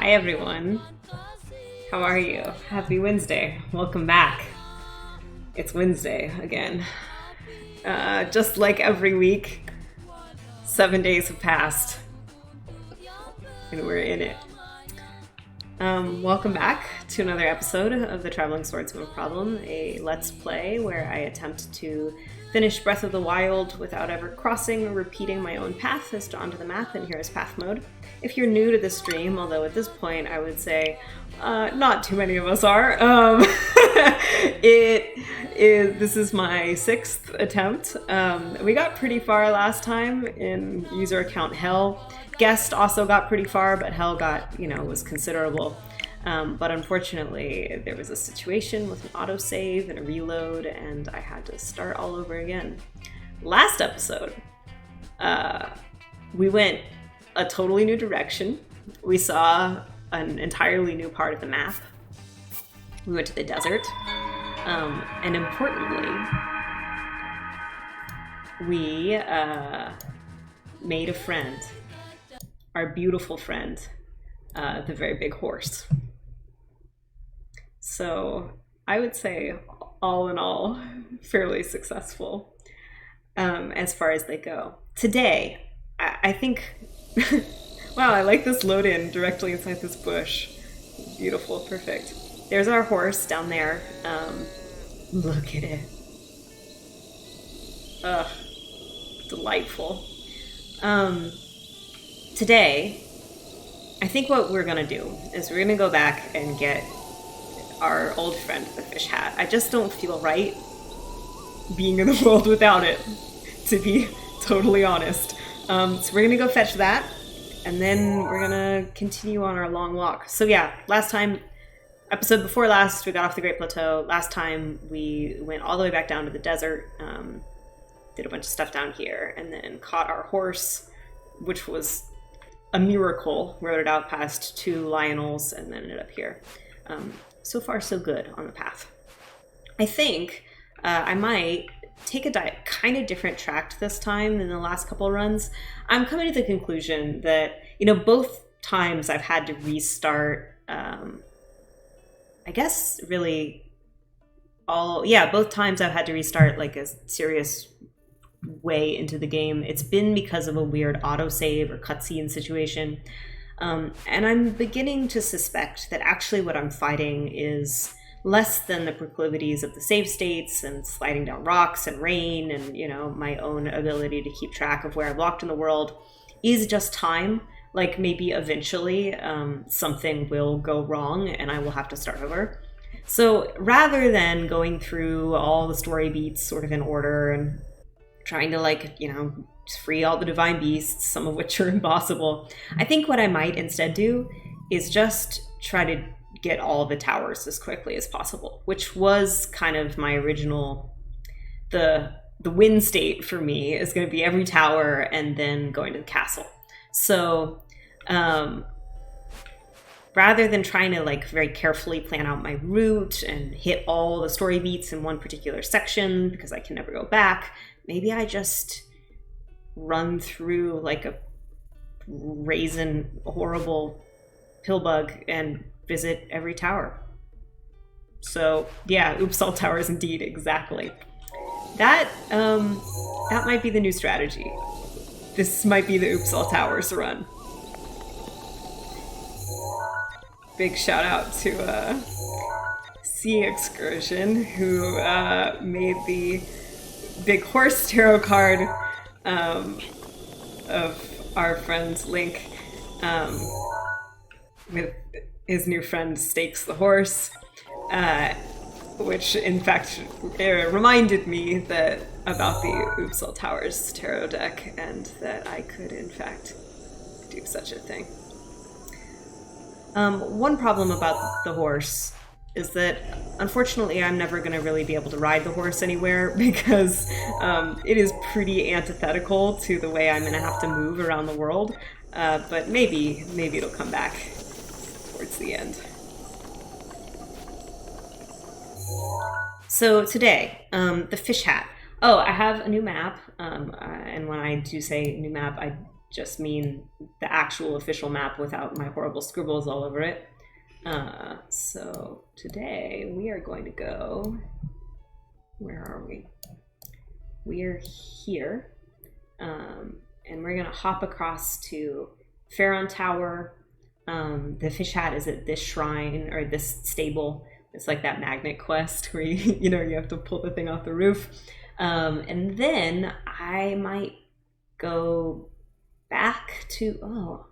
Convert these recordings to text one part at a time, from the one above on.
Hi everyone. How are you? Happy Wednesday. Welcome back. It's Wednesday again. Just like every week, 7 days have passed and we're in it. Welcome back to another episode of the Traveling Swordsman Problem, a let's play where I attempt to finish Breath of the Wild without ever crossing or repeating my own path as drawn to the map, and here is path mode. If you're new to the stream, although at this point I would say not too many of us are, this is my sixth attempt. We got pretty far last time in user account Hell. Guest also got pretty far, but Hell got, was considerable. But unfortunately, there was a situation with an autosave and a reload, and I had to start all over again. Last episode, we went a totally new direction. We saw an entirely new part of the map. We went to the desert. And importantly, we made a friend. Our beautiful friend, the very big horse. So I would say, all in all, fairly successful as far as they go. Today, I think, wow, I like this load in directly inside this bush. Beautiful, perfect. There's our horse down there. Look at it. Ugh, delightful. Today, I think what we're gonna do is we're gonna go back and get our old friend, the fish hat. I just don't feel right being in the world without it, to be totally honest. So we're gonna go fetch that, and then we're gonna continue on our long walk. So yeah, last time, episode before last, we got off the Great Plateau. Last time we went all the way back down to the desert, did a bunch of stuff down here, and then caught our horse, which was a miracle. Rode it out past two Lionels and then ended up here. So far, so good on the path. I think I might take a kind of different track this time than the last couple runs. I'm coming to the conclusion that, both times I've had to restart, I guess really both times I've had to restart like a serious way into the game. It's been because of a weird autosave or cutscene situation. And I'm beginning to suspect that actually what I'm fighting is less than the proclivities of the save states and sliding down rocks and rain and, my own ability to keep track of where I've walked in the world is just time. Like maybe eventually something will go wrong and I will have to start over. So rather than going through all the story beats sort of in order and trying to free all the divine beasts, some of which are impossible, I think what I might instead do is just try to get all the towers as quickly as possible, which was kind of my original, the win state for me is going to be every tower and then going to the castle. So rather than trying to very carefully plan out my route and hit all the story beats in one particular section because I can never go back, maybe I just run through like a raisin horrible pillbug and visit every tower. So yeah, oops all towers indeed, exactly. That might be the new strategy. This might be the oops all towers run. Big shout out to Sea Excursion, who made the big horse tarot card of our friend Link with his new friend Stakes the Horse, which in fact reminded me about the Oops All Towers tarot deck, and that I could in fact do such a thing. One problem about the horse is that unfortunately I'm never going to really be able to ride the horse anywhere because it is pretty antithetical to the way I'm going to have to move around the world, but maybe it'll come back towards the end. So today, the fish hat. Oh, I have a new map, and when I do say new map, I just mean the actual official map without my horrible scribbles all over it. So today we are going to go, where are we? We are here, and we're gonna hop across to Pharaon Tower. The fish hat is at this shrine, or this stable. It's like that magnet quest where you have to pull the thing off the roof. And then I might go back to, oh,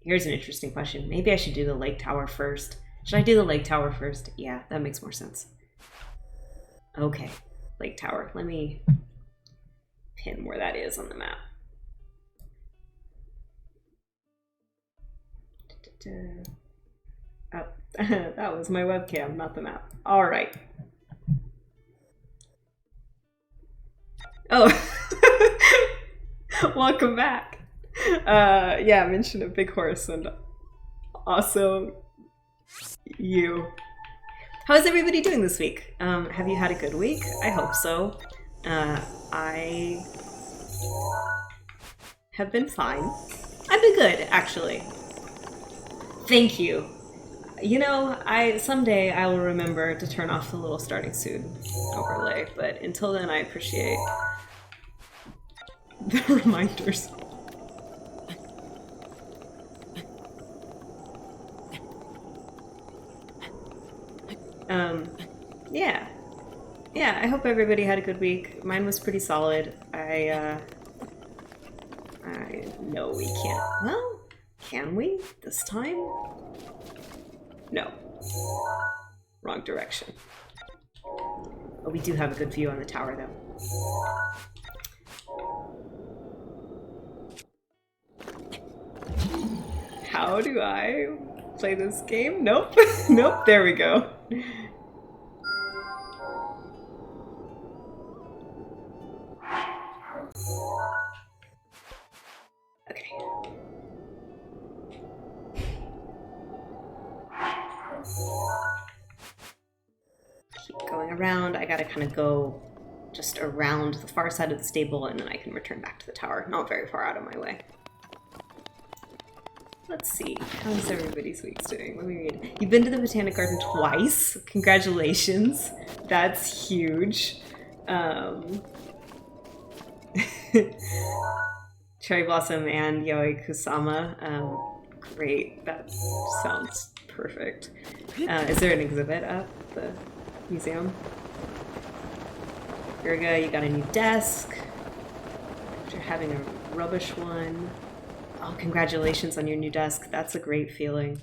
here's an interesting question. Maybe I should do the lake tower first. Should I do the lake tower first? Yeah, that makes more sense. Okay, lake tower. Let me pin where that is on the map. Oh, that was my webcam, not the map. All right. Oh, welcome back. Yeah, mention a big horse and also you. How's everybody doing this week? Have you had a good week? I hope so. I have been fine. I've been good, actually. Thank you. Someday I will remember to turn off the little starting soon overlay, but until then I appreciate the reminders. Yeah, I hope everybody had a good week. Mine was pretty solid. I know we can't. Well, can we this time? No. Wrong direction. Oh, we do have a good view on the tower, though. How do I play this game? Nope. Nope, there we go. Okay. Keep going around. I gotta kind of go just around the far side of the stable and then I can return back to the tower. Not very far out of my way. Let's see. How's everybody's weeks doing? Let me read. You've been to the Botanic Garden twice. Congratulations. That's huge. Cherry Blossom and Yoi Kusama. Great. That sounds perfect. Is there an exhibit at the museum? Virga, you got a new desk. You're having a rubbish one. Oh, congratulations on your new desk. That's a great feeling.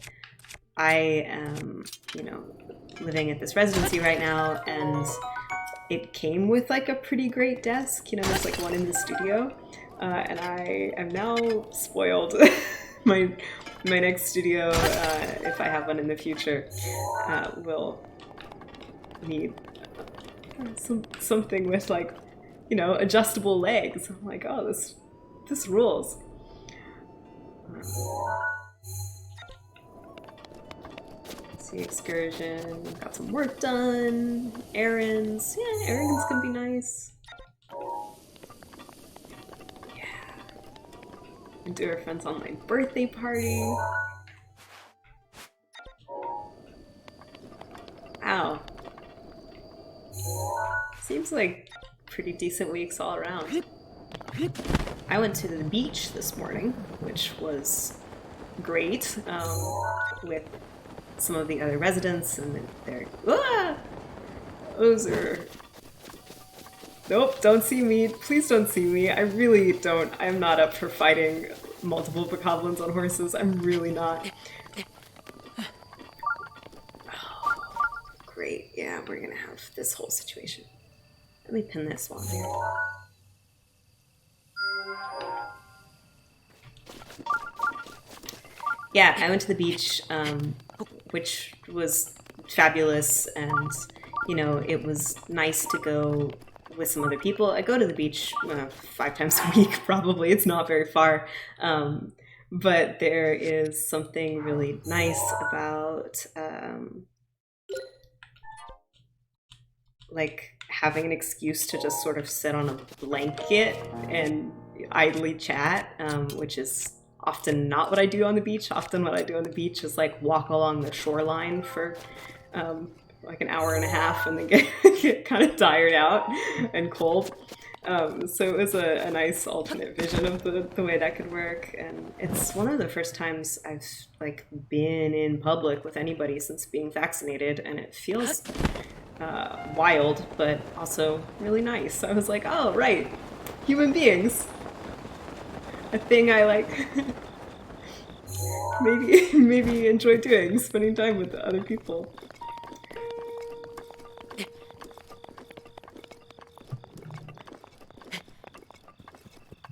I am, living at this residency right now, and it came with like a pretty great desk. There's like one in the studio, and I am now spoiled. my next studio, if I have one in the future, will need something with like, adjustable legs. I'm like, oh, this rules. See, excursion, got some work done, errands. Yeah, errands can be nice. Yeah. And do our friend's online birthday party. Wow. Seems like pretty decent weeks all around. I went to the beach this morning, which was great, with some of the other residents, and they're... Ah! Those are... Nope, don't see me. Please don't see me. I really don't. I'm not up for fighting multiple bokoblins on horses. I'm really not. Oh, great. Yeah, we're gonna have this whole situation. Let me pin this while I'm here. Yeah, I went to the beach, which was fabulous, and, it was nice to go with some other people. I go to the beach 5 times a week, probably. It's not very far, but there is something really nice about, like, having an excuse to just sort of sit on a blanket and idly chat, which is often not what I do on the beach. Often what I do on the beach is like walk along the shoreline for like an hour and a half and then get kind of tired out and cold. So it was a nice alternate vision of the way that could work. And it's one of the first times I've like been in public with anybody since being vaccinated, and it feels wild, but also really nice. I was like, oh, right, human beings. A thing I like maybe enjoy doing, spending time with other people.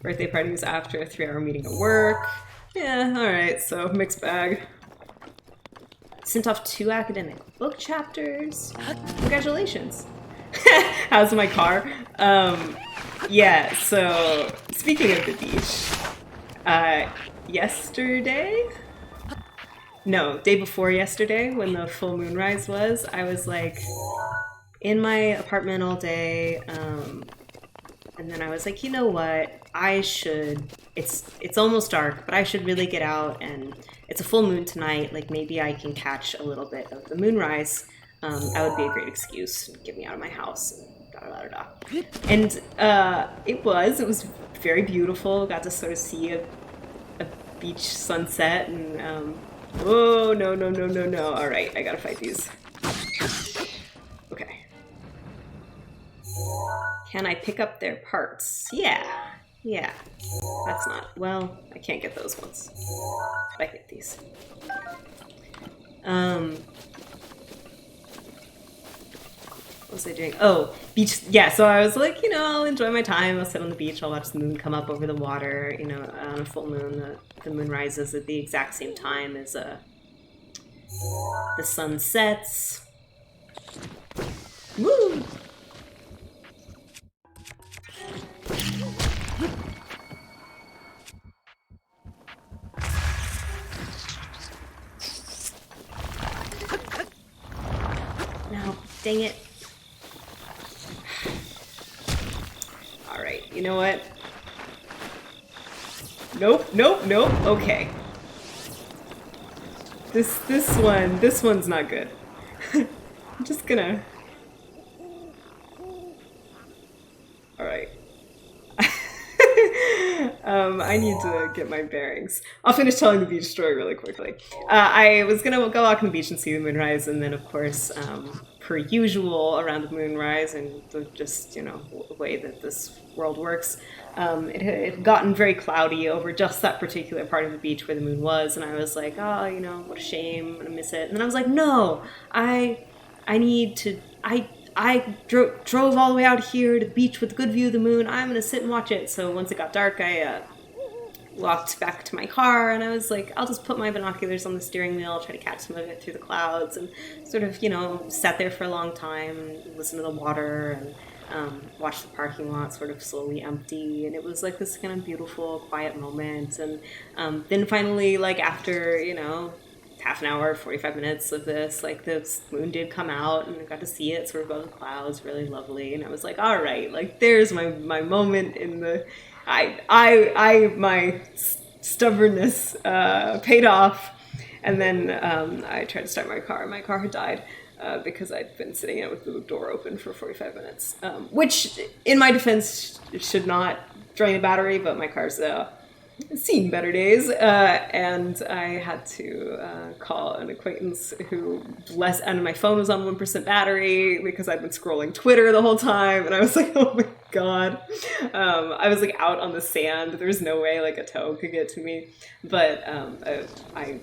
Birthday parties after a 3-hour meeting at work. Yeah, alright, so mixed bag. Sent off 2 academic book chapters. Congratulations. How's my car? Yeah, so speaking of the beach, yesterday? No, day before yesterday when the full moonrise was, I was like in my apartment all day, and then I was like, you know what? I should, it's almost dark, but I should really get out, and it's a full moon tonight, like maybe I can catch a little bit of the moonrise. That would be a great excuse to get me out of my house, and da-da-da-da-da. And it was very beautiful. Got to sort of see a beach sunset, and oh, no. All right, I gotta fight these. Okay. Can I pick up their parts? Yeah. That's not, well, I can't get those ones. But I get these. What was I doing? Oh, beach. Yeah, so I was like, I'll enjoy my time. I'll sit on the beach. I'll watch the moon come up over the water. On a full moon, the moon rises at the exact same time as the sun sets. Woo! No, dang it. Alright, you know what? Nope. Okay. This one's not good. I'm just gonna... Alright. I need to get my bearings. I'll finish telling the beach story really quickly. I was gonna go walk on the beach and see the moonrise, and then of course, per usual around the moonrise and the just, way that this world works, it had gotten very cloudy over just that particular part of the beach where the moon was, and I was like, oh, what a shame, I'm gonna miss it. And then I was like, no, I drove all the way out here to the beach with a good view of the moon. I'm gonna sit and watch it. So once it got dark, I walked back to my car, and I was like, I'll just put my binoculars on the steering wheel, try to catch some of it through the clouds, and sort of, sat there for a long time and listen to the water and watch the parking lot sort of slowly empty. And it was like this kind of beautiful, quiet moment. And then finally, like after, half an hour, 45 minutes of this, like the moon did come out, and I got to see it sort of above the clouds, really lovely. And I was like, all right, like there's my moment in the, my stubbornness paid off. And then I tried to start my car. My car had died because I'd been sitting in it with the door open for 45 minutes, which in my defense should not drain a battery, but my car's seen better days, and I had to call an acquaintance who, and my phone was on 1% battery because I'd been scrolling Twitter the whole time, and I was like, oh my god. I was like out on the sand. There was no way like a tow could get to me, but I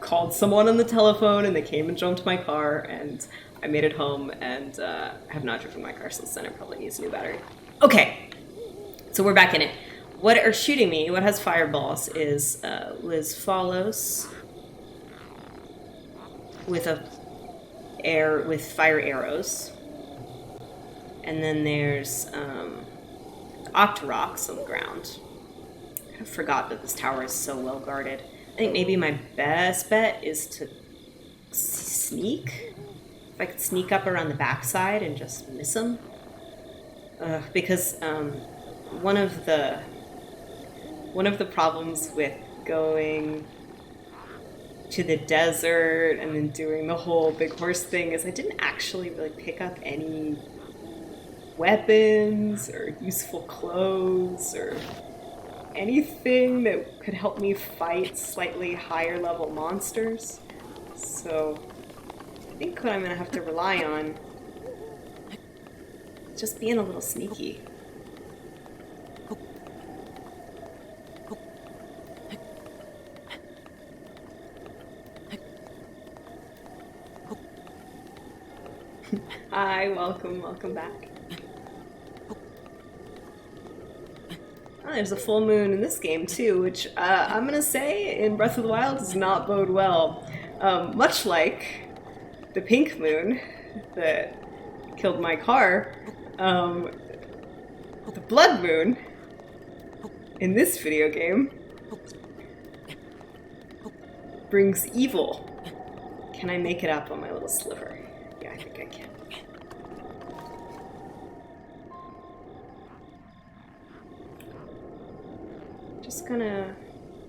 called someone on the telephone, and they came and jumped my car, and I made it home, and have not driven my car since then. It probably needs a new battery. Okay, so we're back in it. What are shooting me, what has fireballs, is Liz Follows with fire arrows. And then there's Octoroks on the ground. I forgot that this tower is so well guarded. I think maybe my best bet is to sneak. If I could sneak up around the backside and just miss them. Because one of the problems with going to the desert and then doing the whole big horse thing is I didn't actually really pick up any weapons or useful clothes or anything that could help me fight slightly higher level monsters. So I think what I'm gonna have to rely on is just being a little sneaky. Hi, welcome back. Oh, there's a full moon in this game too, which I'm gonna say in Breath of the Wild does not bode well. Much like the pink moon that killed my car, the blood moon in this video game brings evil. Can I make it up on my little sliver? Yeah, I think I can. Just gonna...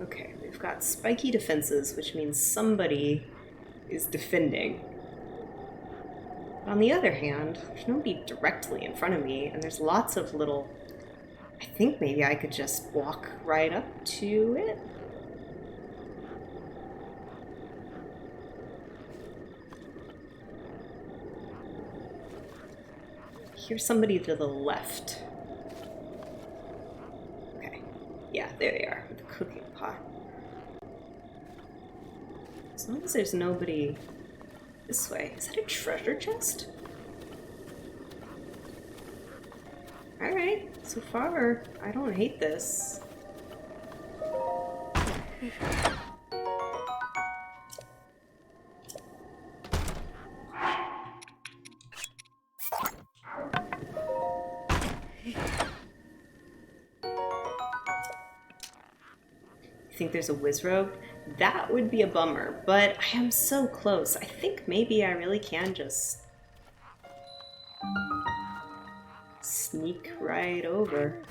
Okay, we've got spiky defenses, which means somebody is defending. On the other hand, there's nobody directly in front of me, and there's lots of little... I think maybe I could just walk right up to it? Here's somebody to the left. Okay. Yeah, there they are, with the cooking pot. As long as there's nobody this way. Is that a treasure chest? Alright, so far, I don't hate this. Think there's a Wizrobe? That would be a bummer, but I am so close. I think maybe I really can just sneak right over.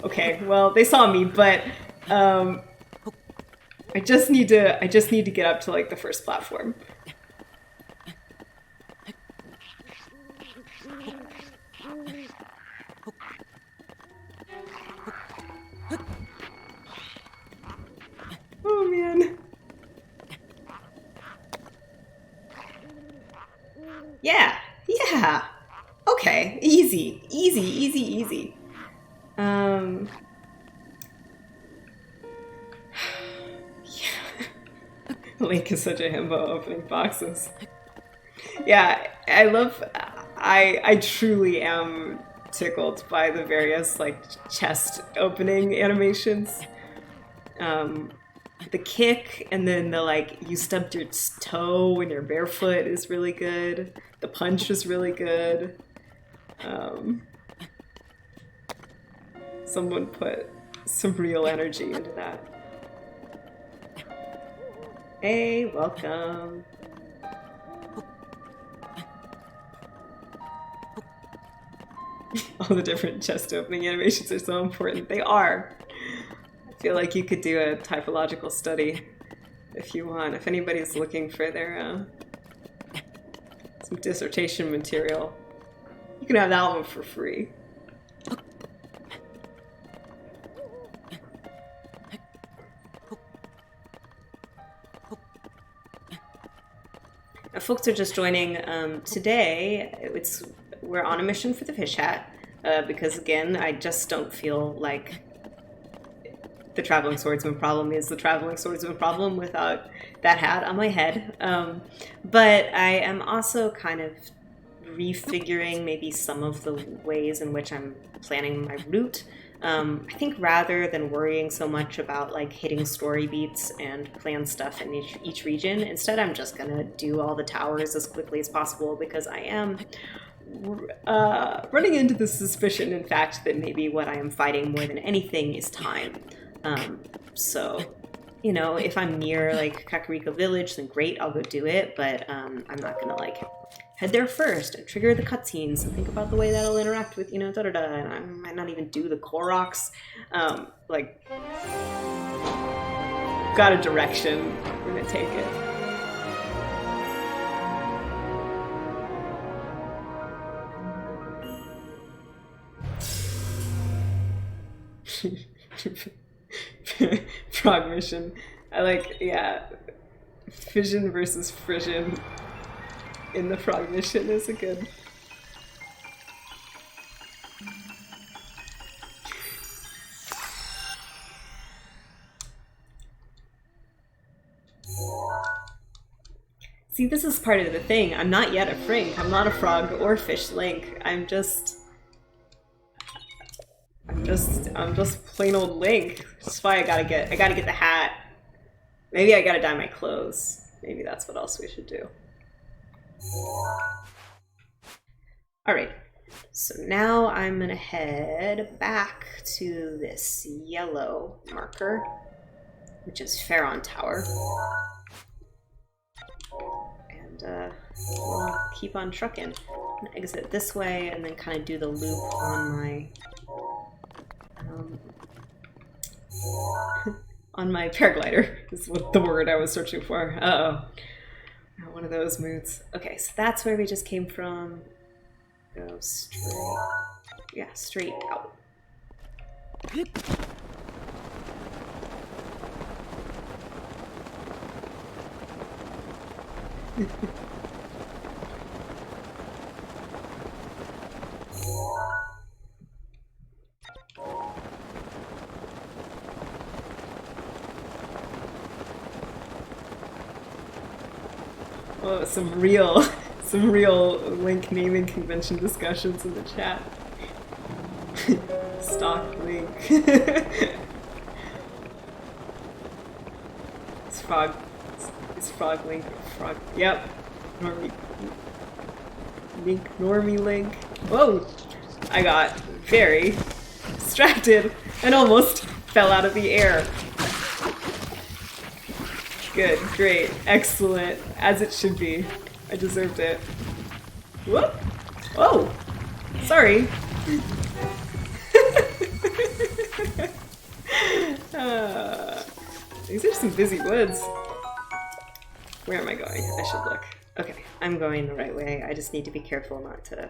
Okay, well, they saw me, but I just need to get up to like the first platform. Oh man. Yeah. Okay, easy. Yeah. Link is such a himbo opening boxes. Yeah, I truly am tickled by the various like chest opening animations. The kick and then the like you stubbed your toe when you're barefoot is really good. The punch is really good. Someone put some real energy into that. Hey, welcome. All the different chest opening animations are so important. They are. I feel like you could do a typological study if you want. If anybody's looking for their some dissertation material, you can have that one for free. Now, folks are just joining. Today, we're on a mission for the fish hat because again, I just don't feel like the Traveling Swordsman Problem is the Traveling Swordsman Problem without that hat on my head. But I am also kind of refiguring maybe some of the ways in which I'm planning my route. I think rather than worrying so much about like hitting story beats and plan stuff in each region, instead I'm just gonna do all the towers as quickly as possible because I am running into the suspicion, in fact, that maybe what I am fighting more than anything is time. So, you know, if I'm near like Kakariko Village, then great, I'll go do it, but I'm not gonna like head there first and trigger the cutscenes and think about the way that'll interact with, you know, da-da-da, and I might not even do the Koroks. Like, got a direction. We're gonna take it. Frog mission. I like, yeah. Fission versus Frisian in the frog mission is a good. See, this is part of the thing. I'm not yet a Frink. I'm not a frog or fish Link. I'm just plain old Link. That's why I gotta get the hat. Maybe I gotta dye my clothes. Maybe that's what else we should do. Alright, so now I'm gonna head back to this yellow marker, which is Pharaon Tower. And we'll keep on trucking. I'm gonna exit this way and then kind of do the loop on my on my paraglider is what the word I was searching for. Uh-oh. One of those moods. Okay, so that's where we just came from. Go straight. Yeah, straight out. Oh, some real Link naming convention discussions in the chat. Stock Link. It's Frog Link. Frog. Yep. Normie Link. Whoa! I got very distracted and almost fell out of the air. Good, great, excellent, as it should be. I deserved it. Whoop! Oh! Sorry. These are some busy woods. Where am I going? I should look. Okay, I'm going the right way. I just need to be careful not to...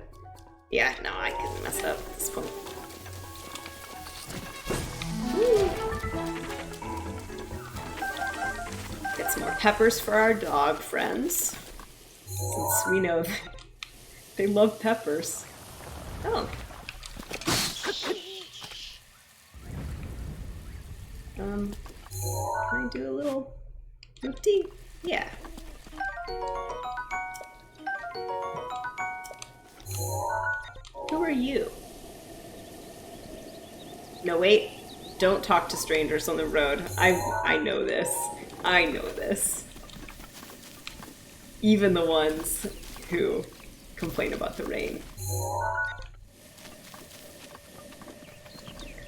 Yeah, no, I can mess up at this point. Woo. Get some more peppers for our dog friends. Since we know they love peppers. Oh. Can I do a little oopty? Yeah. Who are you? No, wait. Don't talk to strangers on the road. I know this. I know this. Even the ones who complain about the rain.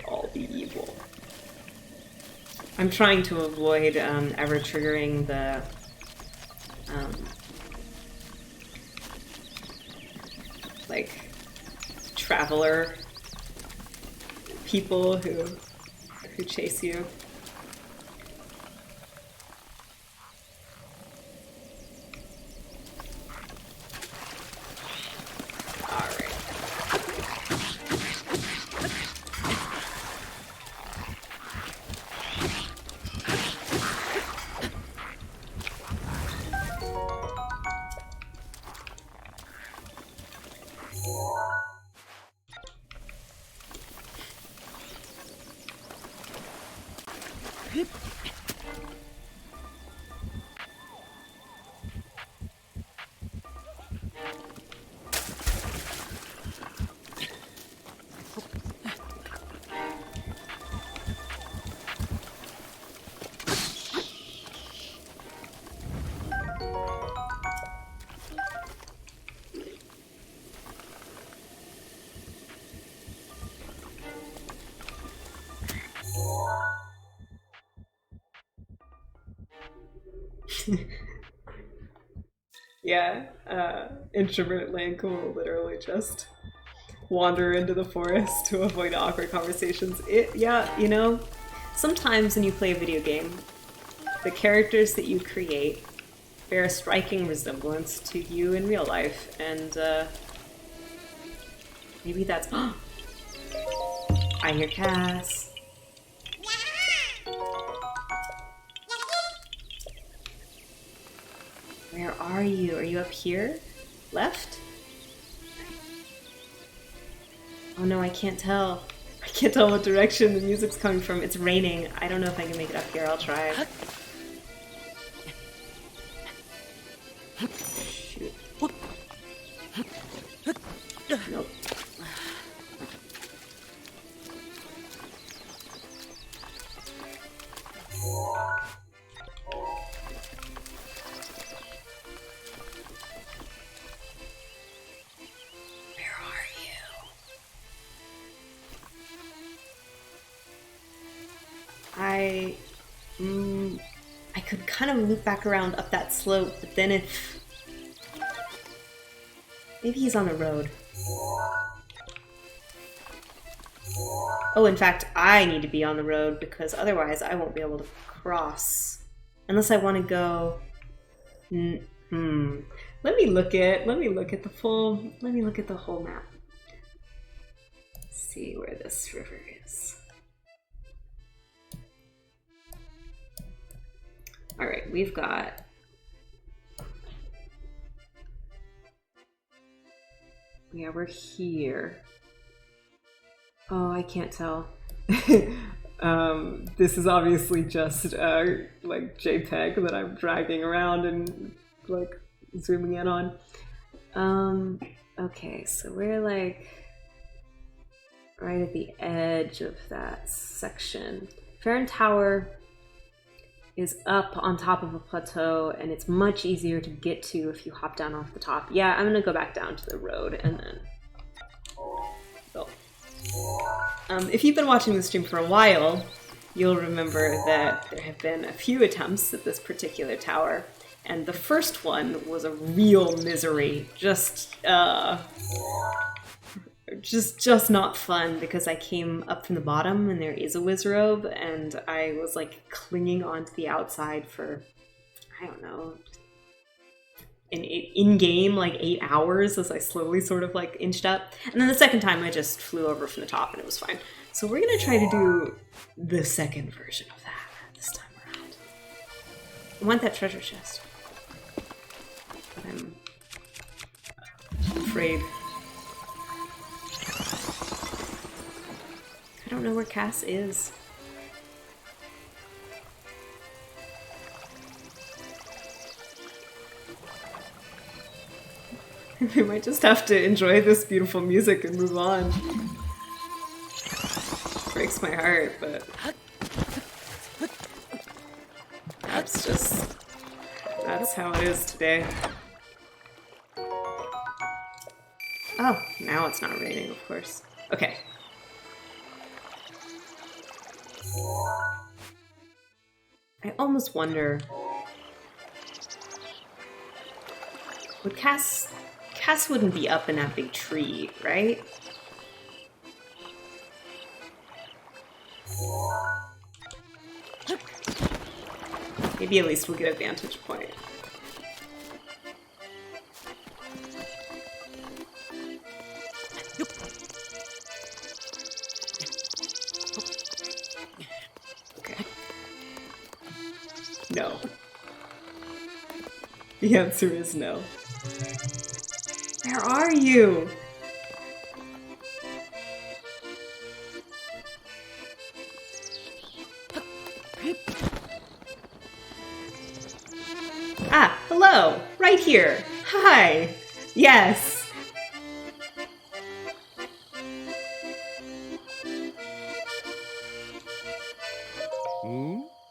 All be evil. I'm trying to avoid ever triggering the like traveler people who chase you. Yeah, introvert Link will literally just wander into the forest to avoid awkward conversations. Yeah, you know, sometimes when you play a video game, the characters that you create bear a striking resemblance to you in real life, and maybe that's... I hear Cass. Where are you? Are you up here? Left? Oh no, I can't tell. I can't tell what direction the music's coming from. It's raining. I don't know if I can make it up here. I'll try. Shoot. Nope. I could kind of loop back around up that slope, but then if... Maybe he's on the road. Oh, in fact, I need to be on the road because otherwise I won't be able to cross. Unless I want to go... Let me look at the whole map. Let's see where this river is. Alright, we've got... Yeah, we're here. Oh, I can't tell. This is obviously just like JPEG that I'm dragging around and like zooming in on. Okay, so we're like right at the edge of that section. Farron Tower is up on top of a plateau, and it's much easier to get to if you hop down off the top. Yeah, I'm gonna go back down to the road and then... Oh. If you've been watching the stream for a while, you'll remember that there have been a few attempts at this particular tower, and the first one was a real misery. Just not fun because I came up from the bottom and there is a wizrobe and I was like clinging onto the outside for, I don't know, in-game like 8 hours as I slowly sort of like inched up. And then the second time I just flew over from the top and it was fine. So we're gonna try to do the second version of that this time around. I want that treasure chest. But I'm afraid. I don't know where Cass is. We might just have to enjoy this beautiful music and move on. Breaks my heart, but that's how it is today. Oh, now it's not raining, of course. Okay. I almost wonder... Would Cass wouldn't be up in that big tree, right? Maybe at least we'll get a vantage point. Okay. No. The answer is no. Where are you? Ah, hello! Right here! Hi! Yes!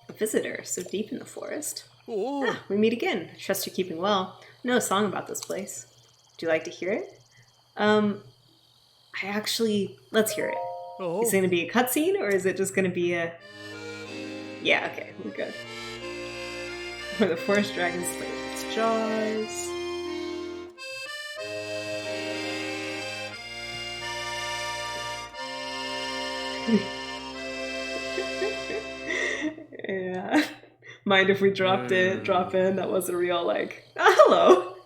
A visitor so deep in the forest. Oh. Ah, we meet again. Trust you're keeping well. I know a song about this place. Do you like to hear it? Let's hear it. Oh. Is it going to be a cutscene, or is it just going to be a... Yeah, okay, we're good. Where the forest dragon slayed its jaws. Yeah. Mind if we drop in? That wasn't real, like, hello!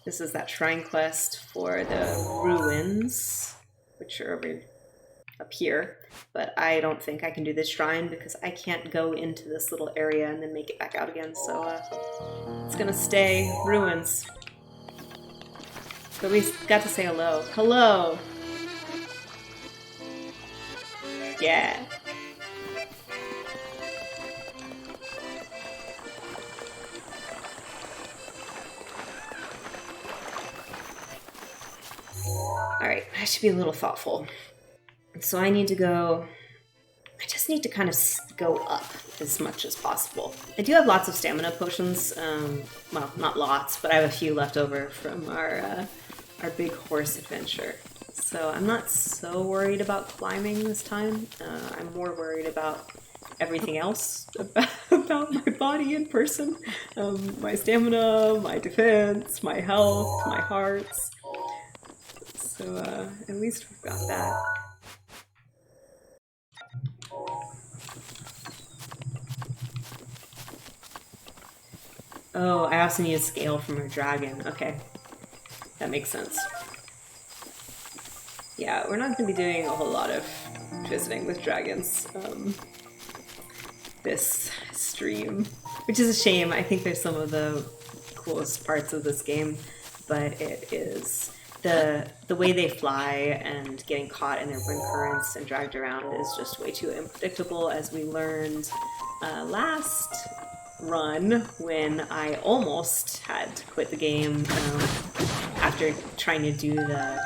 This is that shrine quest for the ruins, which are over up here. But I don't think I can do this shrine because I can't go into this little area and then make it back out again. So it's gonna stay ruins. But we got to say hello. Hello! Yeah. Alright, I should be a little thoughtful. So I need to go... I just need to kind of go up as much as possible. I do have lots of stamina potions. Well, not lots, but I have a few left over from our big horse adventure. So I'm not so worried about climbing this time. I'm more worried about everything else about my body in person. My stamina, my defense, my health, my hearts. So at least we've got that. Oh, I also need a scale from her dragon. Okay. That makes sense. Yeah, we're not going to be doing a whole lot of visiting with dragons this stream, which is a shame. I think there's some of the coolest parts of this game, but it is the way they fly and getting caught in their wind currents and dragged around is just way too unpredictable, as we learned last run when I almost had to quit the game after trying to do the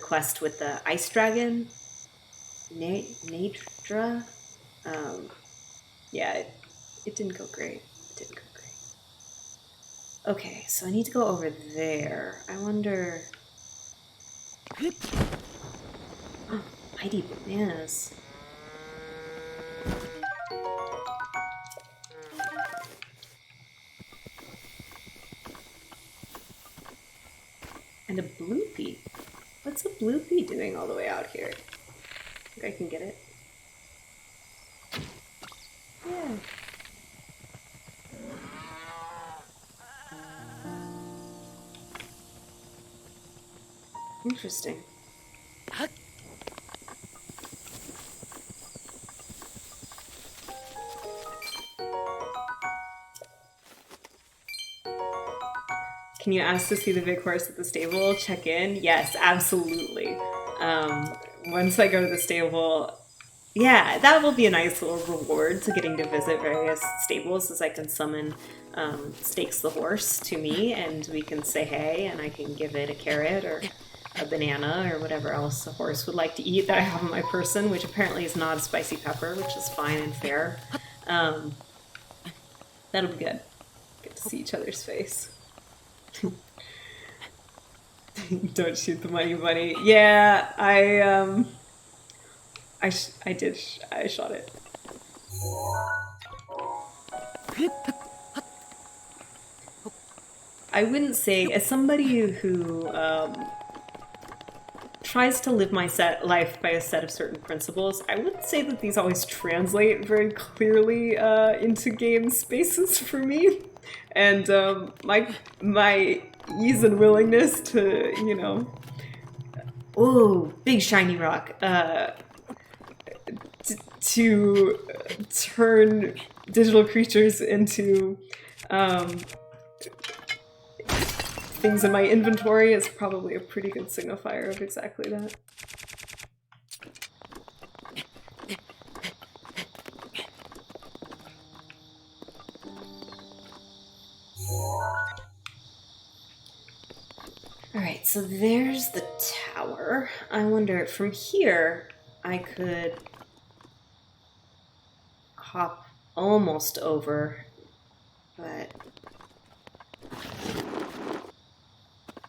quest with the ice dragon, Nadra. Yeah, it didn't go great. It didn't go great. Okay, so I need to go over there. I wonder... Oh, mighty bananas. And a bloopy. What's a bloopy doing all the way out here? I think I can get it. Yeah. Interesting. Can you ask to see the big horse at the stable? Check in? Yes, absolutely. Once I go to the stable, yeah, that will be a nice little reward to getting to visit various stables, as I can summon Stakes the horse to me, and we can say hey, and I can give it a carrot or a banana or whatever else a horse would like to eat that I have on my person, which apparently is not a spicy pepper, which is fine and fair. That'll be good. Get to see each other's face. Don't shoot the money bunny. Yeah, I shot it. I wouldn't say, as somebody who tries to live my life by a set of certain principles, I wouldn't say that these always translate very clearly into game spaces for me. And my ease and willingness to, you know, oh, big shiny rock, to turn digital creatures into things in my inventory is probably a pretty good signifier of exactly that. Alright, so there's the tower. I wonder, from here, I could hop almost over, but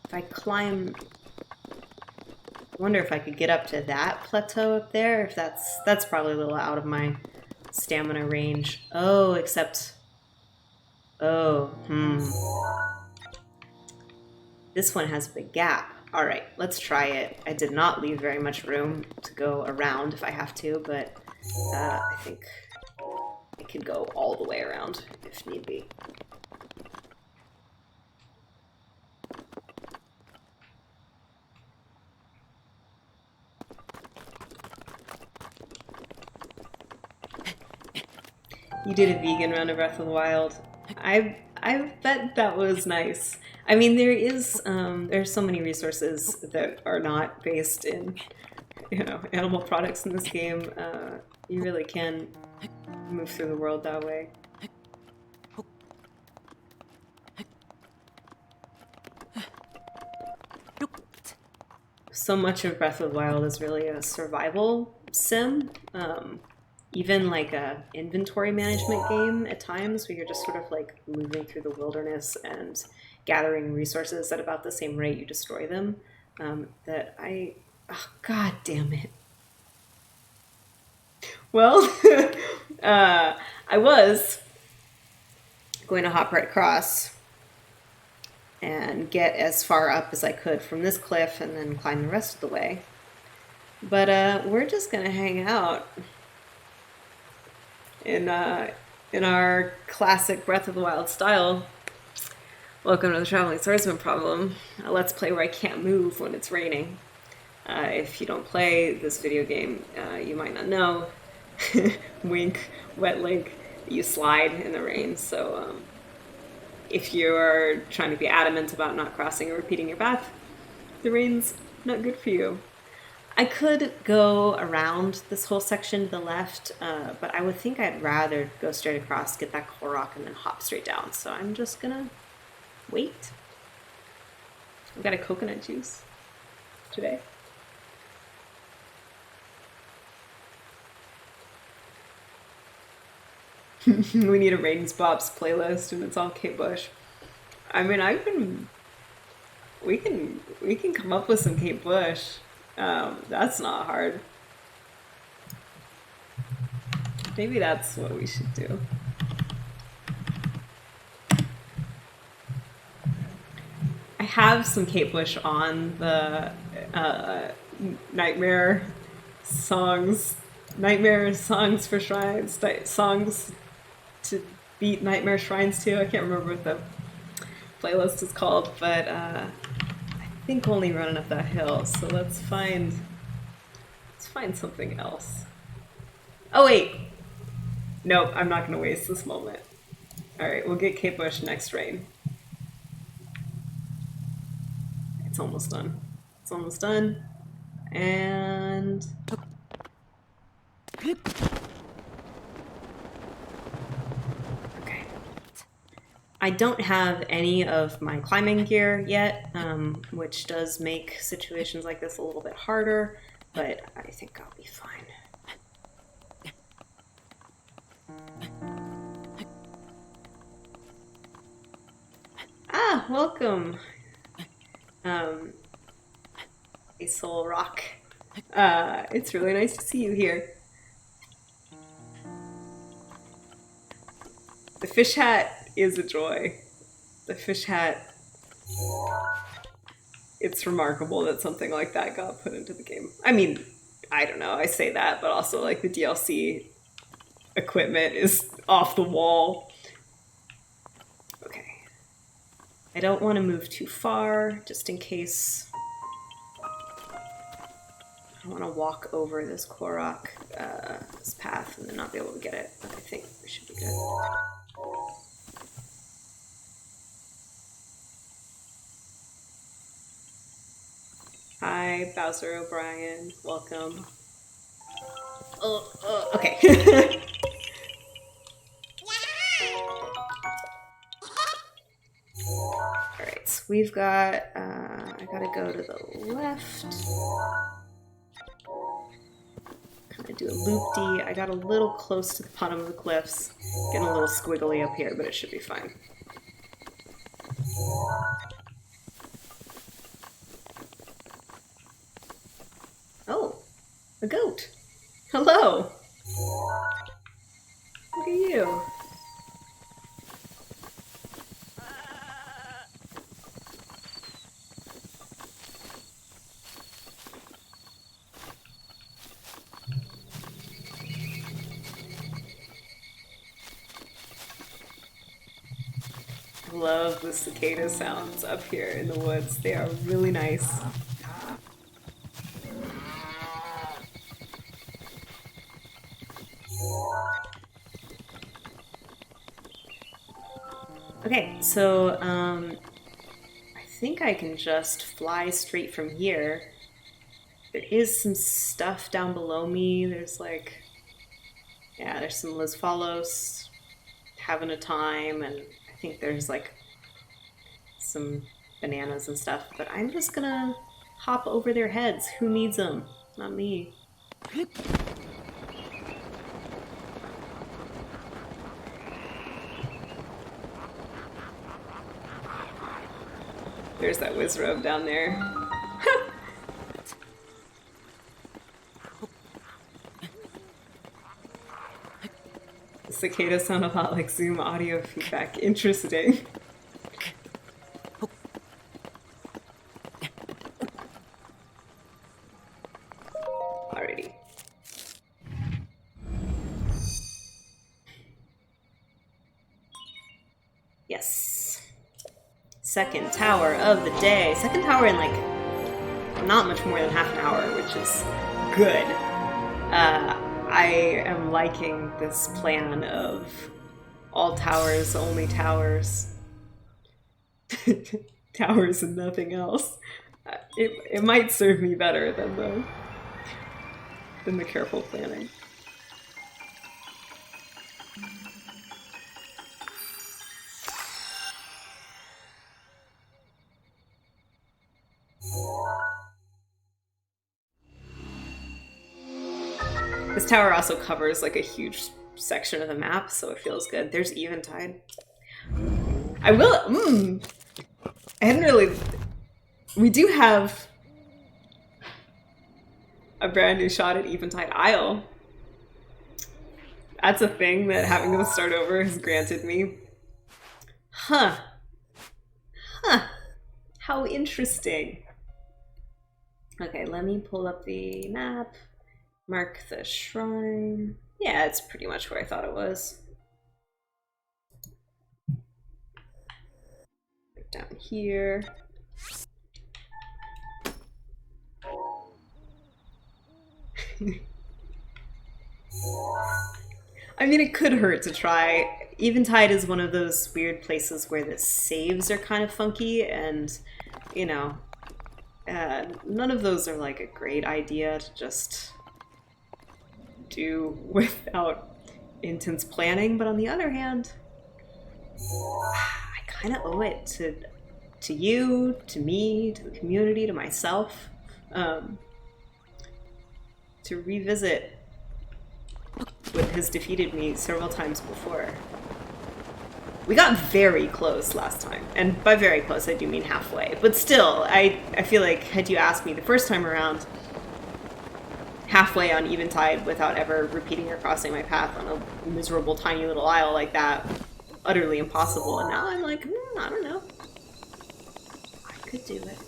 if I climb... I wonder if I could get up to that plateau up there, if that's probably a little out of my stamina range. Oh, except... Oh, This one has a big gap. All right, let's try it. I did not leave very much room to go around if I have to, but I think I could go all the way around if need be. You did a vegan run of Breath of the Wild. I bet that was nice. I mean, there's so many resources that are not based in, animal products in this game. You really can move through the world that way. So much of Breath of the Wild is really a survival sim. Even like a inventory management game at times, where you're just sort of like moving through the wilderness and gathering resources at about the same rate you destroy them. God damn it. Well, I was going to hop right across and get as far up as I could from this cliff and then climb the rest of the way. But we're just gonna hang out in our classic Breath of the Wild style. Welcome to the Traveling Swordsman Problem, a let's play where I can't move when it's raining. If you don't play this video game, you might not know. Wink, wet link, you slide in the rain, so if you're trying to be adamant about not crossing or repeating your path, the rain's not good for you. I could go around this whole section to the left, but I would think I'd rather go straight across, get that Korok, and then hop straight down. So I'm just gonna wait. I've got a coconut juice today. We need a Raiden's Bops playlist, and it's all Kate Bush. I mean, we can come up with some Kate Bush. That's not hard. Maybe that's what we should do. I have some Kate Bush on the Nightmare songs for shrines, songs to beat Nightmare shrines to. I can't remember what the playlist is called, but I think only running up that hill. So let's find something else. Oh wait, nope, I'm not gonna waste this moment. All right, we'll get Kate Bush next rain. It's almost done. It's almost done, and okay. I don't have any of my climbing gear yet, which does make situations like this a little bit harder, but I think I'll be fine. Ah, welcome, Soul Rock. It's really nice to see you here. The fish hat is a joy. The fish hat, it's remarkable that something like that got put into the game. I mean, I don't know, I say that, but also like the DLC equipment is off the wall. Okay. I don't want to move too far, just in case I want to walk over this Korok, this path, and then not be able to get it, but I think we should be good. Hi, Bowser O'Brien. Welcome. Okay. Alright, so we've got, I gotta go to the left. Kind of do a loop-de. I got a little close to the bottom of the cliffs. Getting a little squiggly up here, but it should be fine. Oh, a goat. Hello. Look at you. love the cicada sounds up here in the woods. They are really nice. Okay, so I think I can just fly straight from here. There is some stuff down below me. There's like, yeah, there's some Los Falos having a time, and I think there's like some bananas and stuff, but I'm just gonna hop over their heads. Who needs them? Not me. There's that Wizrobe down there. The cicadas sound a lot like Zoom audio feedback. Interesting. Alrighty. Yes. Second tower of the day. Second tower in like not much more than half an hour, which is good. I am liking this plan of all towers, only towers. Towers and nothing else. It might serve me better than the careful planning. This tower also covers like a huge section of the map, so it feels good. There's Eventide. I hadn't really... We do have a brand new shot at Eventide Isle. That's a thing that having to start over has granted me. Huh. How interesting. Okay, let me pull up the map. Mark the shrine. Yeah, it's pretty much where I thought it was. Down here. I mean, it could hurt to try. Eventide is one of those weird places where the saves are kind of funky, and, you know, none of those are like a great idea to just do without intense planning, but on the other hand, I kind of owe it to you, to me, to the community, to myself, to revisit what has defeated me several times before. We got very close last time, and by very close I do mean halfway, but still, I feel like had you asked me the first time around, halfway on Eventide without ever repeating or crossing my path on a miserable tiny little isle like that, utterly impossible, and now I'm like, I don't know. I could do it.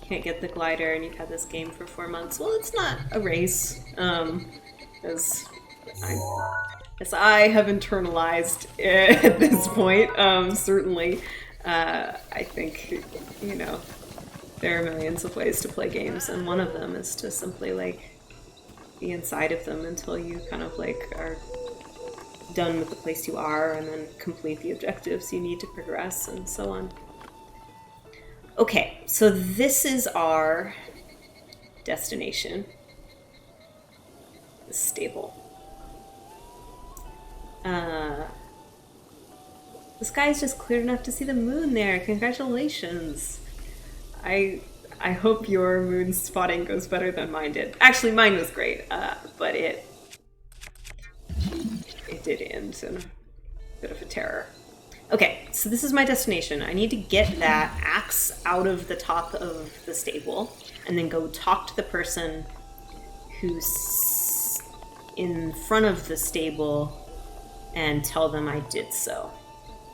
Can't get the glider and you've had this game for 4 months. Well, it's not a race, as I have internalized at this point, certainly. I think, you know, there are millions of ways to play games, and one of them is to simply, like, be inside of them until you kind of, like, are done with the place you are, and then complete the objectives you need to progress, and so on. Okay, so this is our destination. The stable. The sky is just clear enough to see the moon there. Congratulations. I hope your moon spotting goes better than mine did. Actually, mine was great, but it did end in a bit of a terror. Okay, so this is my destination. I need to get that axe out of the top of the stable and then go talk to the person who's in front of the stable and tell them I did so.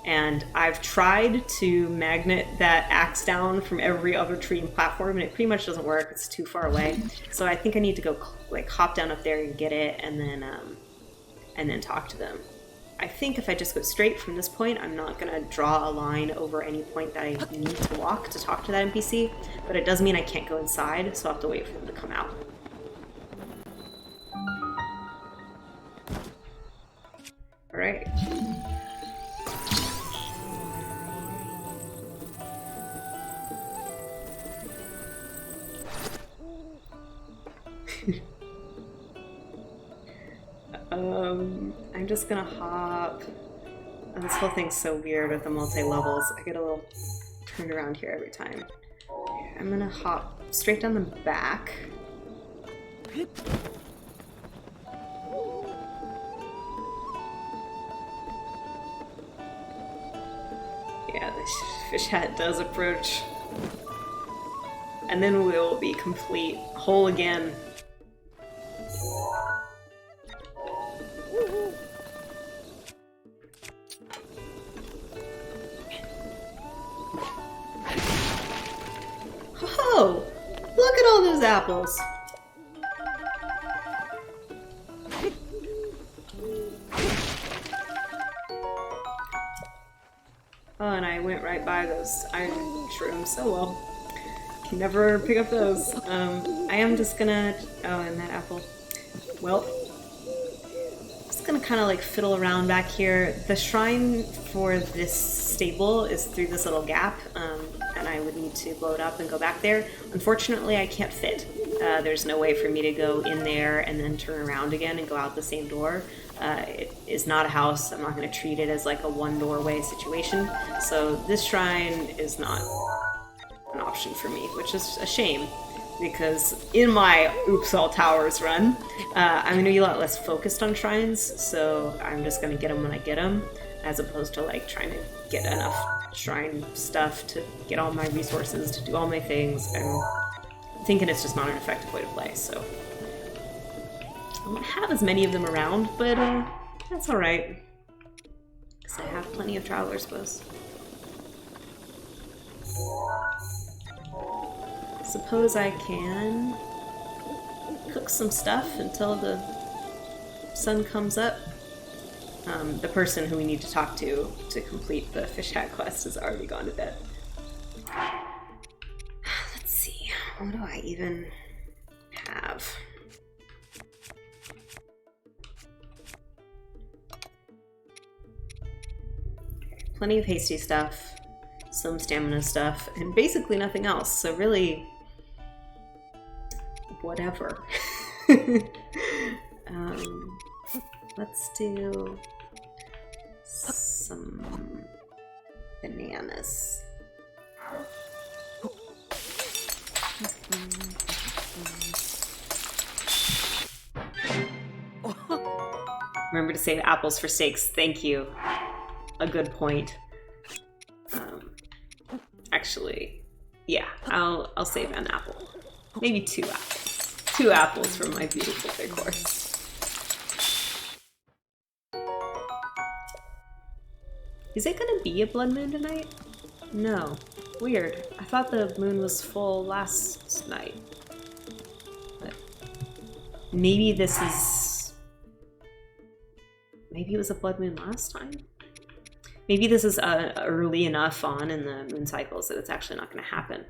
And I've tried to magnet that axe down from every other tree and platform, and it pretty much doesn't work. It's too far away. So I think I need to go like hop down up there and get it, and then talk to them. I think if I just go straight from this point, I'm not gonna draw a line over any point that I need to walk to talk to that NPC, but it does mean I can't go inside, so I'll have to wait for them to come out. All right. I'm just gonna hop. Oh, this whole thing's so weird with the multi-levels. I get a little turned around here every time. I'm gonna hop straight down the back. Yeah, the fish hat does approach. And then we'll be complete, whole again. Oh, look at all those apples. Oh, and I went right by those iron shrooms so well. Can never pick up those. I am just gonna... Oh, and that apple. Well, just gonna kind of like fiddle around back here. The shrine for this stable is through this little gap, and I would need to blow it up and go back there. Unfortunately, I can't fit. There's no way for me to go in there and then turn around again and go out the same door. It is not a house. I'm not going to treat it as like a one doorway situation. So this shrine is not an option for me, which is a shame, because in my Oops All Towers run, I'm going to be a lot less focused on shrines, so I'm just going to get them when I get them, as opposed to like trying to get enough shrine stuff to get all my resources to do all my things. I'm thinking it's just not an effective way to play, so I won't have as many of them around, but that's alright, because I have plenty of travelers bows. Suppose I can cook some stuff until the sun comes up. The person who we need to talk to complete the fish hat quest has already gone to bed. Let's see, what do I even have? Okay, plenty of hasty stuff, some stamina stuff, and basically nothing else, so really, whatever. Let's do some bananas. Remember to save apples for steaks. Thank you. A good point. Actually, yeah, I'll save an apple. Maybe 2 apples. 2 apples for my beautiful big horse. Is it gonna be a blood moon tonight? No. Weird. I thought the moon was full last night. But maybe this is... Maybe it was a blood moon last time? Maybe this is early enough on in the moon cycles that it's actually not gonna happen.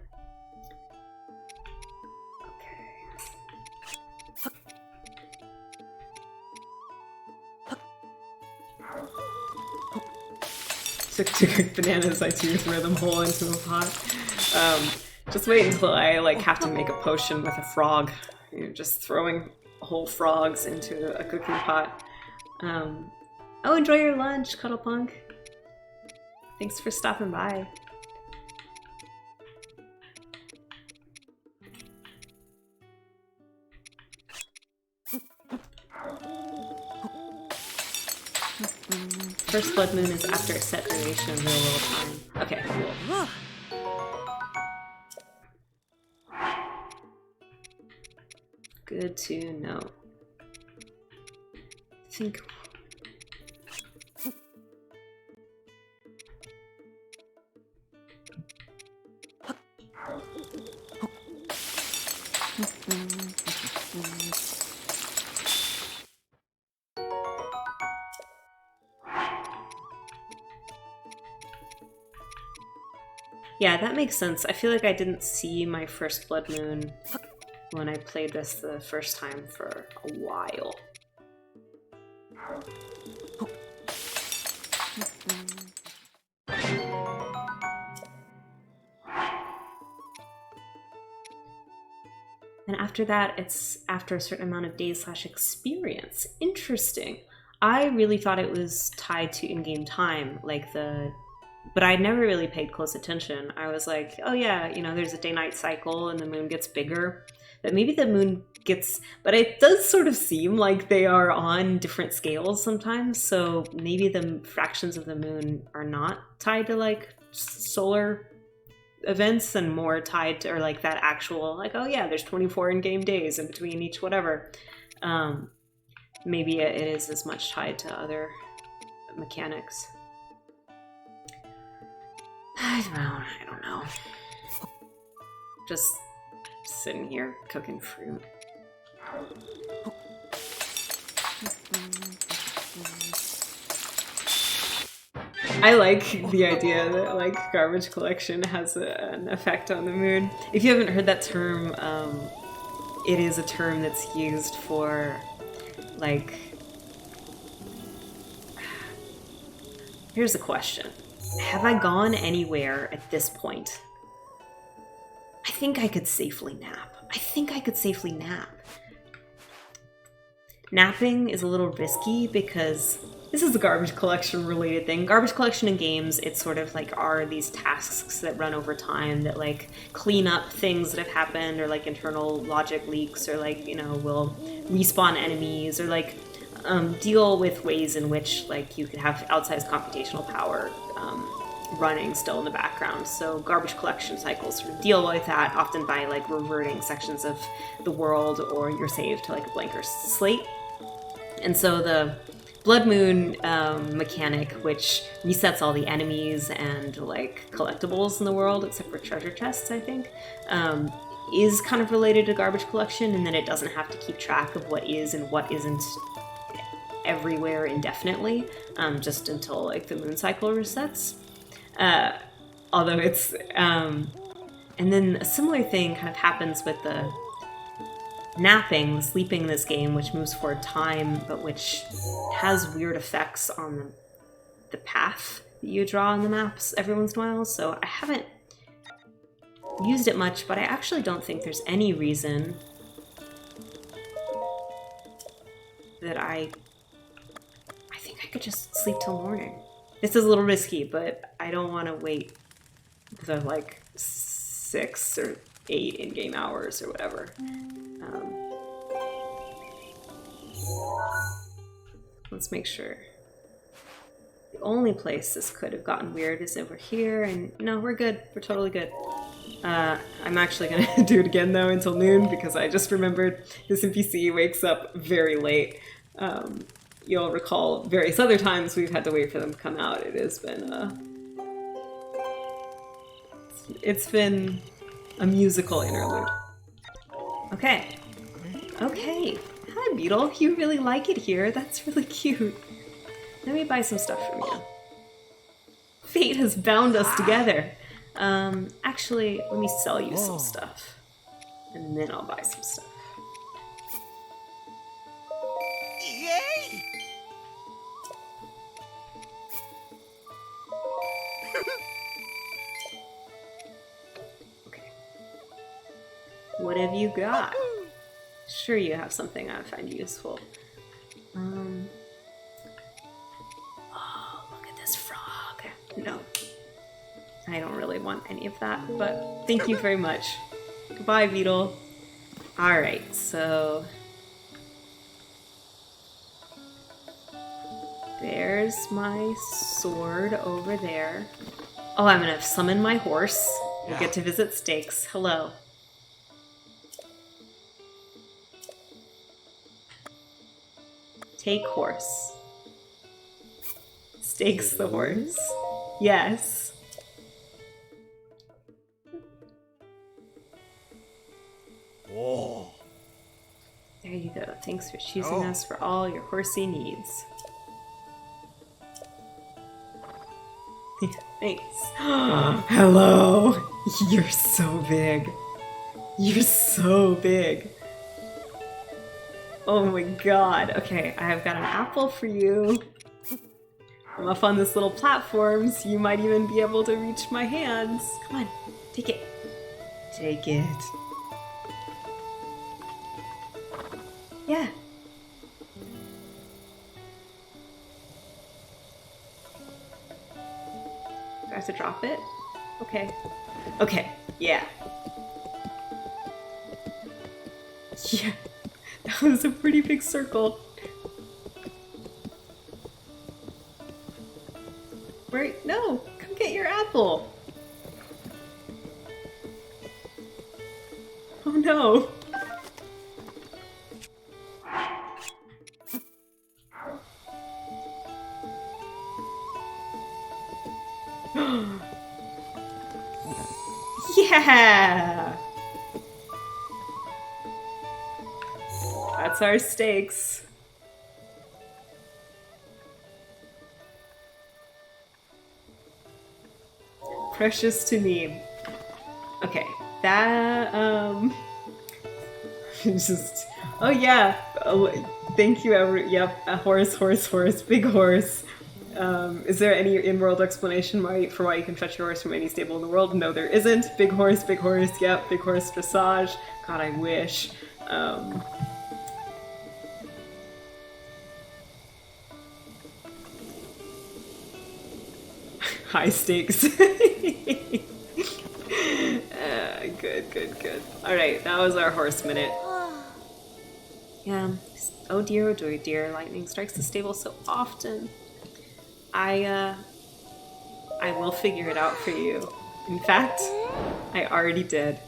To cook bananas, I too throw them whole into a pot. Just wait until I like have to make a potion with a frog. You know, just throwing whole frogs into a cooking pot. Oh, enjoy your lunch, Cuddlepunk. Thanks for stopping by. First blood moon is after a set duration of real world time. Okay, cool. Good to know. I think... Yeah, that makes sense. I feel like I didn't see my first blood moon when I played this the first time for a while. And after that, it's after a certain amount of days / experience. Interesting. I really thought it was tied to in-game time, like but I never really paid close attention. I was like, oh yeah, you know, there's a day-night cycle and the moon gets bigger. But maybe the moon gets... But it does sort of seem like they are on different scales sometimes, so maybe the fractions of the moon are not tied to, like, solar events and more tied to, or like that actual, like, oh yeah, there's 24 in-game days in between each whatever. Maybe it is as much tied to other mechanics. I don't know. Just sitting here cooking fruit. I like the idea that like garbage collection has an effect on the moon. If you haven't heard that term, it is a term that's used for like... Here's a question. Have I gone anywhere at this point? I think I could safely nap. Napping is a little risky because this is a garbage collection related thing. Garbage collection in games, it's sort of like are these tasks that run over time that like clean up things that have happened or like internal logic leaks or like, you know, will respawn enemies or like deal with ways in which like you could have outsized computational power running still in the background. So garbage collection cycles sort of deal with that, often by like reverting sections of the world or your save to like a blanker slate. And so the Blood Moon mechanic, which resets all the enemies and like collectibles in the world, except for treasure chests, I think, is kind of related to garbage collection, and then it doesn't have to keep track of what is and what isn't everywhere indefinitely, just until like the moon cycle resets. Although it's and then a similar thing kind of happens with the napping, sleeping in this game, which moves forward time, but which has weird effects on the path that you draw on the maps every once in a while. So I haven't used it much, but I actually don't think there's any reason that I think I could just sleep till morning. This is a little risky, but I don't want to wait the like 6 or 8 in-game hours or whatever. Let's make sure. The only place this could have gotten weird is over here, and no, we're good. We're totally good. I'm actually gonna do it again though until noon because I just remembered this NPC wakes up very late. You'll recall various other times we've had to wait for them to come out. It has been it's been a musical interlude. Okay. Okay. Hi, Beetle. You really like it here. That's really cute. Let me buy some stuff from you. Fate has bound us together. Actually, let me sell you some stuff. And then I'll buy some stuff. Yay! Okay. What have you got? Sure, you have something I find useful. Oh, look at this frog. No. I don't really want any of that, but thank you very much. Goodbye, Beetle. Alright, so... there's my sword over there. Oh, I'm gonna summon my horse. We get to visit Stakes. Hello. Take horse. Stakes the horse. Yes. Whoa. There you go. Thanks for choosing us for all your horsey needs. Thanks. Hello! You're so big. You're so big. Oh my god. Okay, I have got an apple for you. I'm up on this little platform, so you might even be able to reach my hands. Come on, take it. Take it. Yeah. Do I have to drop it? Okay. Okay, yeah. Yeah, that was a pretty big circle. Right? No, come get your apple. Oh no. Yeah! That's our stakes. Precious to me. Okay, that, just, oh yeah, oh, thank you, yep, a horse, horse, horse, big horse. Is there any in-world explanation for why you can fetch your horse from any stable in the world? No, there isn't. Big horse, yep, big horse dressage. God, I wish. High stakes. Good. Alright, that was our horse minute. Yeah. Oh dear, lightning strikes the stable so often. I will figure it out for you. In fact, I already did.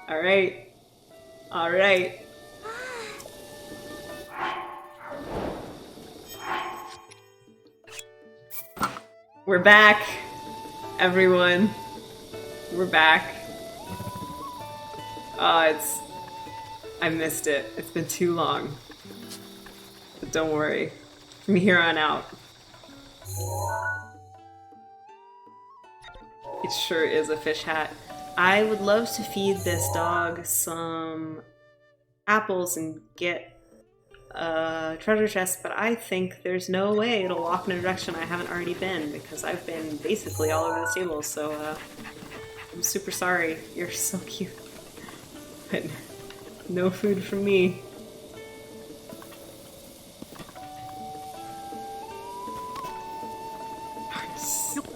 Alright. Alright. We're back, everyone. We're back. I missed it. It's been too long. But don't worry. From here on out. It sure is a fish hat. I would love to feed this dog some apples and get a treasure chest, but I think there's no way it'll walk in a direction I haven't already been, because I've been basically all over the stable, so I'm super sorry. You're so cute. But no food from me.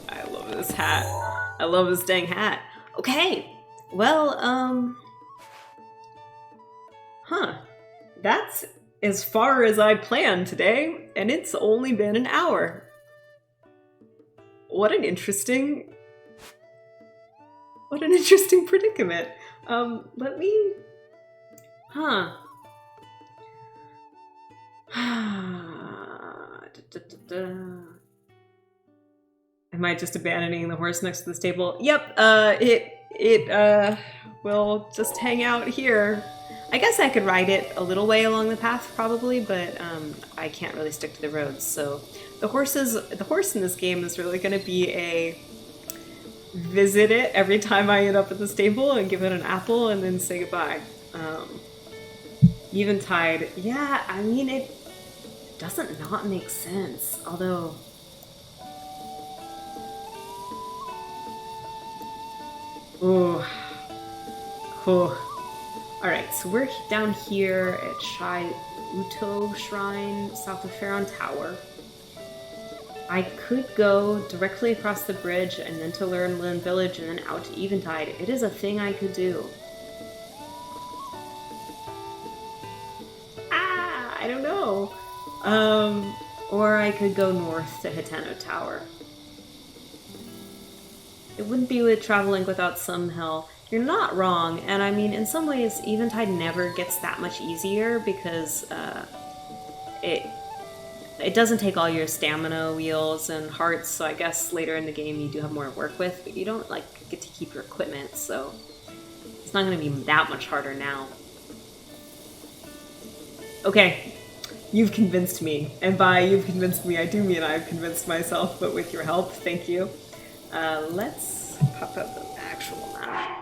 I love this hat. I love this dang hat. Okay, well, that's as far as I planned today, and it's only been an hour. What an interesting predicament. Let me... Am I just abandoning the horse next to the stable? Yep, it will just hang out here. I guess I could ride it a little way along the path, probably, but I can't really stick to the roads, so the horse in this game is really going to be a visit it every time I end up at the stable and give it an apple and then say goodbye. Eventide, yeah, I mean, it doesn't not make sense, although... Ooh. Cool. Alright, so we're down here at Shai Uto Shrine, south of Pharaon Tower. I could go directly across the bridge and then to Lin Village and then out to Eventide. It is a thing I could do. I don't know. Or I could go north to Hitano Tower. It wouldn't be traveling without some hell. You're not wrong, and I mean, in some ways, Eventide never gets that much easier because it doesn't take all your stamina wheels and hearts, so I guess later in the game you do have more to work with, but you don't, like, get to keep your equipment, so it's not going to be that much harder now. Okay, you've convinced me. And by you've convinced me, I do mean I've convinced myself, but with your help, thank you. Let's pop up the actual map.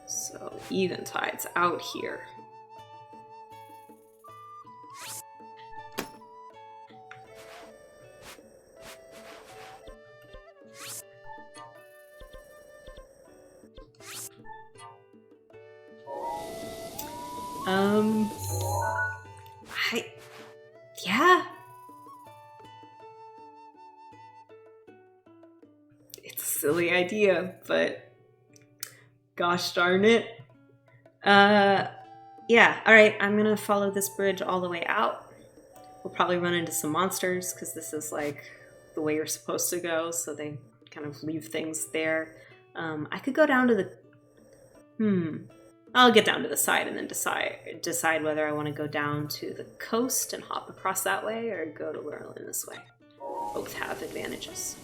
So, Eventide's out here. Yeah. It's a silly idea, but gosh darn it. Yeah, alright, I'm gonna follow this bridge all the way out. We'll probably run into some monsters, because this is like the way you're supposed to go, so they kind of leave things there. I could go down to the... I'll get down to the side and then decide whether I want to go down to the coast and hop across that way or go to Wherein this way. Both have advantages.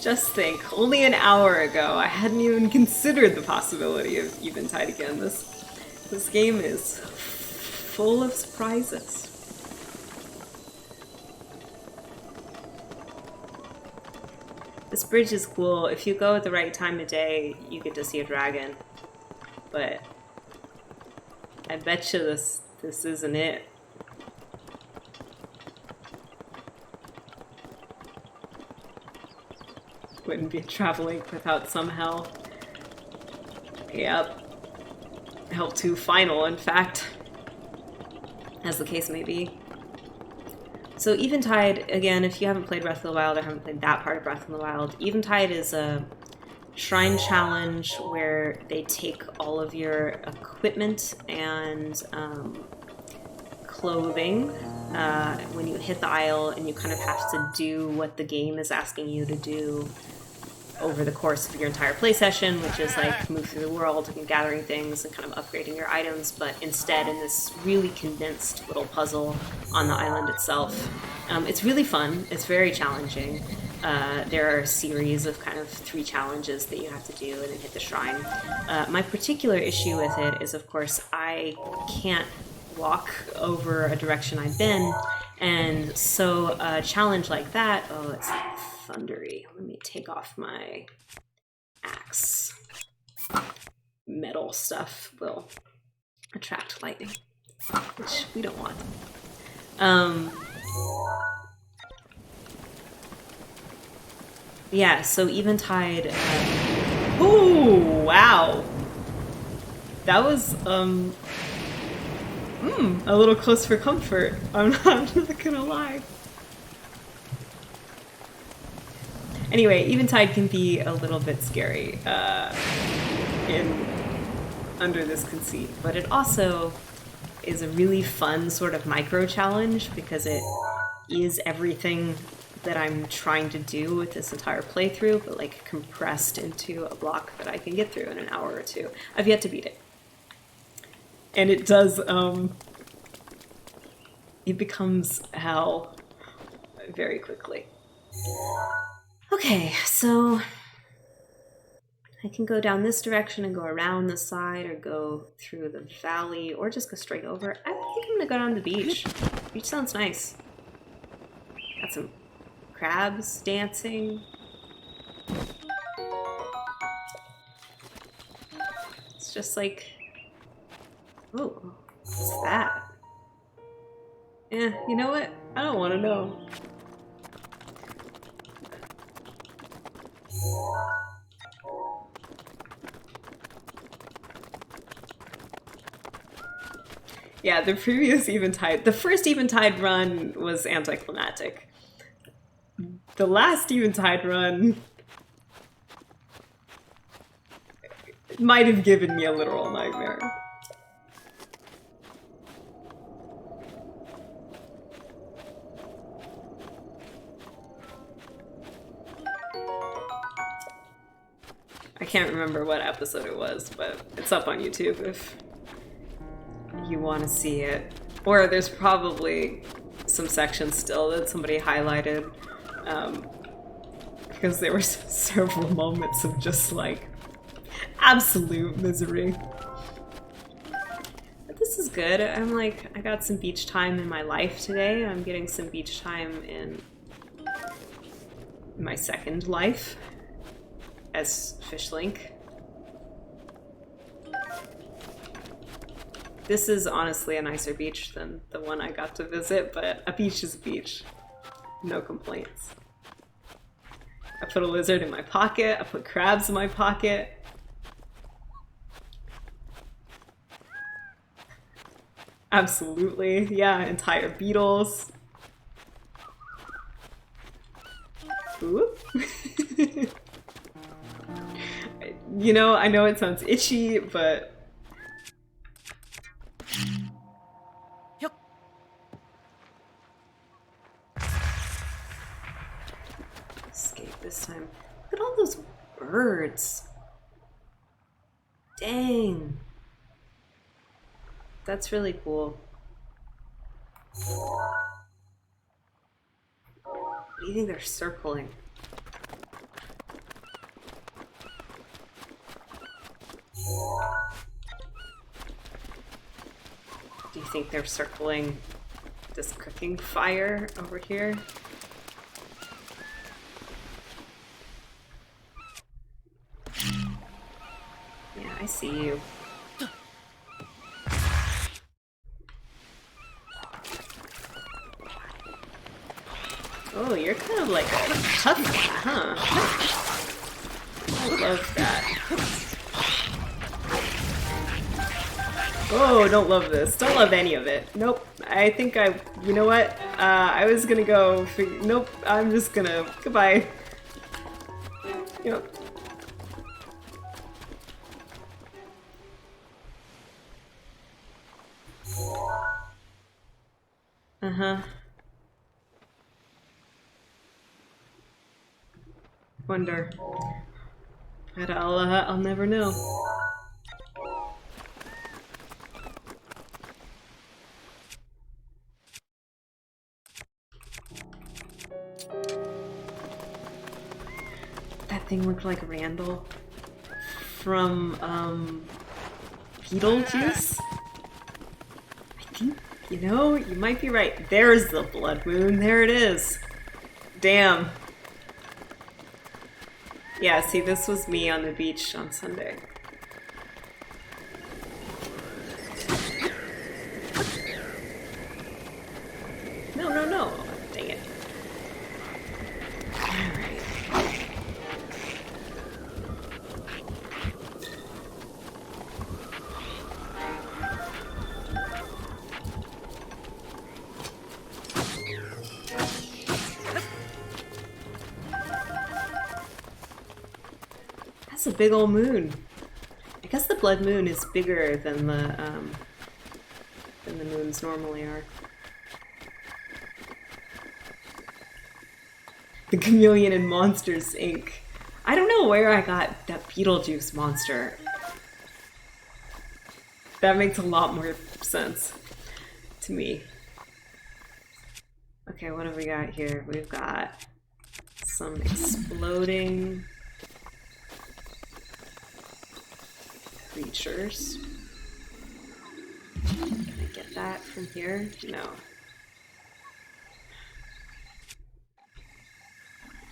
Just think, only an hour ago I hadn't even considered the possibility of Eventide again. This game is full of surprises. This bridge is cool. If you go at the right time of day, you get to see a dragon. But I bet you this isn't it. Wouldn't be traveling without some help. Yep. Help to final, in fact. As the case may be. So Eventide, again, if you haven't played Breath of the Wild or haven't played that part of Breath of the Wild, Eventide is a shrine challenge where they take all of your equipment and clothing when you hit the isle, and you kind of have to do what the game is asking you to do over the course of your entire play session, which is like move through the world and gathering things and kind of upgrading your items, but instead in this really condensed little puzzle on the island itself. It's really fun. It's very challenging. There are a series of kind of 3 challenges that you have to do and then hit the shrine. My particular issue with it is, of course, I can't walk over a direction I've been, and so a challenge like that, oh, it's thundery. Let me take off my axe. Metal stuff will attract lightning, which we don't want. Yeah, so Eventide... Ooh, wow! That was, a little close for comfort. I'm not gonna lie. Anyway, Eventide can be a little bit scary under this conceit, but it also is a really fun sort of micro challenge because it is everything that I'm trying to do with this entire playthrough, but like compressed into a block that I can get through in an hour or 2. I've yet to beat it. And it does, it becomes hell very quickly. Okay, so I can go down this direction and go around the side, or go through the valley, or just go straight over. I think I'm gonna go down the beach. Beach sounds nice. Got some crabs dancing. It's just like, oh, what's that? Eh, you know what? I don't want to know. Yeah, the previous Eventide, the first Eventide run was anticlimactic. The last Eventide run might have given me a literal nightmare. I can't remember what episode it was, but it's up on YouTube if you want to see it. Or there's probably some sections still that somebody highlighted, because there were several moments of just like absolute misery. But this is good. I'm like, I got some beach time in my life today. I'm getting some beach time in my second life as Fishlink. This is honestly a nicer beach than the one I got to visit, but a beach is a beach. No complaints. I put a lizard in my pocket, I put crabs in my pocket. Absolutely, yeah, entire beetles. Ooh. You know, I know it sounds itchy, but escape this time. Look at all those birds. Dang. That's really cool. What do you think they're circling? Do you think they're circling this cooking fire over here? Yeah, I see you. Oh, you're kind of like a tough guy, huh? I love that. Oh, don't love this. Don't love any of it. Nope. I think you know what? I was gonna go nope, I'm just gonna, goodbye. Yep. Uh-huh. Wonder. But I'll never know. That thing looked like Randall from Beetlejuice. I think, you know, you might be right. There's the blood moon. There it is. Damn. Yeah, see, this was me on the beach on Sunday. No, no, no. Dang it. Alright. That's a big old moon. I guess the blood moon is bigger than the moons normally are. The Chameleon in Monsters, Inc. I don't know where I got that Beetlejuice monster. That makes a lot more sense to me. Okay, what have we got here? We've got some exploding creatures. Can I get that from here? No.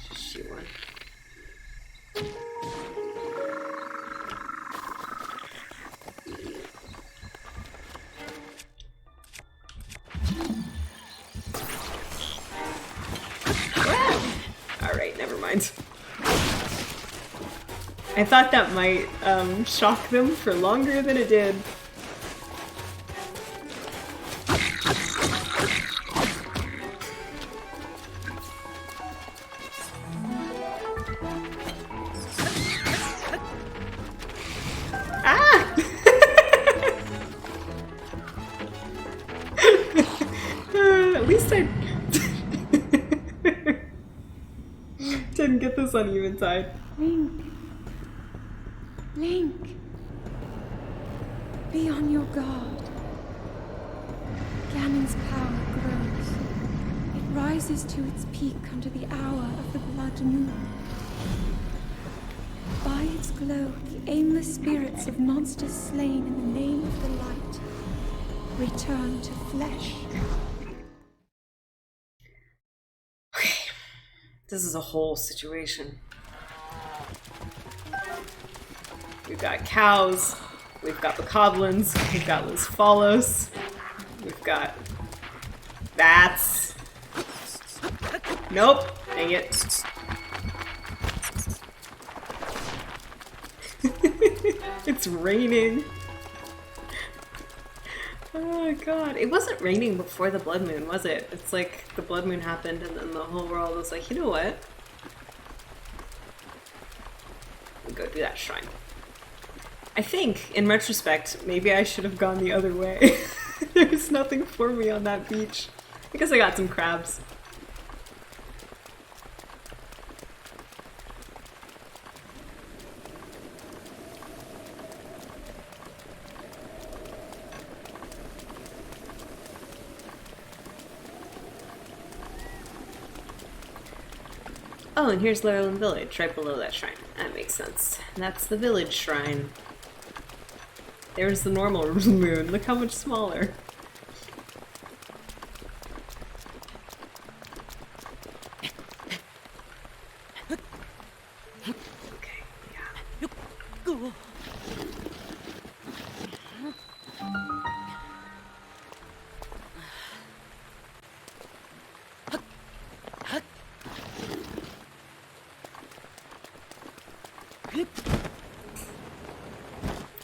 Just shoot one. Alright, never mind. I thought that might shock them for longer than it did. Ah! At least I didn't get this uneven side. Link. Link. Be on your guard. Ganon's power grows. rises to its peak under the hour of the blood moon. By its glow, the aimless spirits of monsters slain in the name of the light return to flesh. Okay, this is a whole situation. We've got cows, we've got the goblins, we've got Los Follows, we've got bats. Nope, dang it. It's raining. Oh god, it wasn't raining before the blood moon, was it? It's like the blood moon happened and then the whole world was like, you know what? We'll go do that shrine. I think, in retrospect, maybe I should have gone the other way. There's nothing for me on that beach. I guess I got some crabs. Oh, and here's Laurelin Village, right below that shrine. That makes sense. That's the village shrine. There's the normal moon. Look how much smaller. Okay, yeah.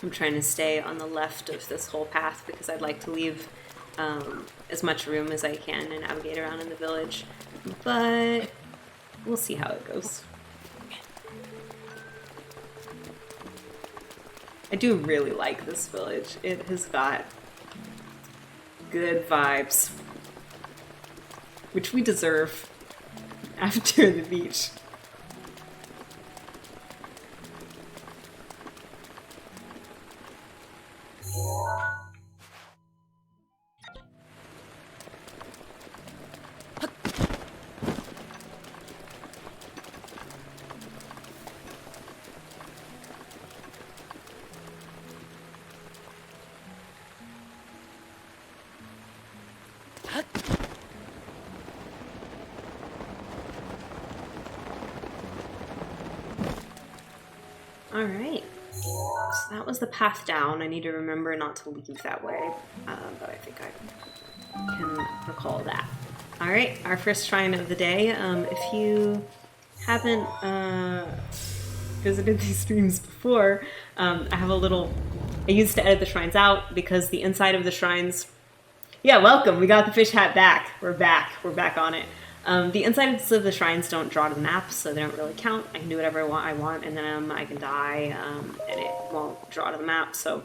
I'm trying to stay on the left of this whole path because I'd like to leave as much room as I can to navigate around in the village, but we'll see how it goes. I do really like this village. It has got good vibes, which we deserve after the beach. Alright, so that was the path down. I need to remember not to leave that way, but I think I can recall that. Alright, our first shrine of the day. If you haven't visited these streams before, I have a little... I used to edit the shrines out because the inside of the shrines... Yeah, welcome! We got the fish hat back! We're back! We're back on it. The insides of the shrines don't draw to the map, so they don't really count. I can do whatever I want in them. I can die, and it won't draw to the map, so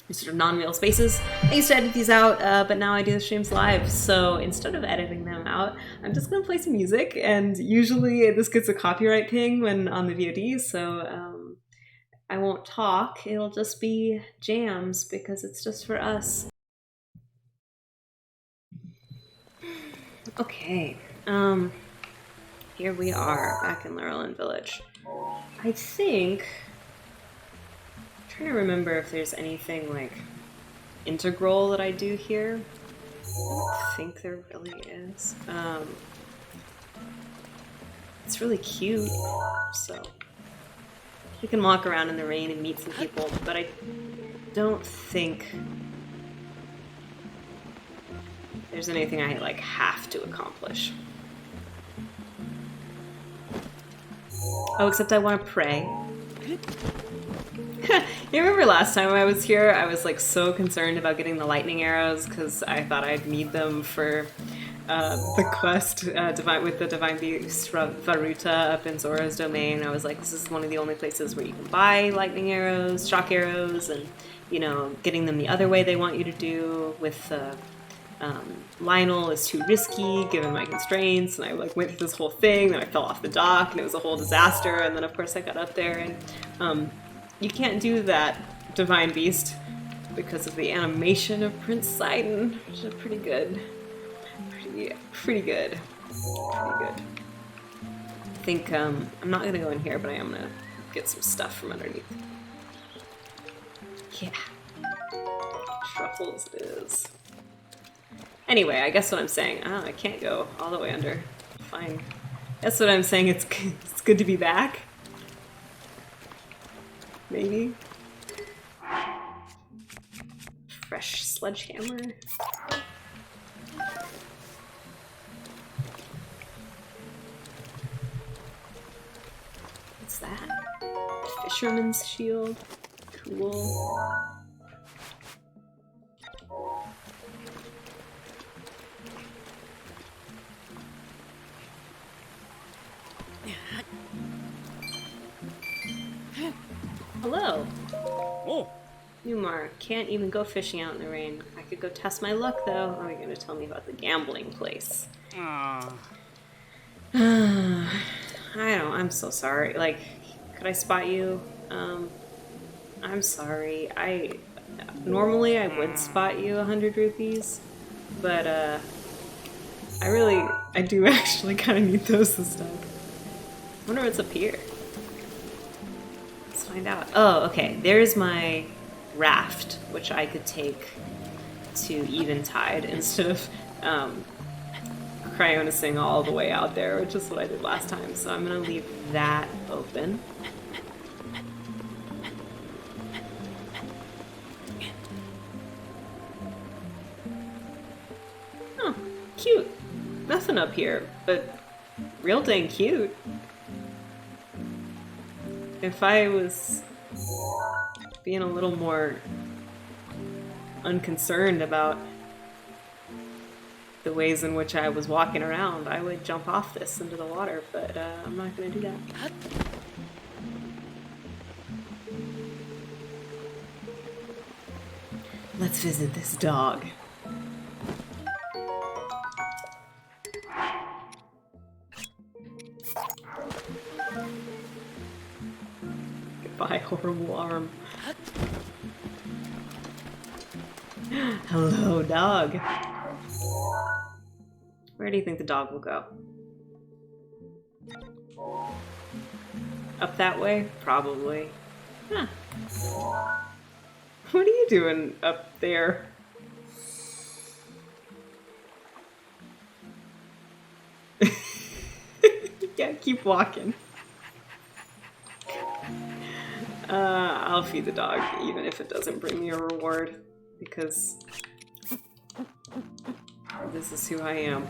these sort of non-real spaces. I used to edit these out, but now I do the streams live, so instead of editing them out, I'm just gonna play some music, and usually this gets a copyright ping when on the VOD, so I won't talk. It'll just be jams, because it's just for us. Okay. Here we are, back in Laurelin Village. I think... I'm trying to remember if there's anything, like, integral that I do here. I don't think there really is. It's really cute, so... We can walk around in the rain and meet some people, but I don't think there's anything I, like, have to accomplish. Oh, except I want to pray. You remember last time I was here, I was like so concerned about getting the lightning arrows because I thought I'd need them for the quest with the Divine Beast Varuta up in Zora's domain. I was like, this is one of the only places where you can buy lightning arrows, shock arrows, and, you know, getting them the other way they want you to do with Lionel is too risky given my constraints, and I like went through this whole thing, then I fell off the dock and it was a whole disaster, and then of course I got up there and you can't do that Divine Beast because of the animation of Prince Sidon, which is pretty good. Pretty good. Pretty good. I think, I'm not gonna go in here, but I am gonna get some stuff from underneath. Yeah. Truffles it is. Anyway, I guess what I'm saying, oh, I can't go all the way under. Fine. That's what I'm saying, it's good to be back. Maybe. Fresh sledgehammer. What's that? Fisherman's shield. Cool. Hello. Oh. Newmar, can't even go fishing out in the rain. I could go test my luck, though. Oh, you're gonna tell me about the gambling place. Ah. I don't. I'm so sorry. Like, could I spot you? I'm sorry. Normally I would spot you 100 rupees, but I do actually kind of need those this time. I wonder what's up here. Let's find out. Oh, okay. There's my raft, which I could take to Eventide instead of cryonising all the way out there, which is what I did last time. So I'm gonna leave that open. Oh, cute. Nothing up here, but real dang cute. If I was being a little more unconcerned about the ways in which I was walking around, I would jump off this into the water, but I'm not going to do that. Let's visit this dog. Goodbye, horrible arm. Hello, dog. Where do you think the dog will go? Up that way? Probably. Huh. What are you doing up there? Yeah, keep walking. I'll feed the dog, even if it doesn't bring me a reward, because this is who I am.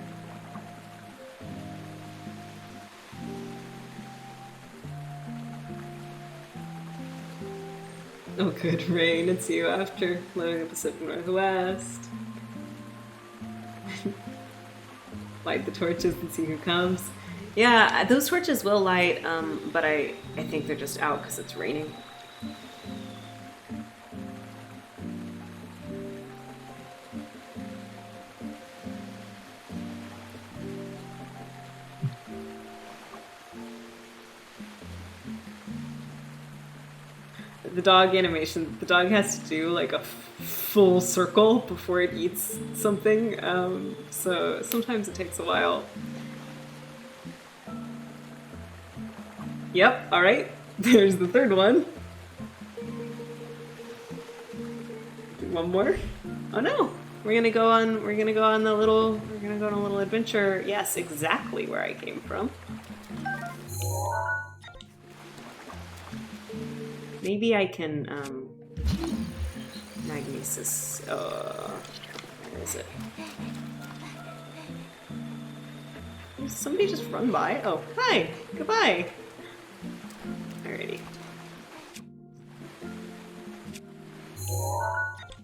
Oh good, Rain, it's you after living in the Pacific Northwest. Light the torches and see who comes. Yeah, those torches will light, but I think they're just out because it's raining. The dog animation, the dog has to do like a full circle before it eats something, so sometimes it takes a while. Yep, alright, there's the third one. Do one more. Oh no, we're gonna go on a little adventure. Yes, exactly where I came from. Maybe I can, magnesis, where is it? Did somebody just run by? Oh, hi! Goodbye! Alrighty.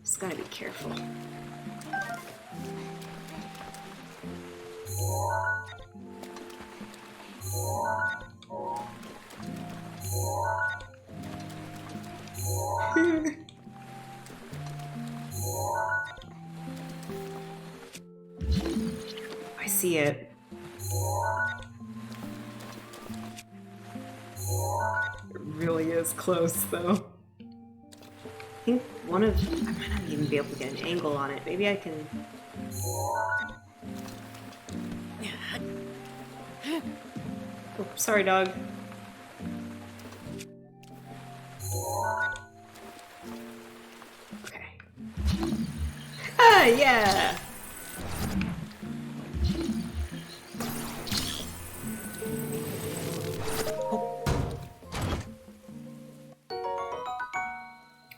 Just gotta be careful. I see it. It really is close, though. I think I might not even be able to get an angle on it. Maybe I can... Oh, sorry, dog. Okay. Ah, yeah!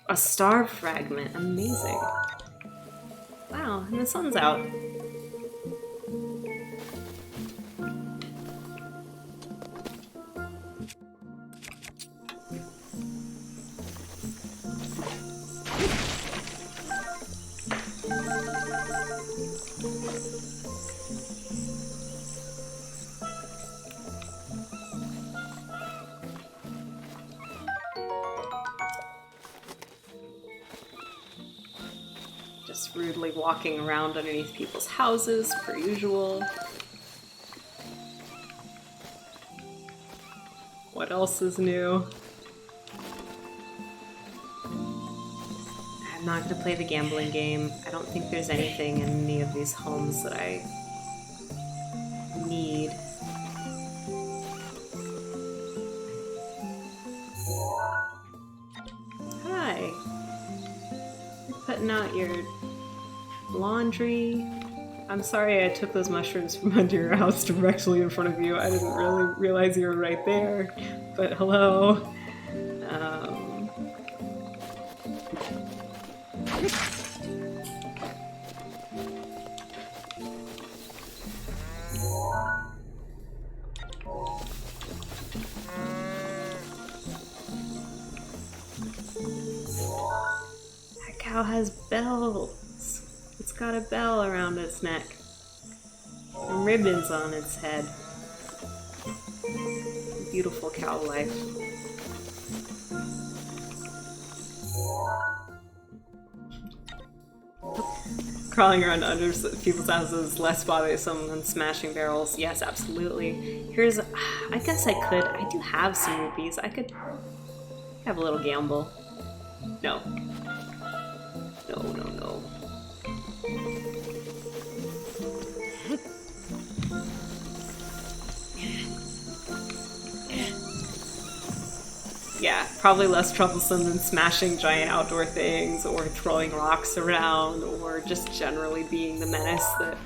A star fragment. Amazing. Wow, and the sun's out. Just rudely walking around underneath people's houses, per usual. What else is new? I'm not going to play the gambling game. I don't think there's anything in any of these homes that I need. Hi. You're putting out your laundry. I'm sorry I took those mushrooms from under your house directly in front of you. I didn't really realize you were right there. But hello. That cow has bells. It's got a bell around its neck. And ribbons on its head. Beautiful cow life. Crawling around under people's houses less bothersome than smashing barrels. Yes, absolutely. Here's... I guess I could... I do have some rupees. I could have a little gamble. No. No, no, no. Yeah, probably less troublesome than smashing giant outdoor things or throwing rocks around or just generally being the menace that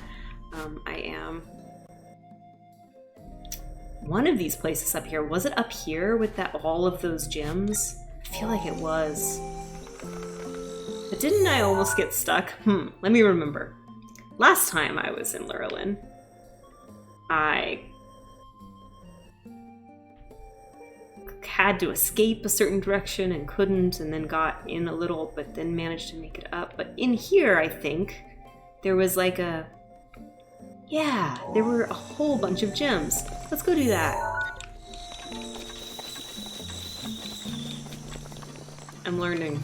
I am. One of these places up here, was it up here with that all of those gems? I feel like it was. But didn't I almost get stuck? Let me remember. Last time I was in Lurelin, I had to escape a certain direction and couldn't, and then got in a little, but then managed to make it up. But in here, I think, there was like a... Yeah, there were a whole bunch of gems. Let's go do that. I'm learning.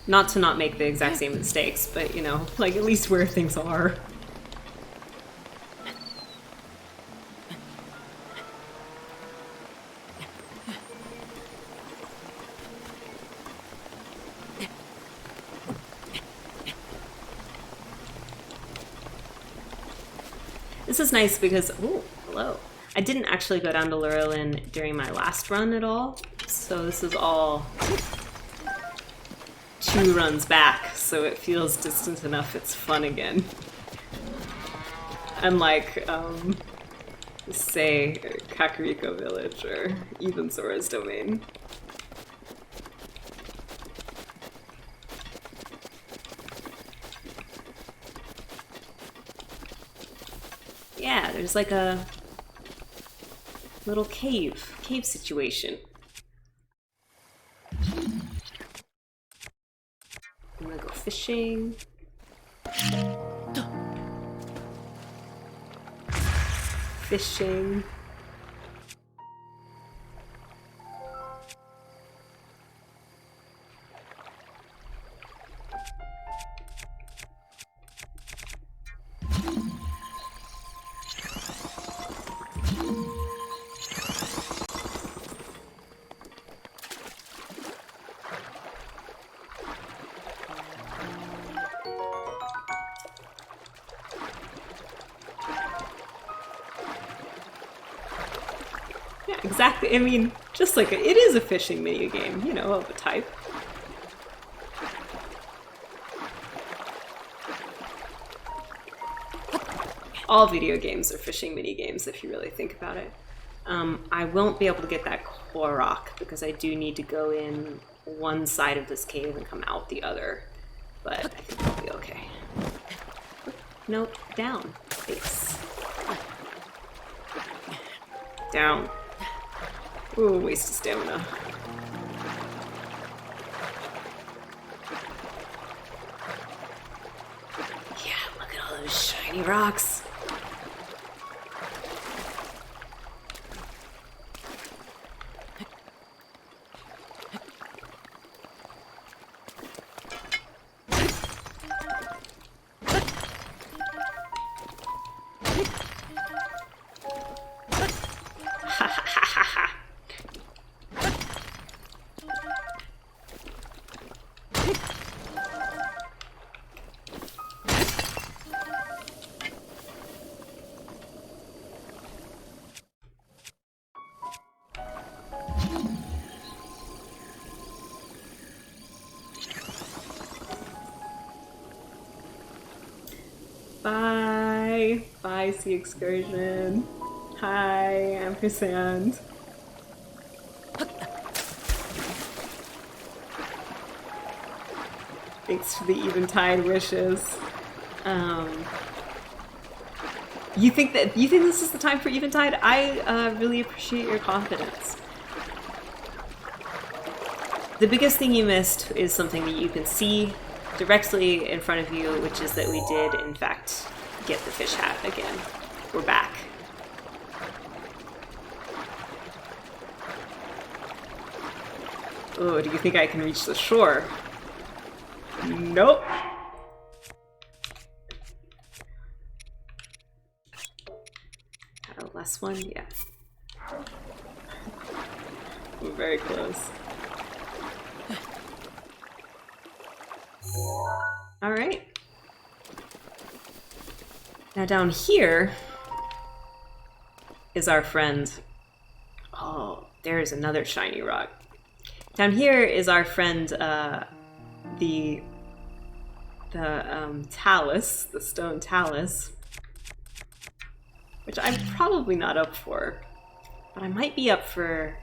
Not to not make the exact same mistakes, but, you know, like, at least where things are. This is nice because, oh, hello. I didn't actually go down to Lurelin during my last run at all, so this is all 2 runs back, so it feels distant enough it's fun again. Unlike, say, Kakariko Village or even Sora's Domain. Yeah, there's like a little cave situation. I'm gonna go fishing. Fishing. Yeah, exactly. I mean, just like it is a fishing mini game, you know, of a type. All video games are fishing mini games if you really think about it. I won't be able to get that Korok because I do need to go in one side of this cave and come out the other. But I think I'll be okay. Nope, down. Base. Down. Ooh, waste of stamina. Yeah, look at all those shiny rocks. Bye. Bye, Sea Excursion. Hi, ampersand. Thanks for the Eventide wishes. You think this is the time for Eventide? I really appreciate your confidence. The biggest thing you missed is something that you can see directly in front of you, which is that we did, in fact, get the fish hat again. We're back. Oh, do you think I can reach the shore? Nope. Last one? Yeah. We're very close. Alright. Now down here is our friend. Oh, there's another shiny rock. Down here is our friend, the talus, the stone talus, which I'm probably not up for, but I might be up for...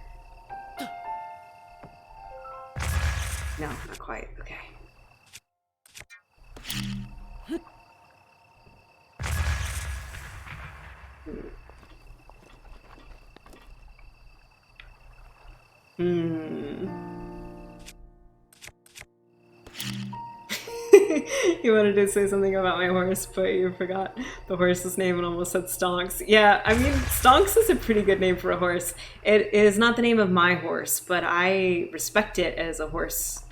No, not quite. Okay. You wanted to say something about my horse, but you forgot the horse's name and almost said Stonks. Yeah, I mean, Stonks is a pretty good name for a horse. It is not the name of my horse, but I respect it as a horse,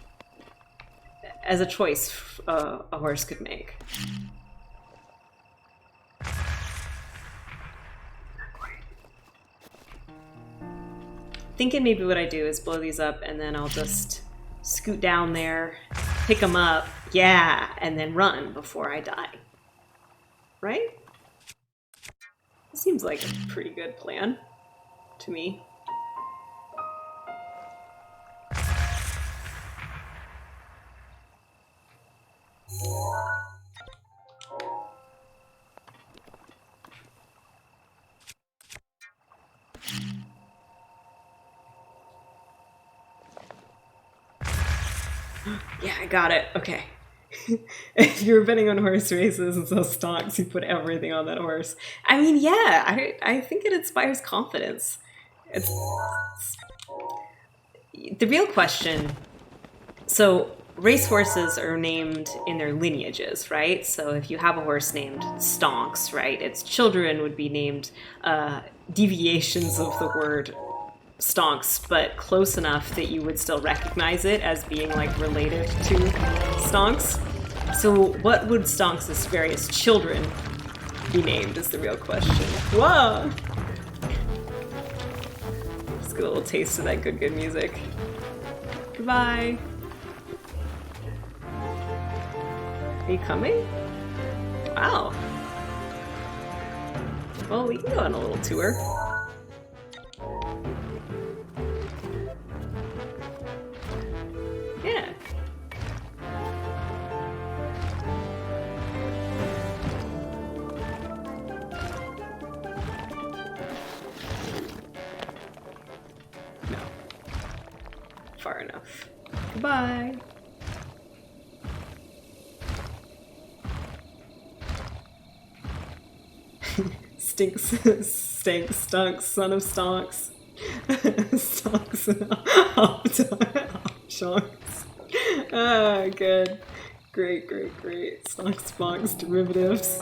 as a choice a horse could make. Thinking maybe what I do is blow these up and then I'll just scoot down there, pick them up, yeah, and then run before I die. Right? It seems like a pretty good plan to me. Yeah, I got it. Okay. If you were betting on horse races and so stocks, you put everything on that horse. I mean, yeah, I think it inspires confidence. It's the real question. So racehorses are named in their lineages, right? So if you have a horse named Stonks, right, its children would be named deviations of the word Stonks, but close enough that you would still recognize it as being like related to Stonks. So what would Stonks' various children be named is the real question. Whoa! Let's get a little taste of that good music. Goodbye. Are you coming? Wow. Well, we can go on a little tour. far enough. Goodbye. Stinks, stinks, stunks, son of stonks. Stonks and stonks. Ah, good. Great, great, great. Stonks, bonks, derivatives.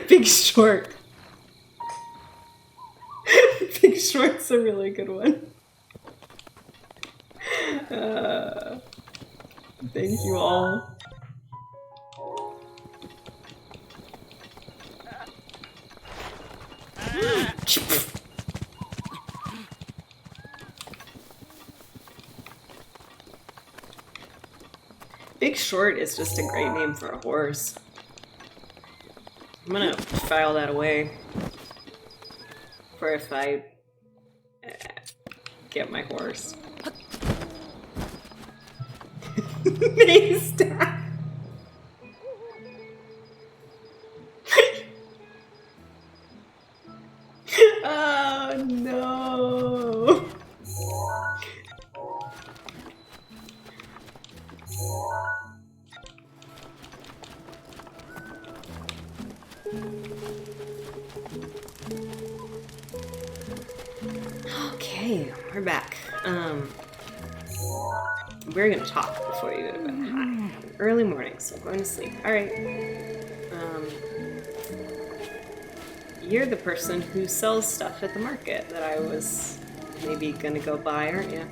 Big Short. Big Short's a really good one. Thank you all. Big Short is just a great name for a horse. I'm gonna file that away for if I get my horse. Haystack. Oh no. Okay, we're back. We're gonna talk before you go to bed. Hi. Early morning, so I'm going to sleep. Alright. You're the person who sells stuff at the market that I was maybe gonna go buy, aren't you?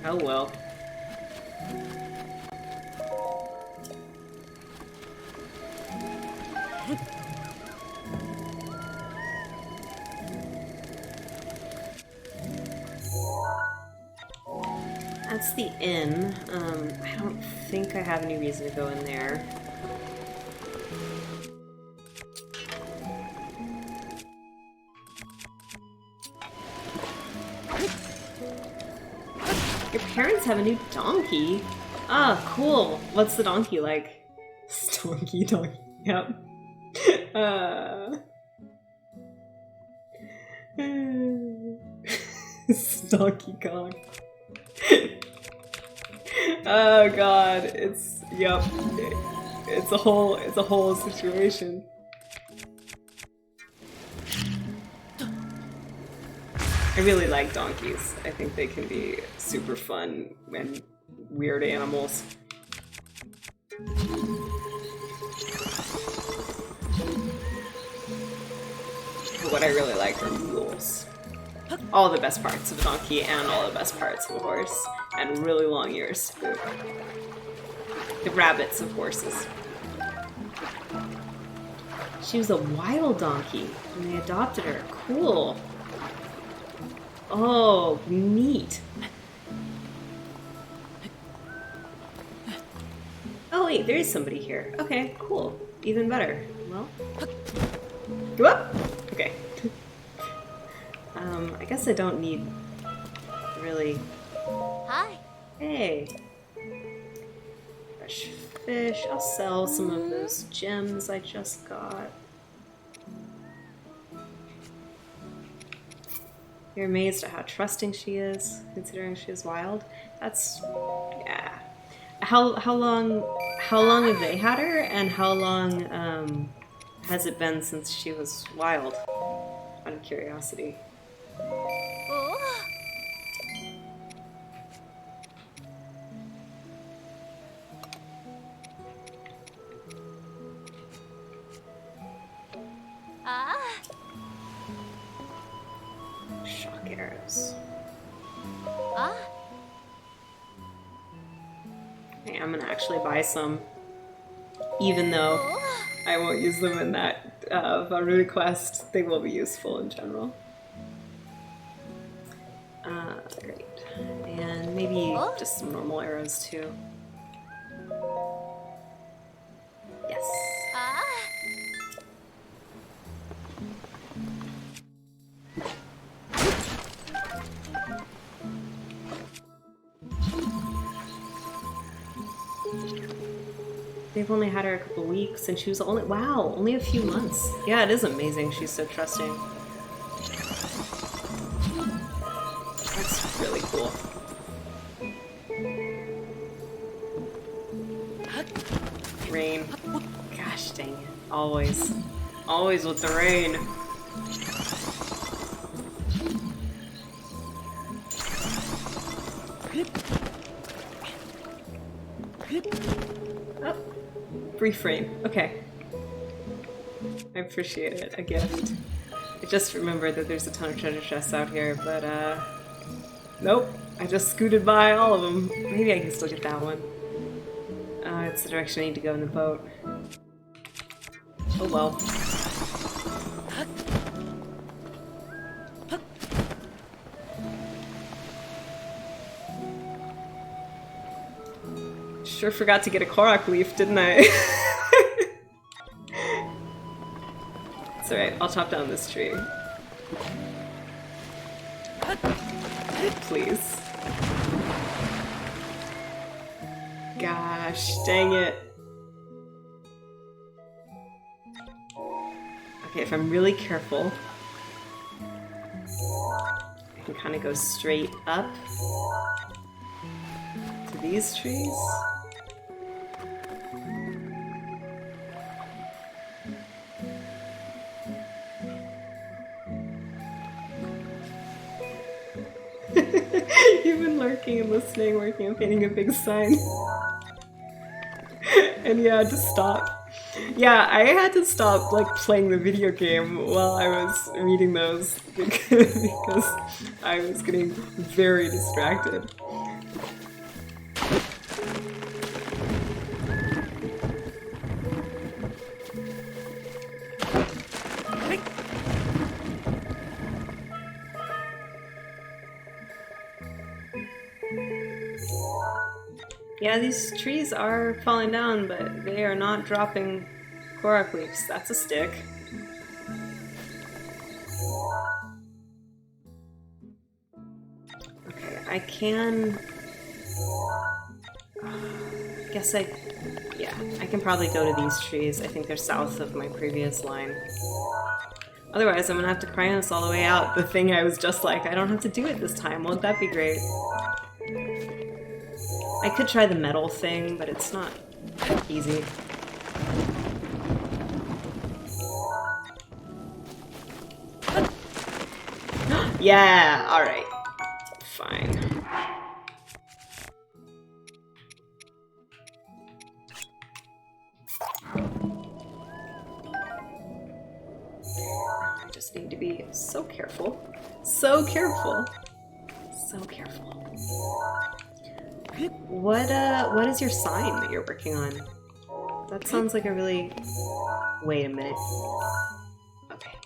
Oh well. That's the inn. I don't think I have any reason to go in there. Your parents have a new donkey? Ah, cool. What's the donkey like? Stonky donkey, yep. Stonky Kong. Oh god, it's yep. It's a whole situation. I really like donkeys. I think they can be super fun and weird animals. But what I really like are mules. All the best parts of a donkey and all the best parts of a horse. And really long ears. The rabbits of horses. She was a wild donkey and they adopted her. Cool. Oh, neat. Oh wait, there is somebody here. Okay, cool. Even better. Well, go up. Okay. I guess I don't need really. Hi. Hey. Fresh fish. I'll sell some of those gems I just got. You're amazed at how trusting she is, considering she is wild. That's yeah. How long have they had her, and how long has it been since she was wild? Out of curiosity. Oh. Ah. Shock arrows. Ah. Okay, I'm gonna actually buy some, even though I won't use them in that Varuni quest. They will be useful in general. Great. And maybe just some normal arrows too. Yes. Ah. they've only had her a couple weeks, and she was only, wow, only a few months. Yeah, it is amazing she's so trusting. That's really cool. Rain. Gosh dang it. Always. Always with the rain. Oh. Brief rain. Okay. I appreciate it. A gift. I just remembered that there's a ton of treasure chests out here, but nope. I just scooted by all of them. Maybe I can still get that one. It's the direction I need to go in the boat. Oh well. Sure forgot to get a Korok leaf, didn't I? It's alright, I'll chop down this tree. Please. Gosh, dang it. Okay, if I'm really careful, I can kind of go straight up to these trees. You've been lurking and listening, working on painting a big sign. And yeah, just stop. Yeah, I had to stop like playing the video game while I was reading those because I was getting very distracted. Yeah, these trees are falling down, but they are not dropping Korok leaves. That's a stick. Okay, I can... Yeah, I can probably go to these trees. I think they're south of my previous line. Otherwise, I'm gonna have to Cryonis all the way out. The thing I was just like, I don't have to do it this time. Won't that be great? I could try the metal thing, but it's not easy. Yeah, alright. Fine. I just need to be so careful. So careful. So careful. What is your sign that you're working on? That sounds like a really... Wait a minute. Okay,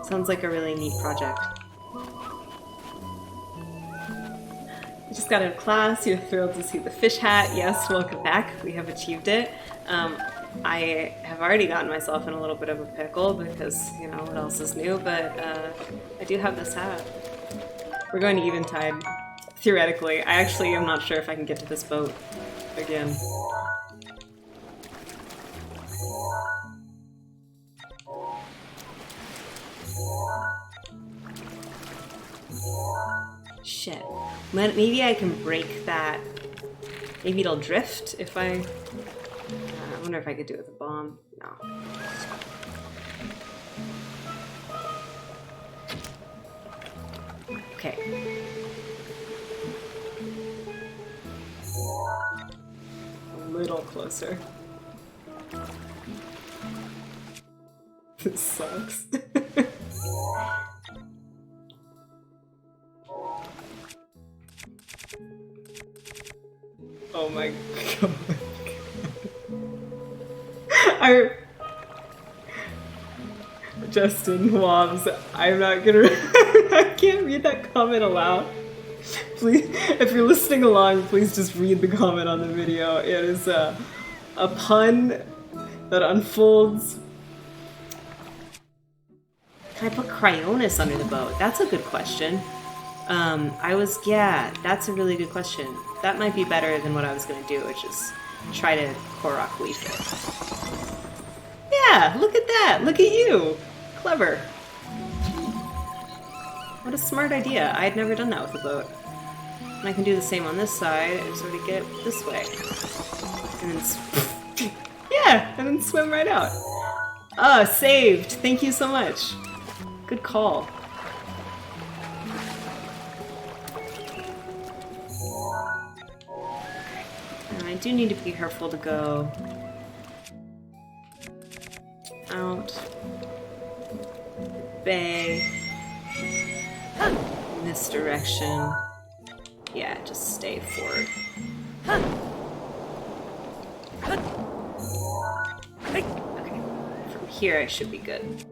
sounds like a really neat project. You just got out of class, you're thrilled to see the fish hat. Yes, welcome back. We have achieved it. I have already gotten myself in a little bit of a pickle because, you know, what else is new, but I do have this hat. We're going to Eventide. Theoretically. I actually am not sure if I can get to this boat again. Shit. Maybe I can break that. Maybe it'll drift if I wonder if I could do it with a bomb. No. Okay. A little closer. This sucks. Oh my god. Justin Wobbs, I'm not gonna I can't read that comment aloud. Please, if you're listening along, please just read the comment on the video. It is a pun that unfolds. Can I put Cryonis under the boat? That's a good question. Yeah, that's a really good question. That might be better than what I was gonna do, which is try to Korok leaf it. Yeah, look at that! Look at you! Clever. What a smart idea. I had never done that with a boat. And I can do the same on this side and sort of get it this way. And then yeah, and then swim right out. Ah, saved! Thank you so much. Good call. And I do need to be careful to go out bay in this direction. Yeah, just stay forward. Okay, from here I should be good.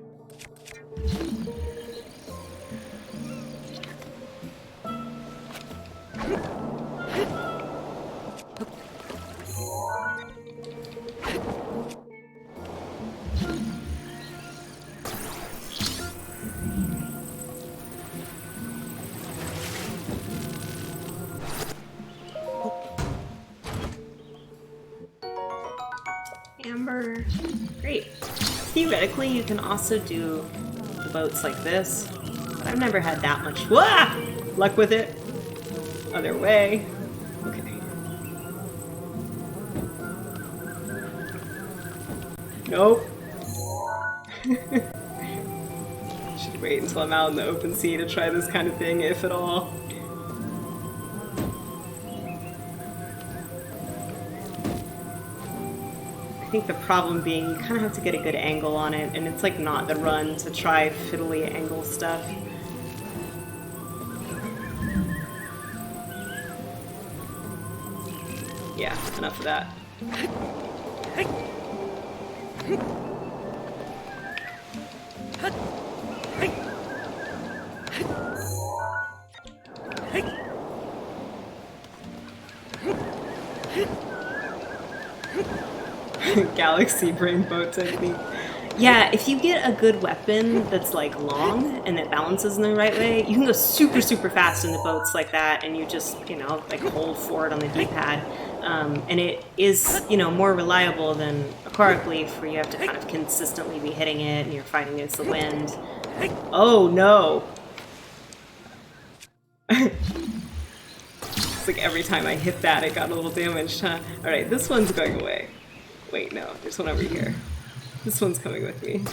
Amber. Great. Theoretically, you can also do the boats like this, but I've never had that much luck with it. Other way. Okay. Nope. Should wait until I'm out in the open sea to try this kind of thing, if at all. I think the problem being you kind of have to get a good angle on it, and it's like not the run to try fiddly angle stuff. Yeah, enough of that. Galaxy brain boat technique. Yeah, if you get a good weapon that's like long and that balances in the right way, you can go super, super fast in the boats like that, and you just, you know, like hold forward on the D-pad. And it is, you know, more reliable than a Korok leaf where you have to kind of consistently be hitting it and you're fighting against the wind. Oh no! It's like every time I hit that, it got a little damaged, huh? Alright, this one's going away. Wait, no, there's one over here. This one's coming with me.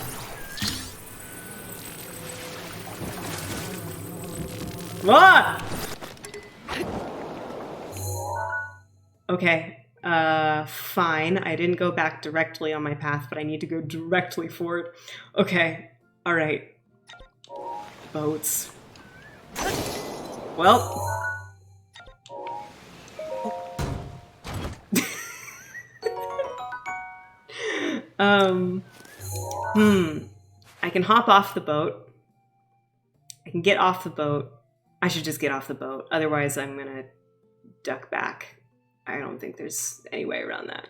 Ah! Okay, fine. I didn't go back directly on my path, but I need to go directly forward. Okay, alright. Boats. Well. I can hop off the boat. I can get off the boat. I should just get off the boat. Otherwise, I'm gonna duck back. I don't think there's any way around that.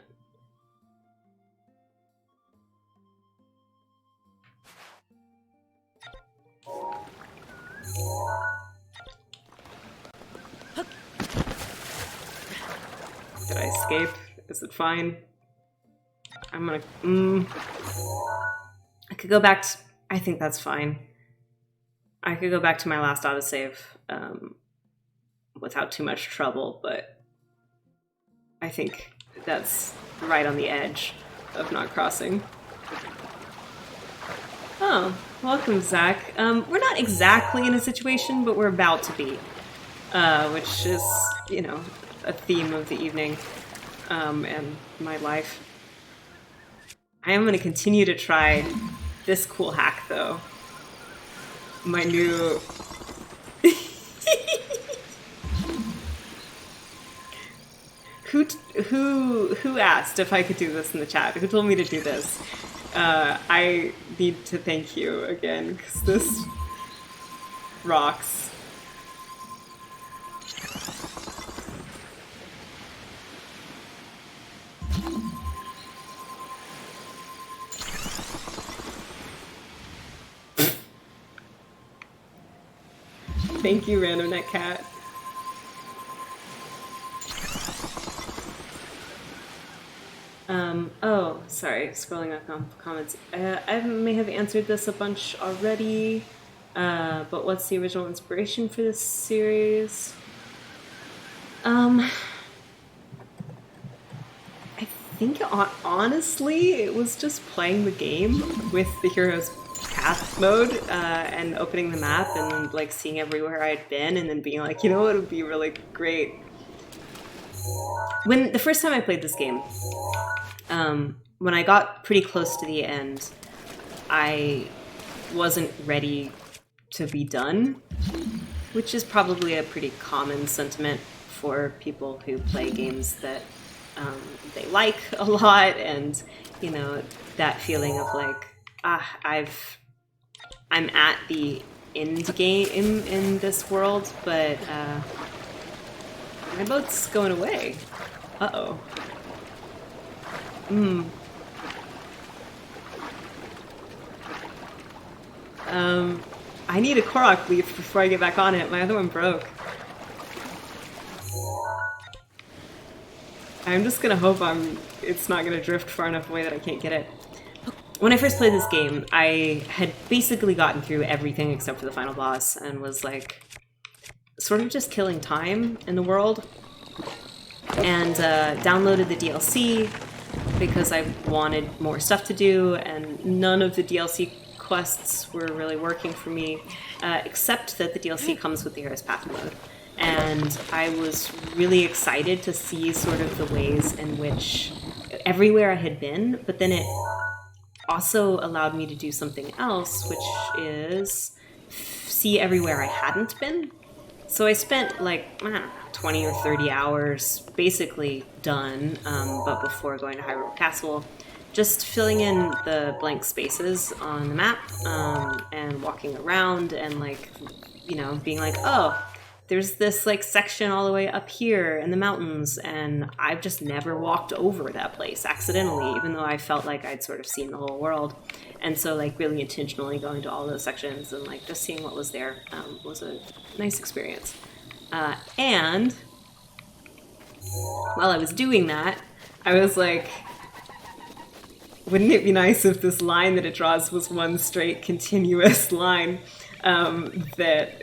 Did I escape? Is it fine? I'm gonna... I could go back to... I think that's fine. I could go back to my last autosave without too much trouble, but I think that's right on the edge of not crossing. Oh, welcome, Zach. We're not exactly in a situation, but we're about to be, which is, you know, a theme of the evening and my life. I am going to continue to try this cool hack, though. My new... Who asked if I could do this in the chat? Who told me to do this? I need to thank you again, because this rocks. Thank you, Randomnet Cat. Oh, sorry, scrolling up comments. I may have answered this a bunch already, but what's the original inspiration for this series? I think honestly, it was just playing the game with the hero's path mode and opening the map and like seeing everywhere I'd been and then being like, you know what would be really great? When the first time I played this game, when I got pretty close to the end, I wasn't ready to be done, which is probably a pretty common sentiment for people who play games that they like a lot, and you know, that feeling of like, I'm at the end game in this world, but my boat's going away. Uh-oh. I need a Korok leaf before I get back on it. My other one broke. I'm just gonna hope it's not gonna drift far enough away that I can't get it. When I first played this game, I had basically gotten through everything except for the final boss and was like sort of just killing time in the world, and downloaded the DLC because I wanted more stuff to do, and none of the DLC quests were really working for me, except that the DLC comes with the Hero's Path mode. And I was really excited to see sort of the ways in which everywhere I had been, but then it also allowed me to do something else, which is see everywhere I hadn't been. So I spent like, I don't know, 20 or 30 hours basically done, but before going to Hyrule Castle, just filling in the blank spaces on the map, and walking around and like, you know, being like, oh, there's this like section all the way up here in the mountains, and I've just never walked over that place accidentally, even though I felt like I'd sort of seen the whole world. And so like really intentionally going to all those sections and like just seeing what was there was a nice experience. And while I was doing that, I was like, wouldn't it be nice if this line that it draws was one straight continuous line that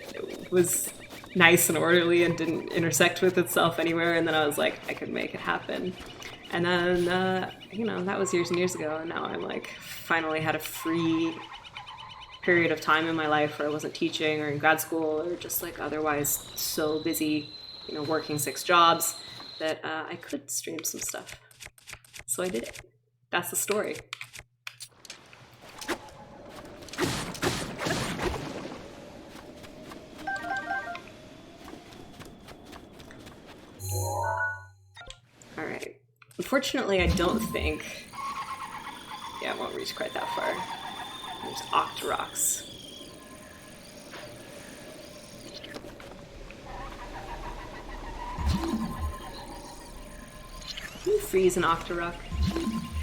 was nice and orderly and didn't intersect with itself anywhere? And then I was like, I could make it happen. And then, you know, that was years and years ago, and now I'm like, finally had a free period of time in my life where I wasn't teaching or in grad school or just like otherwise so busy, you know, working 6 jobs that I could stream some stuff. So I did it. That's the story. Alright. Unfortunately, I don't think... Yeah, it won't reach quite that far. There's Octoroks. Can you freeze an Octorok? I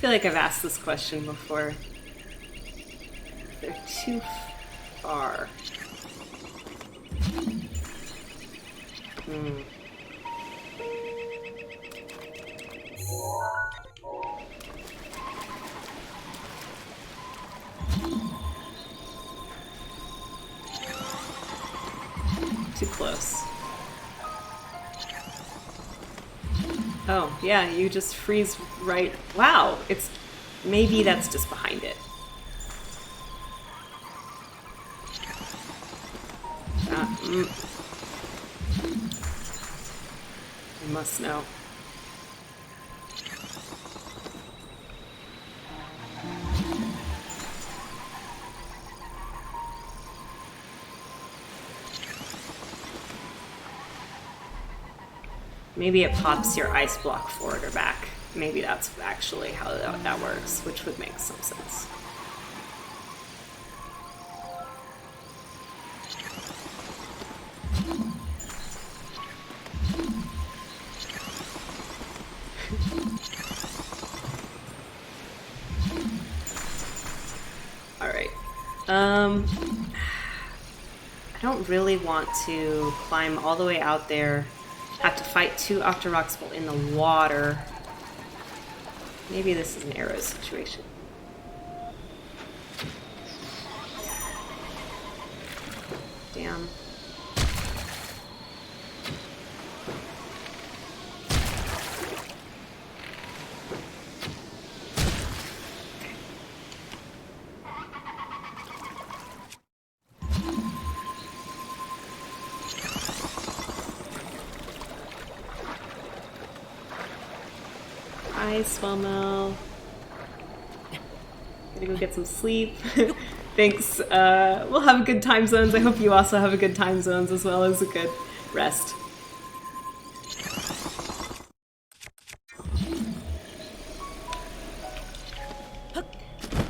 feel like I've asked this question before. They're too far. Too close. Oh, yeah, you just freeze right... Wow, it's... Maybe that's just behind it. I must know. Maybe it pops your ice block forward or back. Maybe that's actually how that works, which would make some sense. Alright. I don't really want to climb all the way out there, have to fight 2 Octoroks while in the water. Maybe this is an arrow situation. Damn. Hi, Swellmel. Gonna go get some sleep. Thanks. We'll have good time zones. I hope you also have a good time zones as well as a good rest.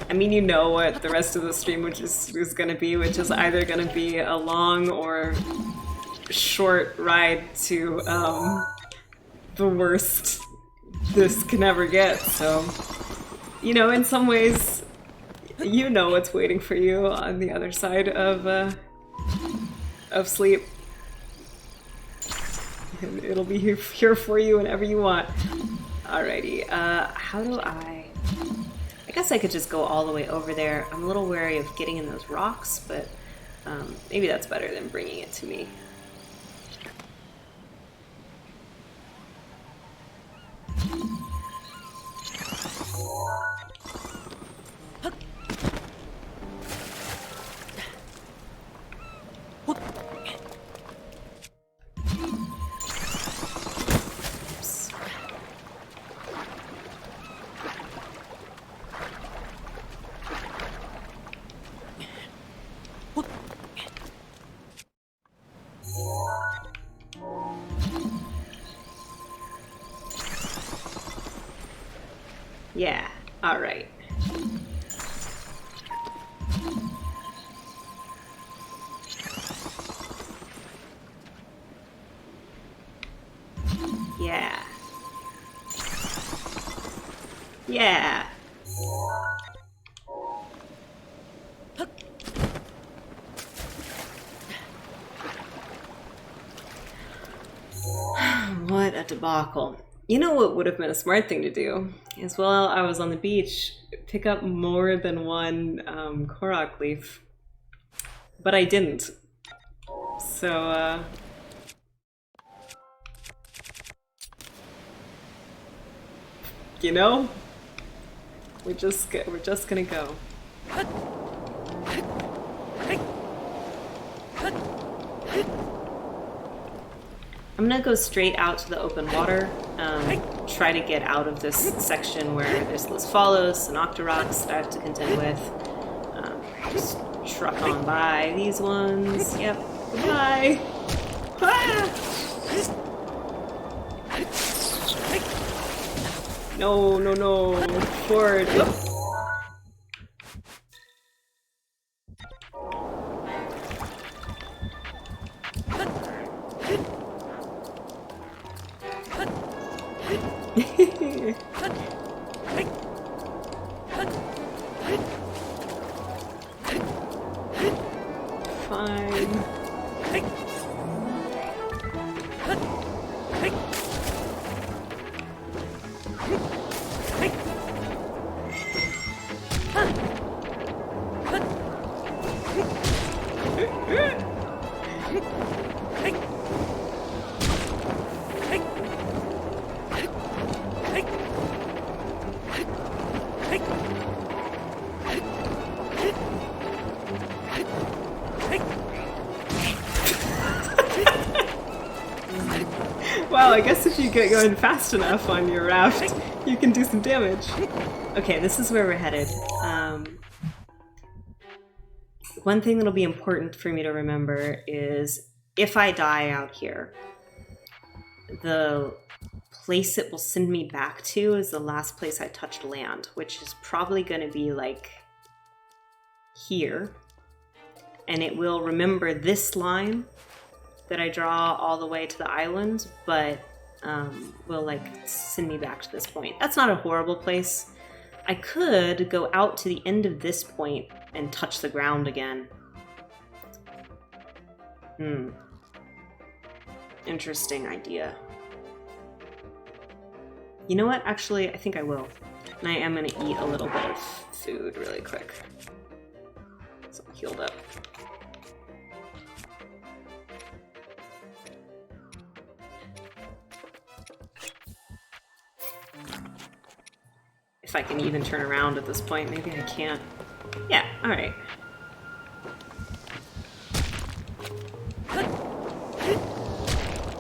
I mean, you know what the rest of the stream is going to be, which is either going to be a long or short ride to the worst this can ever get. So, you know, in some ways, you know what's waiting for you on the other side of sleep. And it'll be here for you whenever you want. Alrighty, how do I guess I could just go all the way over there. I'm a little wary of getting in those rocks, but maybe that's better than bringing it to me. Yeah, alright. Yeah. Yeah. What a debacle. You know what would have been a smart thing to do? Is while I was on the beach, pick up more than one Korok leaf. But I didn't. So, you know, we're just gonna go. I'm gonna go straight out to the open water, try to get out of this section where there's those follows and octoroks that I have to contend with. Just truck on by these ones. Yep. Goodbye. Ah! No, no, no. Forward. Oh. Fine. Wow, I guess if you get going fast enough on your raft, you can do some damage. Okay, this is where we're headed. One thing that'll be important for me to remember is if I die out here, the place it will send me back to is the last place I touched land, which is probably going to be like here. And it will remember this line that I draw all the way to the island, but will like send me back to this point. That's not a horrible place. I could go out to the end of this point and touch the ground again. Interesting idea. You know what? Actually, I think I will. And I am gonna eat a little bit of food really quick. So I'm healed up. If I can even turn around at this point, maybe I can't. Yeah, alright.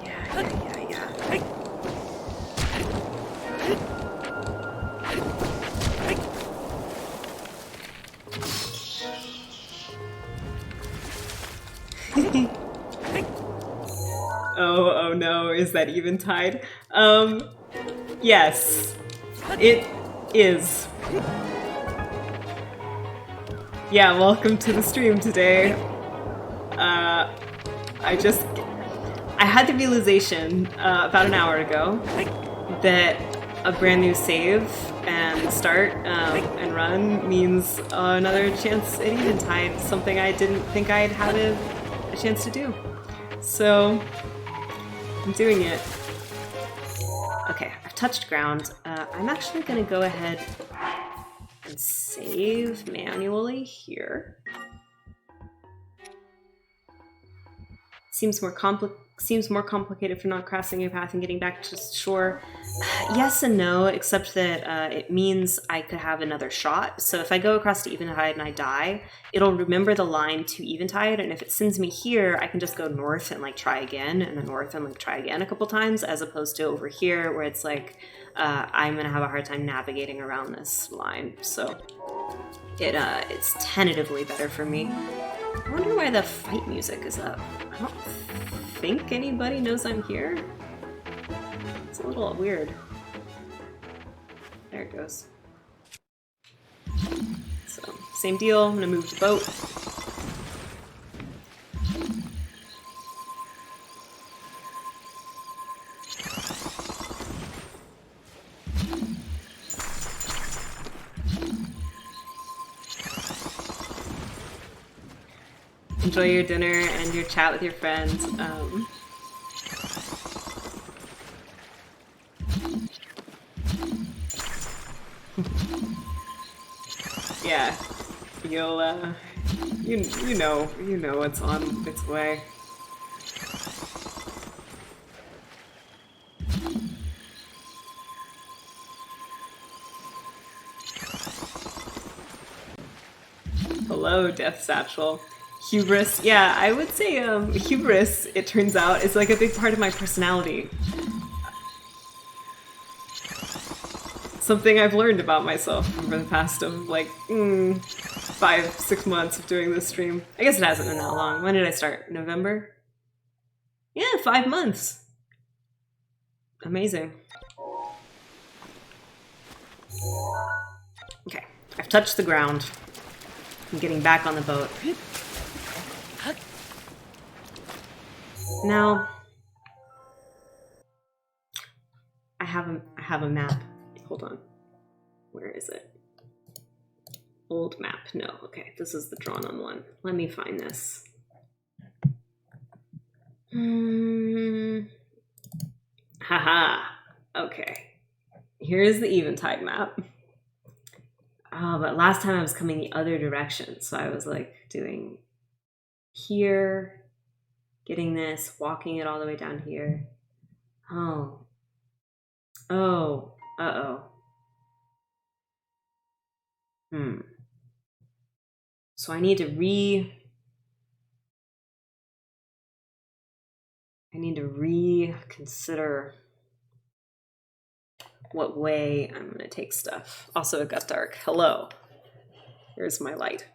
Yeah. Oh no, is that eventide? Yes, it is. Yeah, welcome to the stream today. I had the realization about an hour ago that a brand new save and start and run means another chance at eventide, something I didn't think I'd have a chance to do. So, I'm doing it. Okay, I've touched ground. I'm actually gonna go ahead and save manually here. Seems more complicated for not crossing your path and getting back to shore. Yes and no, except that it means I could have another shot. So if I go across to Eventide and I die, it'll remember the line to Eventide, and if it sends me here, I can just go north and like try again, and then north and like try again a couple times, as opposed to over here where it's like I'm gonna have a hard time navigating around this line. So it's tentatively better for me. I wonder why the fight music is up. I don't think anybody knows I'm here. It's a little weird. There it goes. So, same deal. I'm gonna move the boat. Enjoy your dinner and your chat with your friends. Yeah, you'll you know what's on its way. Hello, Death Satchel. Hubris, yeah, I would say hubris, it turns out, is like a big part of my personality. Something I've learned about myself over the past like 5-6 months of doing this stream. I guess it hasn't been that long. When did I start? November? Yeah, 5 months. Amazing. Okay, I've touched the ground. I'm getting back on the boat. Now, I have a map. Hold on. Where is it? Old map. No. Okay, this is the drawn on one. Let me find this. Haha. Okay. Here's the Eventide map. Oh, but last time I was coming the other direction, so I was like doing here, getting this, walking it all the way down here. Oh. Oh. Uh-oh. So I need to reconsider what way I'm gonna take stuff. Also, it got dark. Hello. Here's my light.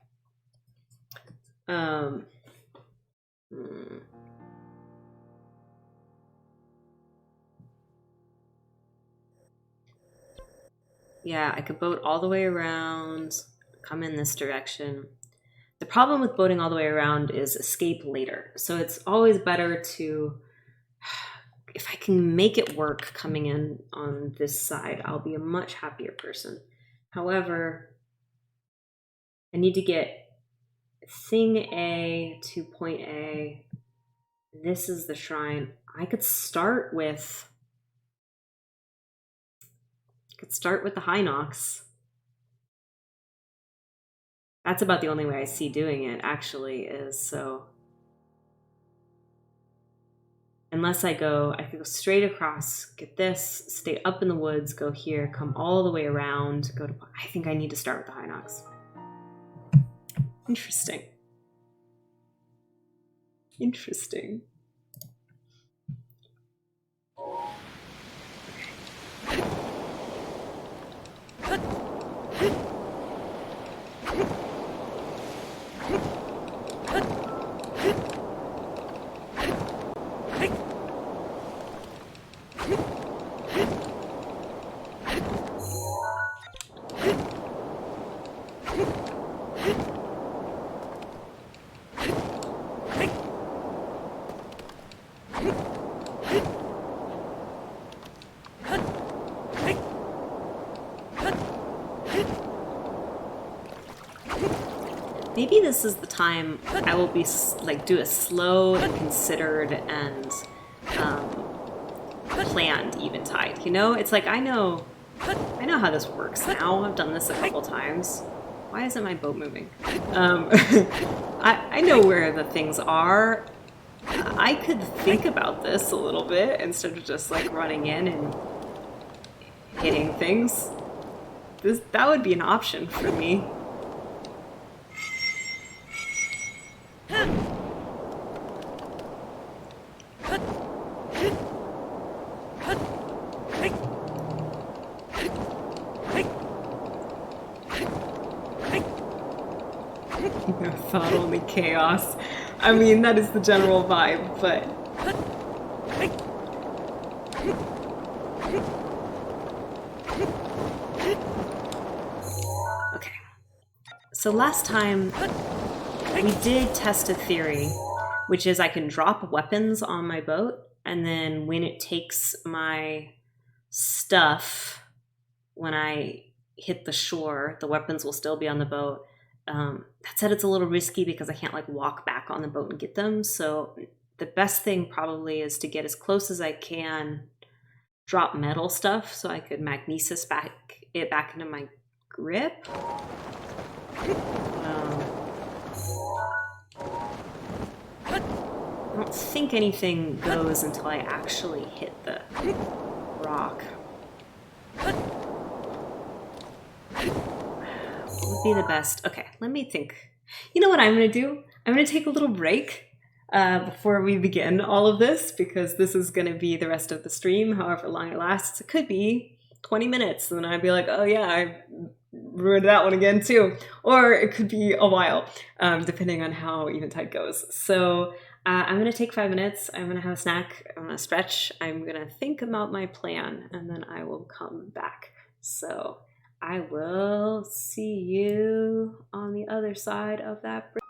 Yeah, I could boat all the way around, come in this direction. The problem with boating all the way around is escape later. So it's always better to, if I can make it work coming in on this side, I'll be a much happier person. However, I need to get thing A to point A. This is the shrine. I could start with Could start with the high knocks. That's about the only way I see doing it, actually, is so... Unless I could go straight across, get this, stay up in the woods, go here, come all the way around, go to... I think I need to start with the high knocks. Interesting. Interesting. Maybe this is the time I will be like do a slow and considered and planned eventide. You know, it's like I know how this works now. I've done this a couple times. Why isn't my boat moving? I know where the things are. I could think about this a little bit instead of just like running in and hitting things. That would be an option for me. Thought only chaos. I mean, that is the general vibe, but... Okay. So last time, we did test a theory, which is I can drop weapons on my boat, and then when it takes my stuff, when I hit the shore, the weapons will still be on the boat. That said, it's a little risky because I can't like walk back on the boat and get them. So the best thing probably is to get as close as I can, drop metal stuff so I could magnesis it back into my grip. I don't think anything goes until I actually hit the rock. Would be the best. Okay, let me think. You know what I'm going to do? I'm going to take a little break before we begin all of this, because this is going to be the rest of the stream, however long it lasts. It could be 20 minutes, and then I'd be like, oh yeah, I ruined that one again too. Or it could be a while, depending on how eventide goes. So I'm going to take 5 minutes. I'm going to have a snack. I'm going to stretch. I'm going to think about my plan, and then I will come back. So I will see you on the other side of that bridge.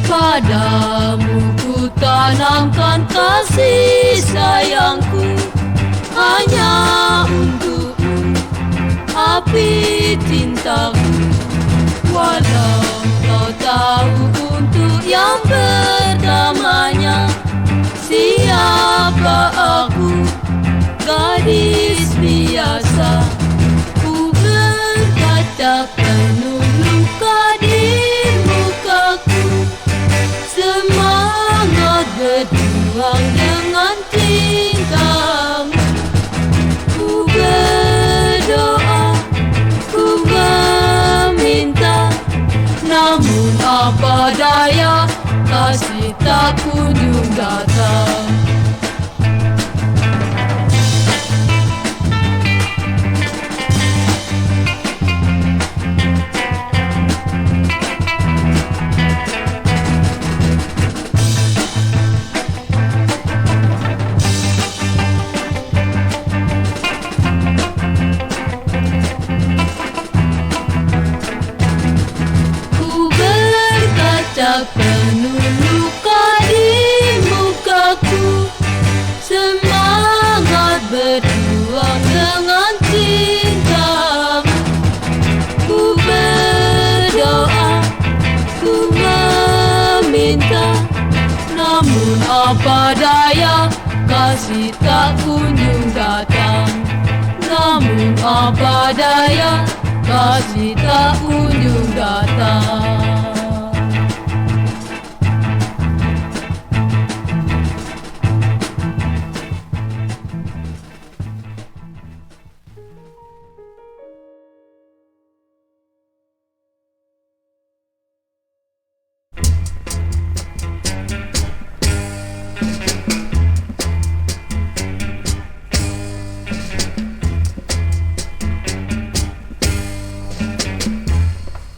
Padamu ku tanamkan kasih sayangku, hanya untukmu, api cintaku. Walau kau tahu untuk yang pertamanya, siapa aku, gadis biasa. Ku berkata penuh luka di mukaku, semangat berjuang dengan tingkahmu. Ku berdoa, ku meminta, namun apa daya, kasih tak kunjung datang. Penuh luka di mukaku, semangat Namun apa daya, kasih tak kunjung datang. Namun apa daya, kasih tak kunjung datang.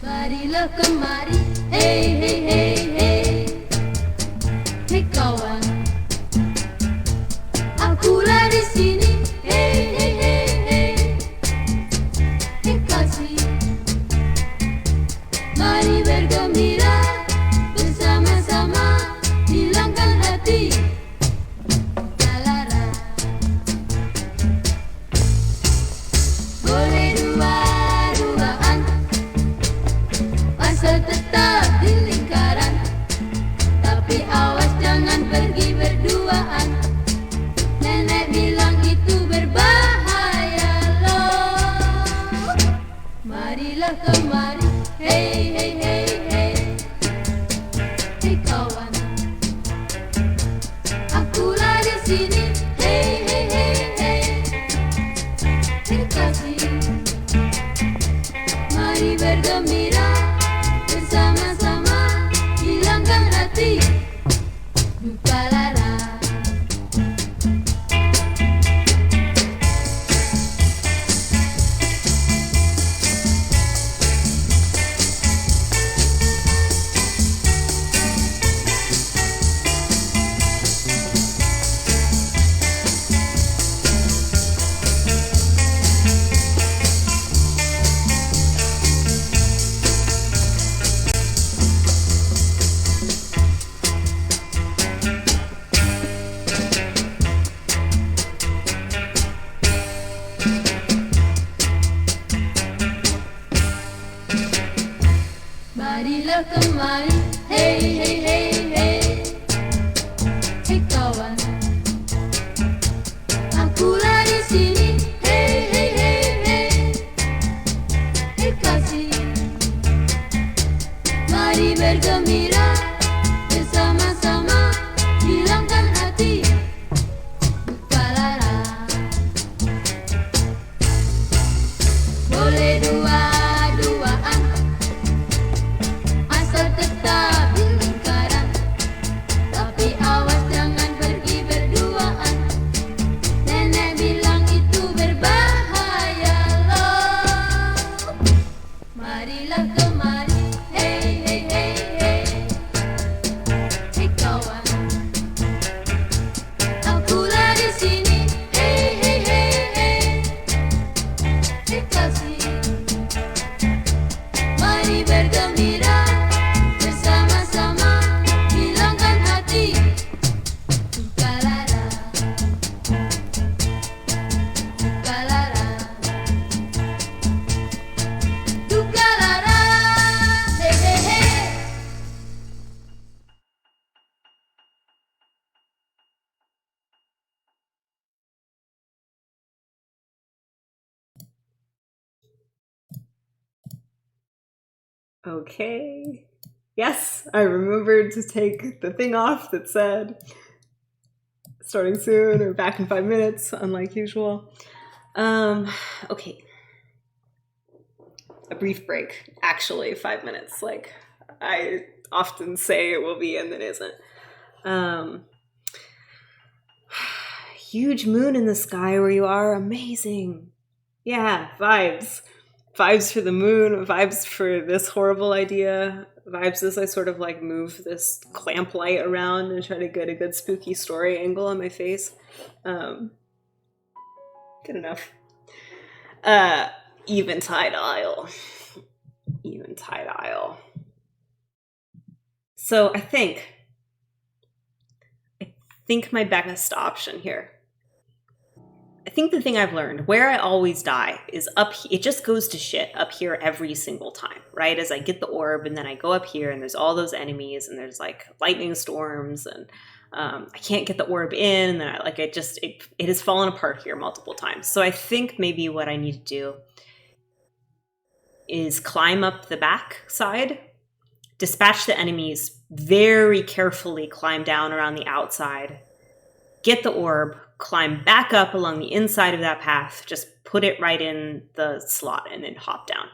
Marilah kemari, hey hey hey hey, hey kawan, akulah di sini, hey hey hey hey, hey kasih, mari bergembira bersama-sama, hilangkan hati galara. Boleh dua-duaan, asal tetap di lingkaran, tapi awas jangan pergi berduaan. Nenek bilang itu berbahaya loh. Marilah kemari, hey hey hey hey, hey kawan, akulah di sini, hey hey hey hey, hey kasih, mari bergembira bersama-sama, hilangkan hati duka lara. Marilah kemari, hey hey hey hey, hey kawan, akulah di sini, hey hey hey hey, hey kasih, mari bergembira bersama-sama, hilangkan hati duka lara. Boleh dua-duaan, asal tetap di lingkaran, tapi awas jangan pergi berduaan. Nenek bilang itu berbahaya loh. Marilah kemari, hey hey hey hey, hey kawan, akulah di sini, hey hey hey hey, hey kasih, mari bergembira bersama-sama, hilangkan hati duka lara, duka lara, duka lara, hey hey hey. Okay. Yes, I remembered to take the thing off that said starting soon or back in 5 minutes, unlike usual. Okay. A brief break. Actually, 5 minutes. Like I often say it will be and then isn't. Huge moon in the sky where you are. Amazing. Yeah, vibes. Vibes for the moon, vibes for this horrible idea, vibes as I sort of like move this clamp light around and try to get a good spooky story angle on my face. Good enough. Eventide Isle. Eventide Isle. So I think my best option here I think the thing I've learned, where I always die is it just goes to shit up here every single time, right? As I get the orb and then I go up here and there's all those enemies and there's like lightning storms and I can't get the orb in and then it has fallen apart here multiple times. So I think maybe what I need to do is climb up the back side, dispatch the enemies, very carefully climb down around the outside, get the orb, climb back up along the inside of that path, just put it right in the slot and then hop down.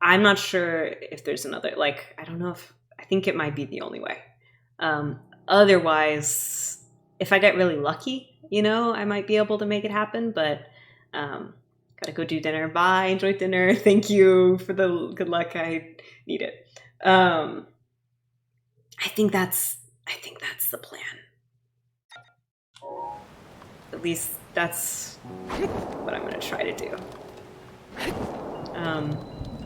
I'm not sure if there's another, I don't know I think it might be the only way. Otherwise, if I get really lucky, I might be able to make it happen, but gotta go do dinner. Bye, enjoy dinner. Thank you for the good luck. I need it. I think that's the plan. At least that's what I'm gonna try to do.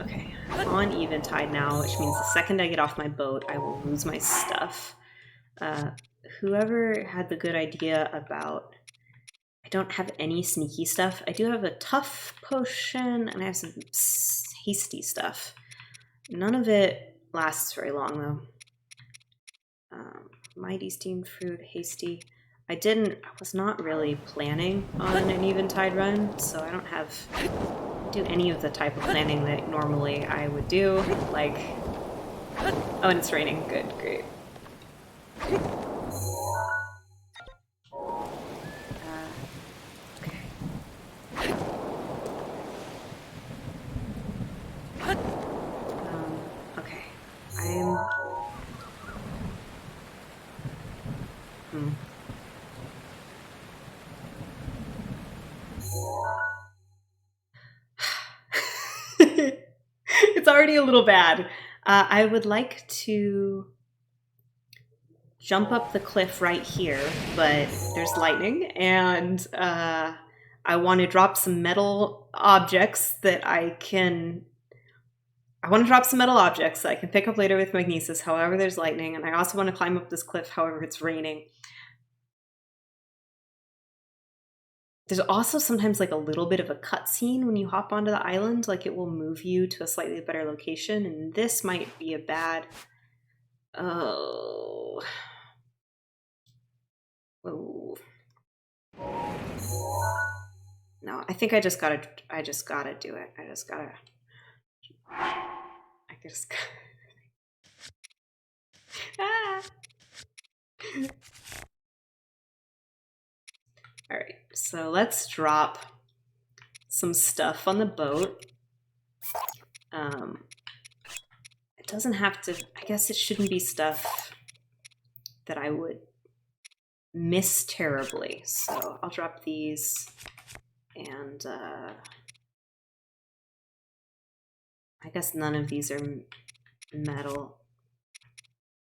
Okay, I'm on eventide now, which means the second I get off my boat, I will lose my stuff. Whoever had the good idea about, I don't have any sneaky stuff. I do have a tough potion and I have some hasty stuff. None of it lasts very long though. Mighty steamed fruit, hasty. I was not really planning on an eventide run, so I don't do any of the type of planning that normally I would do. Oh, and it's raining. Good, great. Okay. Okay. It's already a little bad. I would like to jump up the cliff right here, but there's lightning, and I want to drop some metal objects that I can pick up later with magnesis, however there's lightning, and I also want to climb up this cliff, however it's raining. There's also sometimes a little bit of a cutscene when you hop onto the island, it will move you to a slightly better location, and this might be a bad... Oh. No, I think I just gotta do it. Ah! Alright, so let's drop some stuff on the boat. It doesn't have to, I guess it shouldn't be stuff that I would miss terribly. So I'll drop these, and I guess none of these are metal.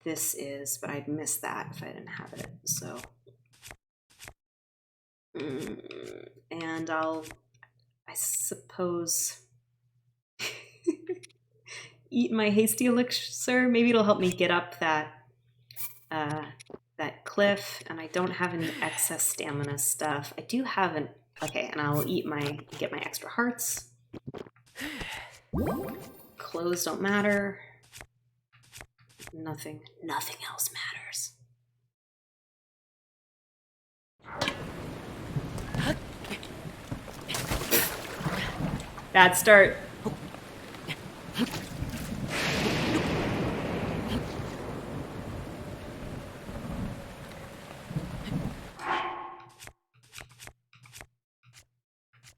This is, but I'd miss that if I didn't have it, so. And I suppose, eat my hasty elixir. Maybe it'll help me get up that cliff, and I don't have any excess stamina stuff. I do have okay, and I'll get my extra hearts. Clothes don't matter. Nothing else matters. Bad start.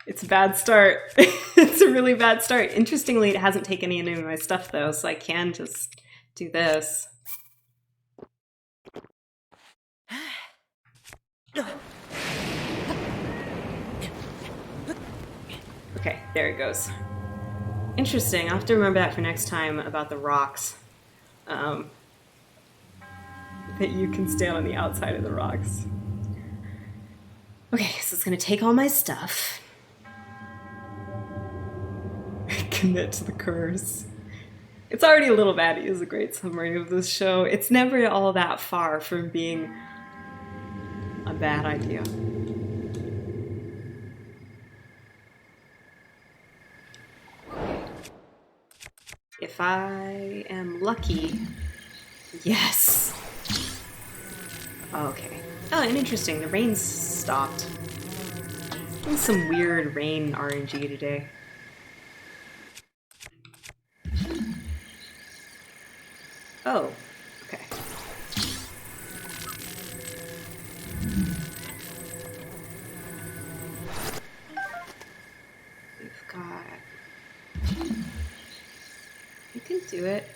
It's a bad start. It's a really bad start. Interestingly, it hasn't taken any of my stuff though, so I can just do this. Okay, there it goes. Interesting. I'll have to remember that for next time about the rocks. That you can stand on the outside of the rocks. Okay, so it's gonna take all my stuff. Commit to the curse. It's already a little bad. It is a great summary of this show. It's never all that far from being a bad idea. If I am lucky... Yes! Okay. Oh, and interesting, the rain stopped. There's some weird rain RNG today. Oh, okay. We've got... You can do it.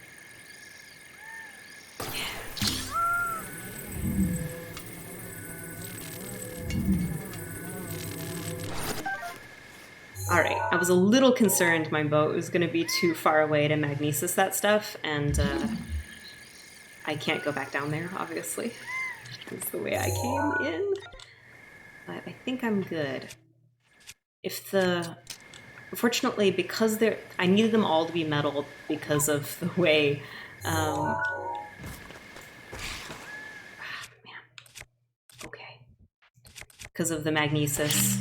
Alright, I was a little concerned my boat was going to be too far away to magnesis that stuff, and I can't go back down there, obviously. That's the way I came in. But I think I'm good. If the... Unfortunately, because they're... I needed them all to be metal because of the way... man. Okay. Because of the magnesis.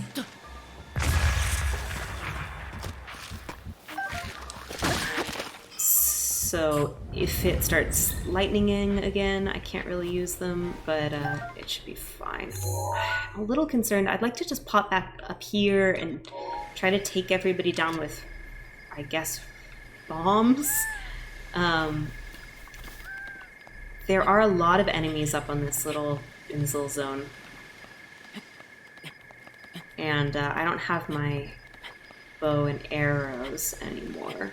So if it starts lightninging again, I can't really use them, but it should be fine. I'm a little concerned. I'd like to just pop back up here and try to take everybody down with, I guess, bombs. There are a lot of enemies up on this little insel zone. And I don't have my bow and arrows anymore.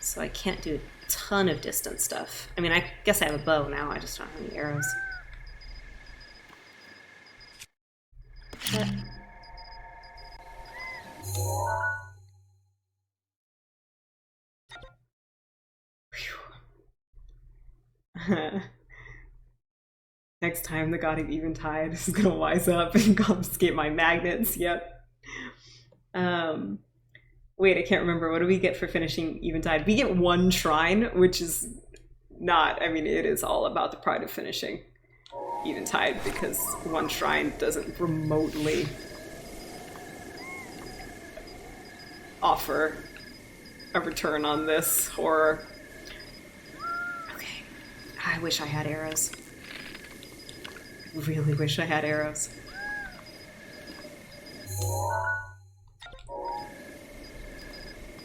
So I can't do a ton of distance stuff. I mean, I guess I have a bow now, I just don't have any arrows. But... Next time the God of Eventide is gonna wise up and confiscate my magnets, yep. Wait, I can't remember. What do we get for finishing Eventide? We get 1 shrine, which is not... I mean, it is all about the pride of finishing Eventide, because 1 shrine doesn't remotely offer a return on this horror. Okay. I wish I had arrows. I really wish I had arrows.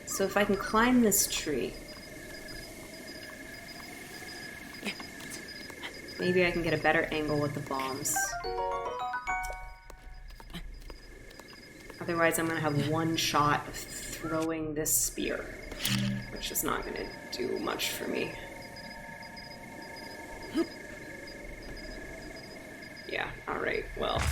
So if I can climb this tree, maybe I can get a better angle with the bombs. Otherwise I'm gonna have 1 shot of throwing this spear, which is not gonna do much for me. Yeah, alright, well.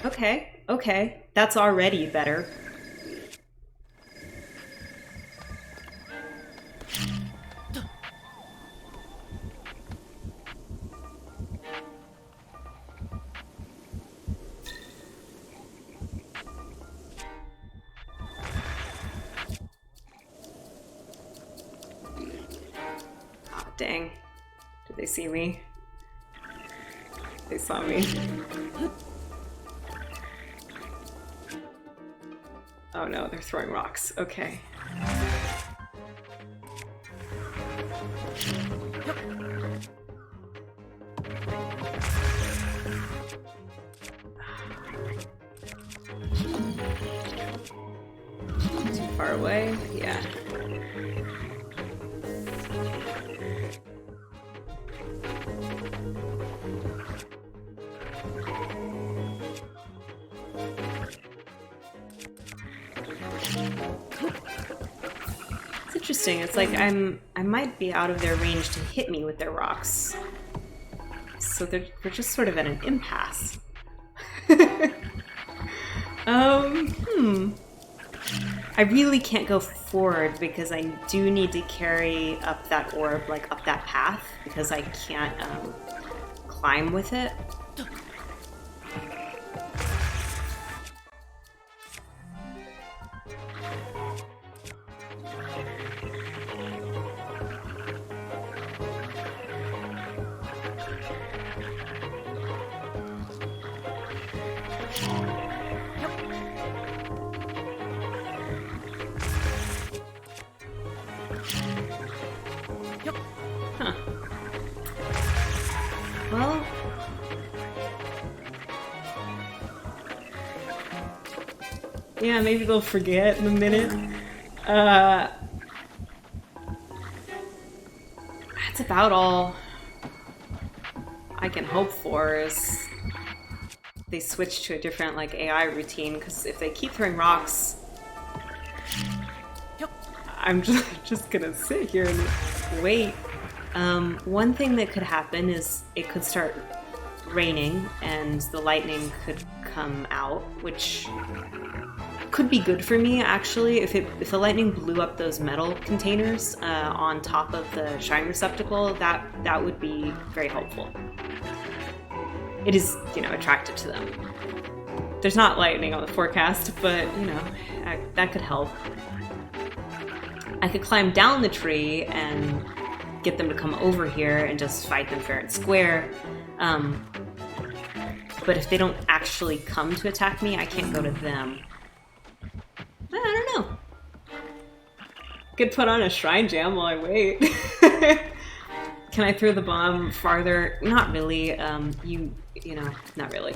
Okay, okay. That's already better. Ah, dang. Did they see me? They saw me. Oh no, they're throwing rocks. Okay. Too far away? Yeah. It's interesting. It's like I might be out of their range to hit me with their rocks. So we're just sort of at an impasse. I really can't go forward because I do need to carry up that orb, like up that path, because I can't climb with it. Yeah, maybe they'll forget in a minute. That's about all I can hope for is they switch to a different like AI routine, because if they keep throwing rocks, I'm just gonna sit here and wait. One thing that could happen is it could start raining and the lightning could come out, which could be good for me actually. If the lightning blew up those metal containers on top of the shrine receptacle, that would be very helpful. It is, attractive to them. There's not lightning on the forecast, but that could help. I could climb down the tree and get them to come over here and just fight them fair and square. But if they don't actually come to attack me, I can't go to them. I don't know. Could put on a shrine jam while I wait. Can I throw the bomb farther? Not really. Not really.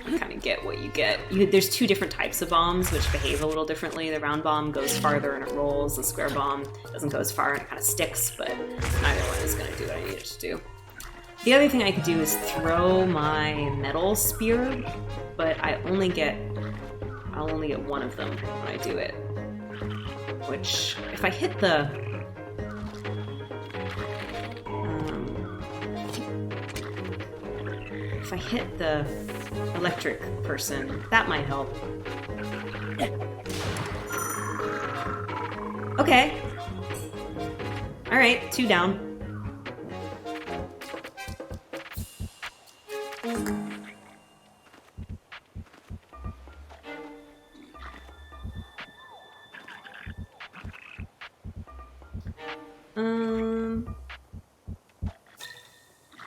You kind of get what you get. There's two different types of bombs which behave a little differently. The round bomb goes farther and it rolls. The square bomb doesn't go as far and it kind of sticks, but neither one is going to do what I need it to do. The other thing I could do is throw my metal spear, but I'll only get one of them when I do it. Which, if I hit the electric person, that might help. Okay. Alright, 2 down.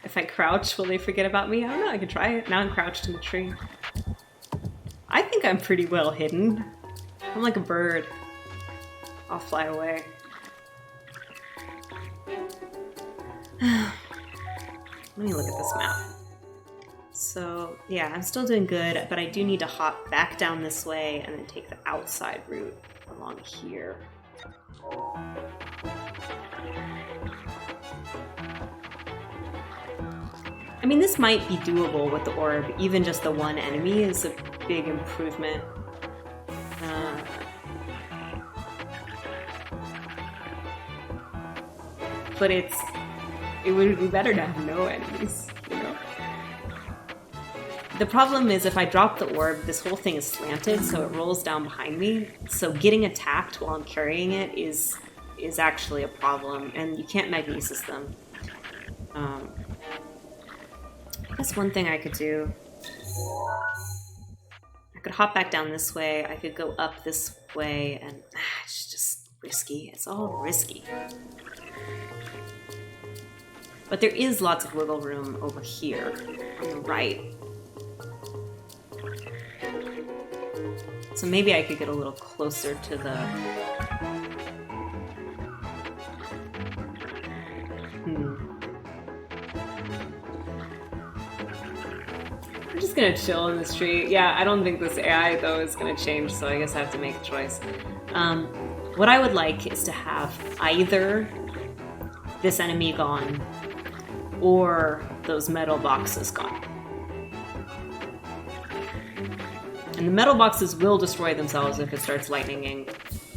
If I crouch, will they forget about me? I don't know, I could try it. Now I'm crouched in the tree. I think I'm pretty well hidden. I'm like a bird. I'll fly away. Let me look at this map. So, yeah, I'm still doing good, but I do need to hop back down this way and then take the outside route along here. I mean, this might be doable with the orb. Even just the one enemy is a big improvement. But it would be better to have no enemies, The problem is if I drop the orb, this whole thing is slanted, so it rolls down behind me. So getting attacked while I'm carrying it is actually a problem, and you can't magnesis them. That's one thing I could do. I could hop back down this way, I could go up this way, and it's just risky. It's all risky. But there is lots of wiggle room over here, on the right. So maybe I could get a little closer to the... I'm just gonna chill in this tree. Yeah, I don't think this AI, though, is gonna change, so I guess I have to make a choice. What I would like is to have either this enemy gone or those metal boxes gone. And the metal boxes will destroy themselves if it starts lightninging,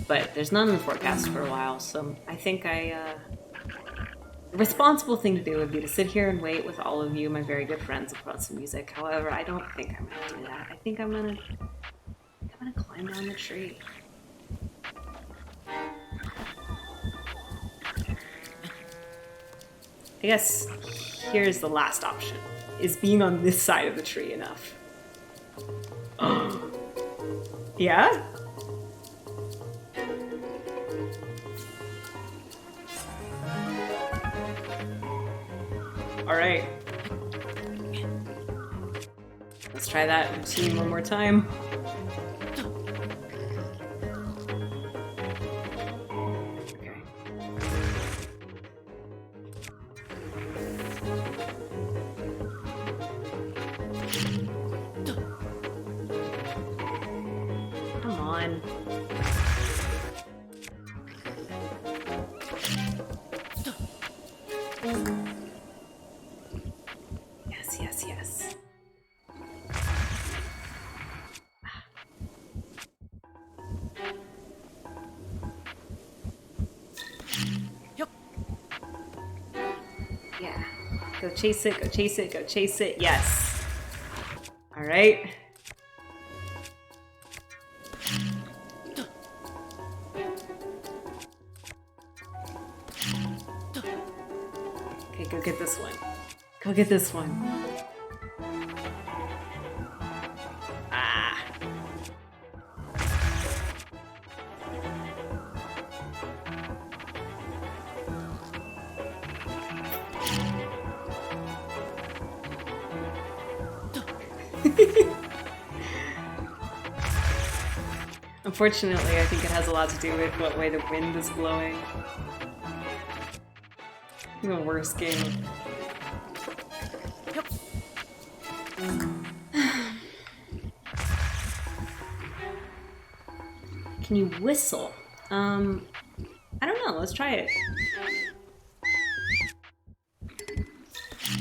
but there's none in the forecast for a while, so I think the responsible thing to do would be to sit here and wait with all of you, my very good friends, and put on some music. However, I don't think I'm gonna do that. I think I'm gonna climb down the tree. I guess here's the last option. Is being on this side of the tree enough? Yeah? Alright. Let's try that routine one more time. Okay. Yes, yes, yes. Yeah. Go chase it, go chase it, go chase it. Yes. All right. Okay, go get this one. Go get this one. Ah. Unfortunately, I think it has a lot to do with what way the wind is blowing. The worst game. Can you whistle? I don't know. Let's try it.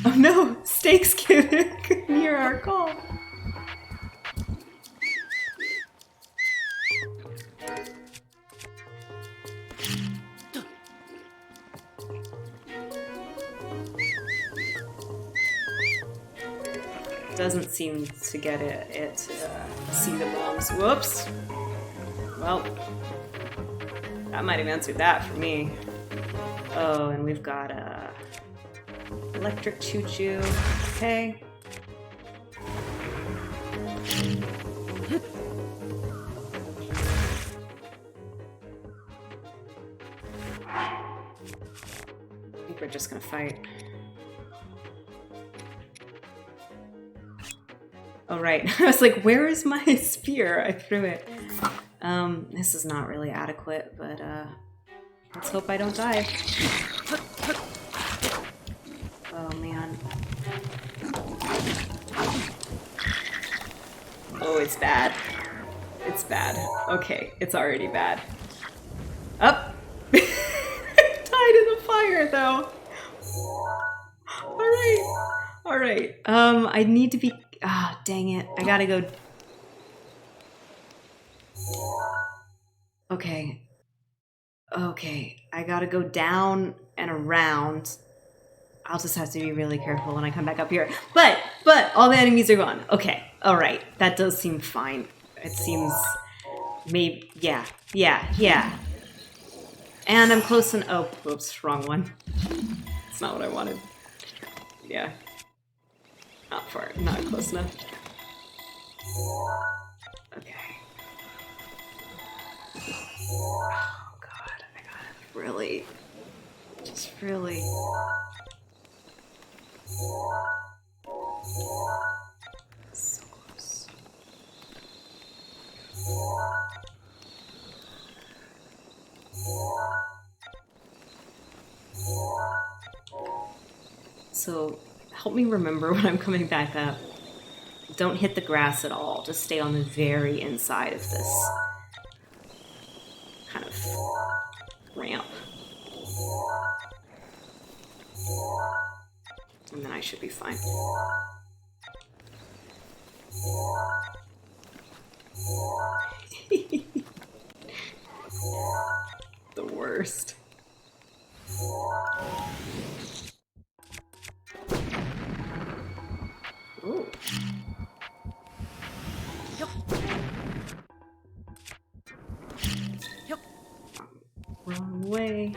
Oh no! Stakes can hear our call. Doesn't seem to get it to see the bombs. Whoops. Well, that might have answered that for me. Oh, and we've got a electric choo-choo. Okay. I think we're just gonna fight. Oh, right. I was like, where is my spear? I threw it. This is not really adequate, but let's hope I don't die. Oh, man. Oh, it's bad. It's bad. Okay, it's already bad. Up! Died in the fire, though. Alright. Alright. I need to be... Ah, dang it. I gotta go... Okay. Okay. I gotta go down and around. I'll just have to be really careful when I come back up here. But all the enemies are gone. Okay. Alright. That does seem fine. It seems... Maybe... Yeah. And I'm close and... Oh, whoops. Wrong one. It's not what I wanted. Yeah. Not far. Not close enough. Okay. Oh god, I gotta really, just really. So close. So, help me remember when I'm coming back up. Don't hit the grass at all. Just stay on the very inside of this kind of ramp. And then I should be fine. The worst. Ooh. Wrong way.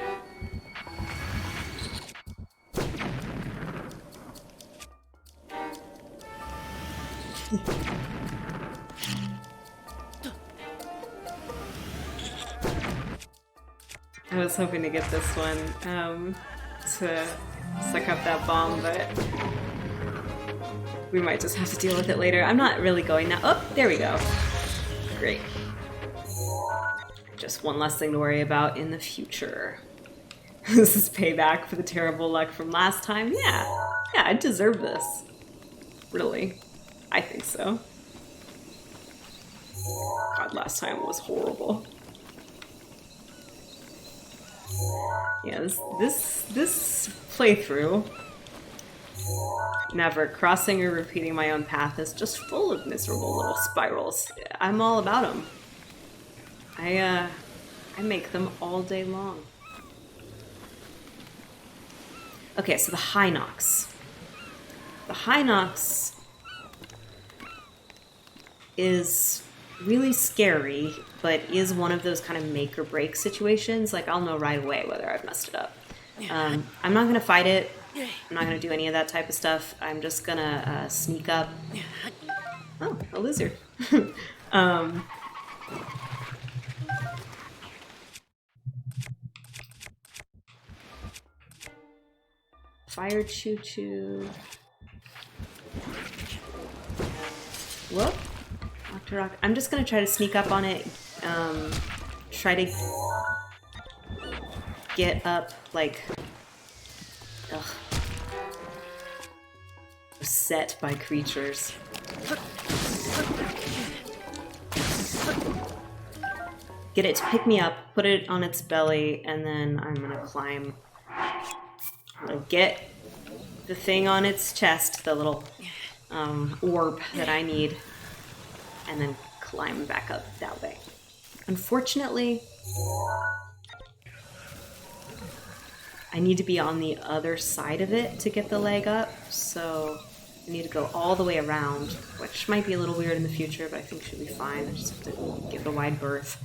I was hoping to get this one to suck up that bomb, but we might just have to deal with it later. I'm not really going now. Oh, there we go. Great. Just one less thing to worry about in the future. This is payback for the terrible luck from last time. Yeah, I deserve this. Really. I think so. God, last time was horrible. Yeah, this playthrough, never crossing or repeating my own path, is just full of miserable little spirals. I'm all about them. I make them all day long. Okay, so the high knocks. The high knocks is really scary, but is one of those kind of make or break situations. Like, I'll know right away whether I've messed it up. I'm not gonna fight it. I'm not gonna do any of that type of stuff. I'm just gonna sneak up. Oh, a lizard. Fire choo-choo. Whoop. Rock to rock. I'm just gonna try to sneak up on it. Try to get up, like... Ugh. Set by creatures. Get it to pick me up, put it on its belly, and then I'm gonna climb. Get the thing on its chest, the little orb that I need, and then climb back up that way. Unfortunately, I need to be on the other side of it to get the leg up, so I need to go all the way around, which might be a little weird in the future, but I think should be fine. I just have to give it a wide berth.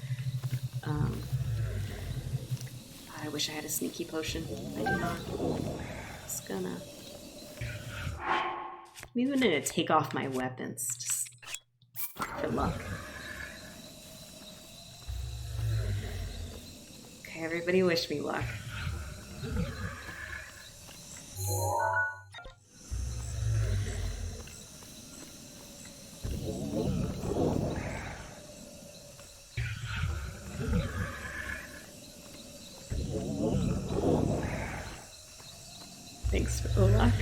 I wish I had a sneaky potion. I do not. Just gonna... I'm even gonna take off my weapons, just for luck. Okay, everybody wish me luck. Thanks for the luck.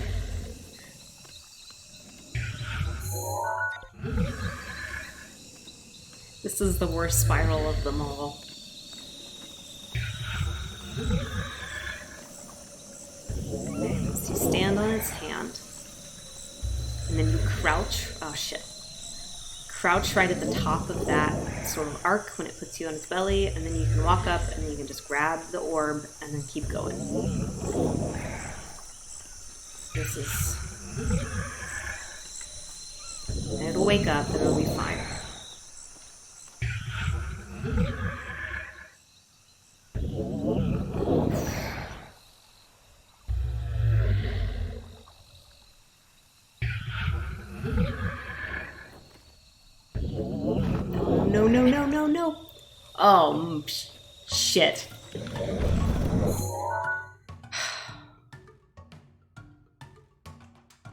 This is the worst spiral of them all. Okay, so you stand on its hand, and then you crouch. Oh shit. Crouch right at the top of that sort of arc when it puts you on its belly, and then you can walk up, and then you can just grab the orb, and then keep going. This is... And it'll wake up, and it'll be fine. No, no, no, no, no. Oh, shit.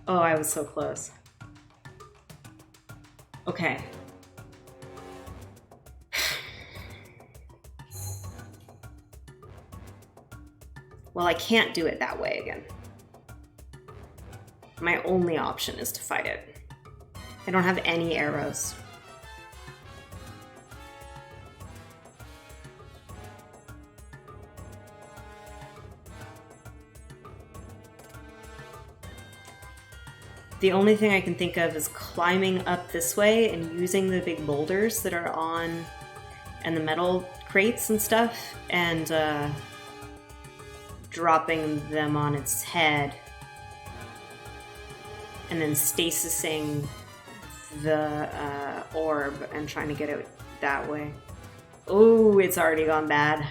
Oh, I was so close. Okay. Well, I can't do it that way again. My only option is to fight it. I don't have any arrows. The only thing I can think of is climbing up this way and using the big boulders that are on, and the metal crates and stuff, and dropping them on its head, and then stasising the orb and trying to get it that way. Oh, it's already gone bad.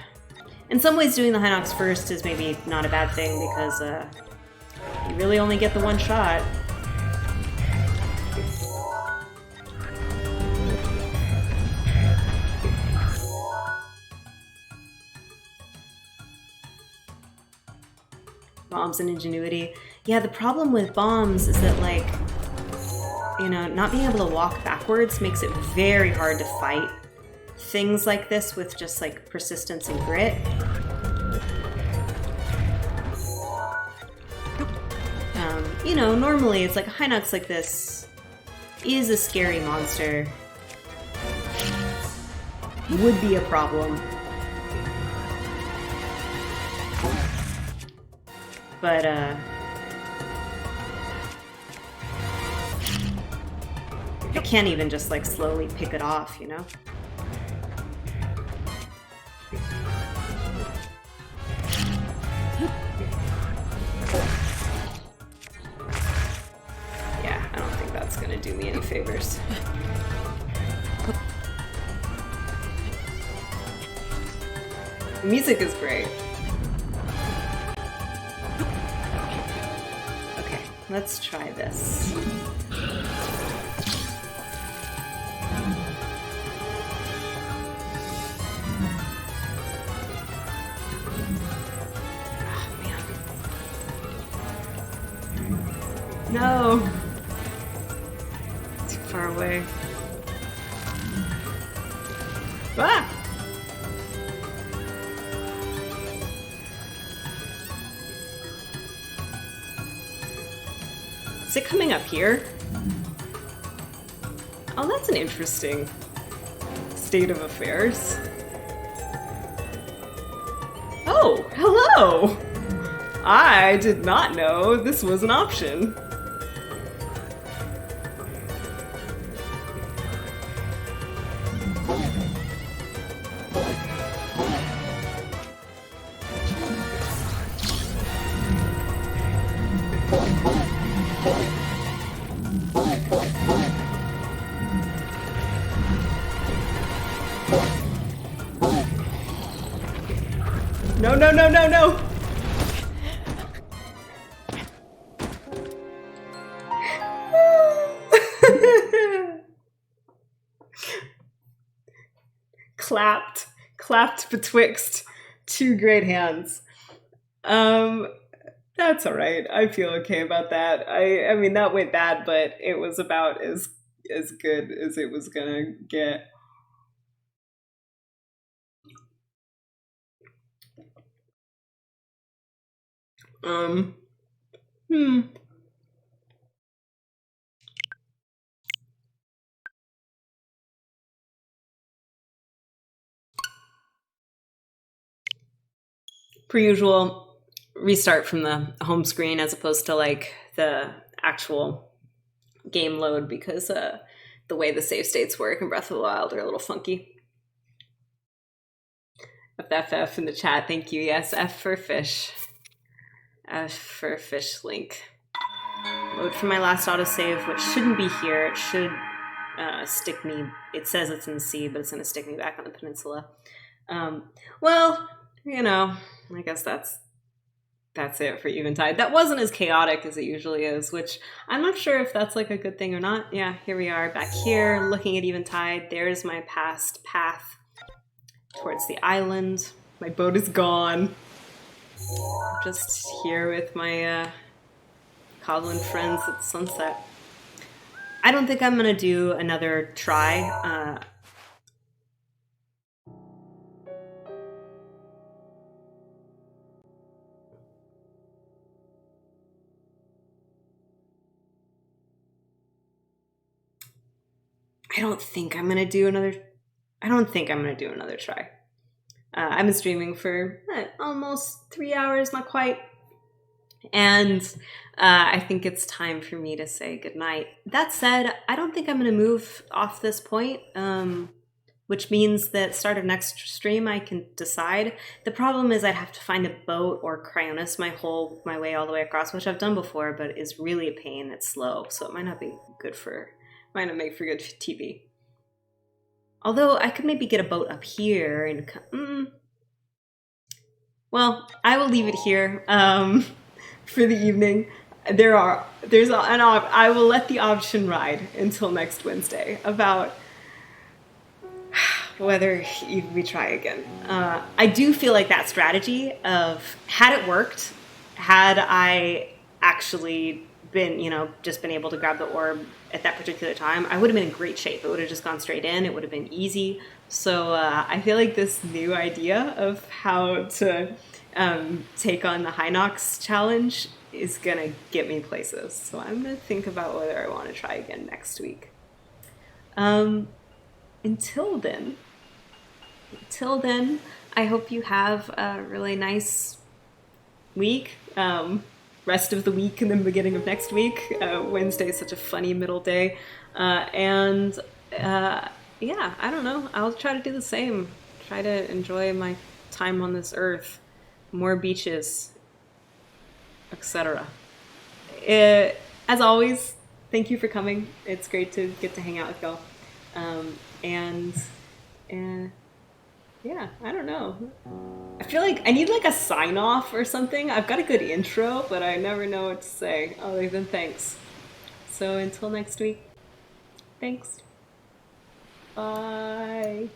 In some ways, doing the high knocks first is maybe not a bad thing, because you really only get the one shot. Bombs and ingenuity. Yeah, the problem with bombs is that, like, you know, not being able to walk backwards makes it very hard to fight things like this with just, like, persistence and grit. You know, normally it's like a high knocks like this is a scary monster. Would be a problem. But, I can't even just, like, slowly pick it off, you know? Yeah, I don't think that's gonna do me any favors. The music is great. Okay, let's try this. No! Too far away. Ah! Is it coming up here? Oh, that's an interesting state of affairs. Oh, hello! I did not know this was an option. No, no, no, no, no! Clapped betwixt two great hands. That's all right. I feel okay about that. I mean, that went bad, but it was about as good as it was gonna get. Per usual, restart from the home screen as opposed to like the actual game load because the way the save states work in Breath of the Wild are a little funky. FFF in the chat, thank you. Yes, F for fish. F for fish link. Load for my last autosave, which shouldn't be here. It should stick me. It says it's in C, but it's going to stick me back on the peninsula. Well, you know, I guess that's it for Eventide. That wasn't as chaotic as it usually is, which I'm not sure if that's like a good thing or not. Yeah, here we are back here looking at Eventide. There's my past path towards the island. My boat is gone. Just here with my Coblin friends at sunset. I don't think I'm gonna do another try. I don't think I'm gonna do another try. I've been streaming for almost 3 hours, not quite. And I think it's time for me to say goodnight. That said, I don't think I'm going to move off this point, which means that start of next stream I can decide. The problem is I'd have to find a boat or Cryonis my way all the way across, which I've done before, but is really a pain. It's slow, so it might not make for good TV. Although I could maybe get a boat up here and well, I will leave it here for the evening. I will let the option ride until next Wednesday about whether we try again. I do feel like that strategy of had it worked, had I actually been, just been able to grab the orb at that particular time, I would have been in great shape. It would have just gone straight in. It would have been easy. So I feel like this new idea of how to take on the Hinox challenge is going to get me places. So I'm going to think about whether I want to try again next week. Until then, I hope you have a really nice week rest of the week and then beginning of next week. Wednesday is such a funny middle day. Yeah, I don't know. I'll try to do the same. Try to enjoy my time on this earth. More beaches, etc. As always, thank you for coming. It's great to get to hang out with y'all. Yeah, I don't know. I feel like I need like a sign off or something. I've got a good intro, but I never know what to say other than thanks. So until next week, thanks. Bye.